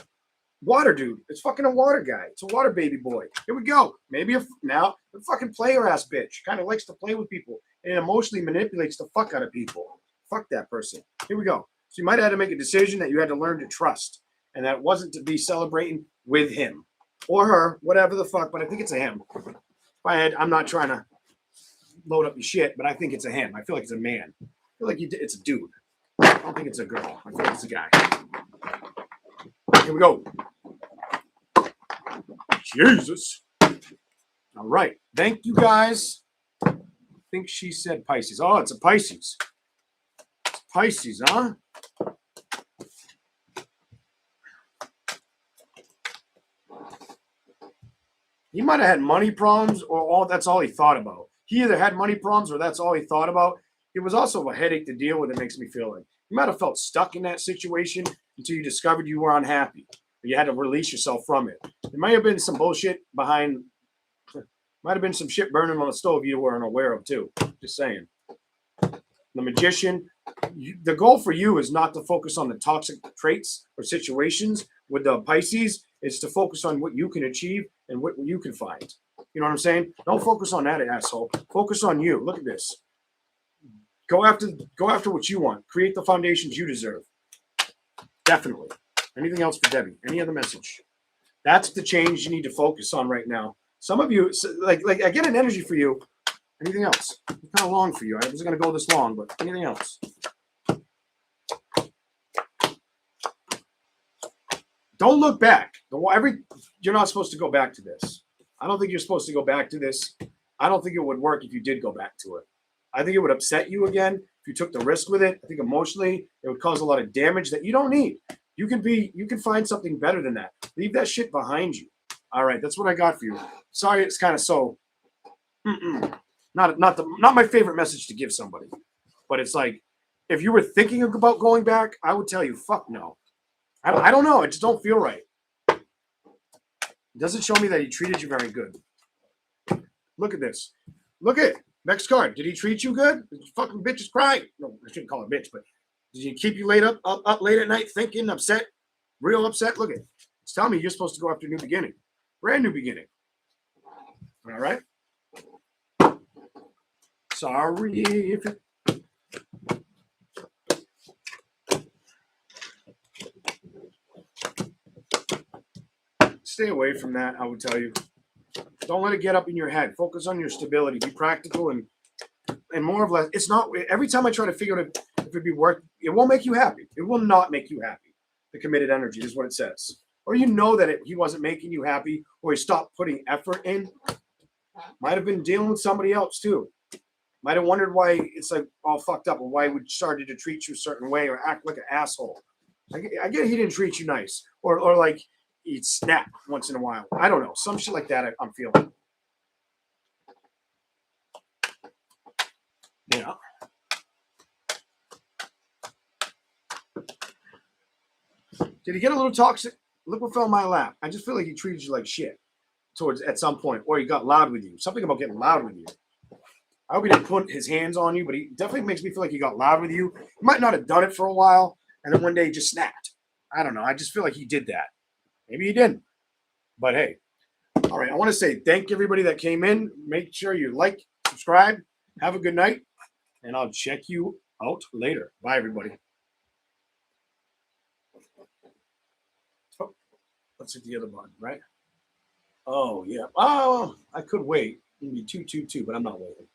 Water dude. It's fucking a water guy. It's a water baby boy. Here we go. Maybe now a fucking player ass bitch. Kind of likes to play with people and emotionally manipulates the fuck out of people. Fuck that person. Here we go. So you might have had to make a decision that you had to learn to trust, and that wasn't to be celebrating with him or her, whatever the fuck. But I think it's a him. I'm not trying to load up your shit, but I think it's a him. I feel like it's a man. I feel like it's a dude. I don't think it's a girl. I feel like it's a guy. Here we go. Jesus. All right. Thank you, guys. I think she said Pisces. Oh, it's a Pisces. It's Pisces, huh? He might have had money problems, or that's all he thought about. He either had money problems or that's all he thought about. It was also a headache to deal with, it makes me feel like. You might have felt stuck in that situation until you discovered you were unhappy. Or you had to release yourself from it. There might have been some bullshit behind, might have been some shit burning on the stove you weren't aware of too. Just saying. The Magician, the goal for you is not to focus on the toxic traits or situations with the Pisces. It's to focus on what you can achieve and what you can find. You know what I'm saying? Don't focus on that, asshole. Focus on you. Look at this. Go after what you want. Create the foundations you deserve. Definitely. Anything else for Debbie? Any other message? That's the change you need to focus on right now. Some of you, like I get an energy for you. Anything else? It's kind of long for you. I wasn't going to go this long, but anything else? Don't look back. You're not supposed to go back to this. I don't think you're supposed to go back to this. I don't think it would work if you did go back to it. I think it would upset you again if you took the risk with it. I think emotionally it would cause a lot of damage that you don't need. You can find something better than that. Leave that shit behind you. All right, that's what I got for you. Sorry, it's kind of so. Not my favorite message to give somebody, but it's like if you were thinking about going back, I would tell you, fuck no. I don't know. I just don't feel right. It doesn't show me that he treated you very good. Look at this. Look at it. Next card. Did he treat you good? The fucking bitch is crying. No, I shouldn't call her bitch, but did he keep you up late at night thinking, upset, real upset? Look at it. It's telling me you're supposed to go after a new beginning, brand new beginning. All right. Sorry if it. Stay away from that, I would tell you. Don't let it get up in your head. Focus on your stability. Be practical and more or less. It's not. Every time I try to figure out if it'd be worth, it won't make you happy. It will not make you happy. The committed energy is what it says. Or you know that he wasn't making you happy, or he stopped putting effort in. Might have been dealing with somebody else too. Might have wondered why it's like all fucked up, or why he started to treat you a certain way or act like an asshole. I get he didn't treat you nice, or like he'd snap once in a while. I don't know, some shit like that. I'm feeling. Yeah. Did he get a little toxic? Look what fell in my lap. I just feel like he treated you like shit towards at some point, or he got loud with you. Something about getting loud with you. I hope he didn't put his hands on you, but he definitely makes me feel like he got loud with you. He might not have done it for a while, and then one day he just snapped. I don't know. I just feel like he did that. Maybe he didn't. But hey. All right. I want to say thank everybody that came in. Make sure you like, subscribe. Have a good night. And I'll check you out later. Bye, everybody. Oh, let's hit the other button, right? Oh, yeah. Oh, I could wait. It'd be 222, but I'm not waiting.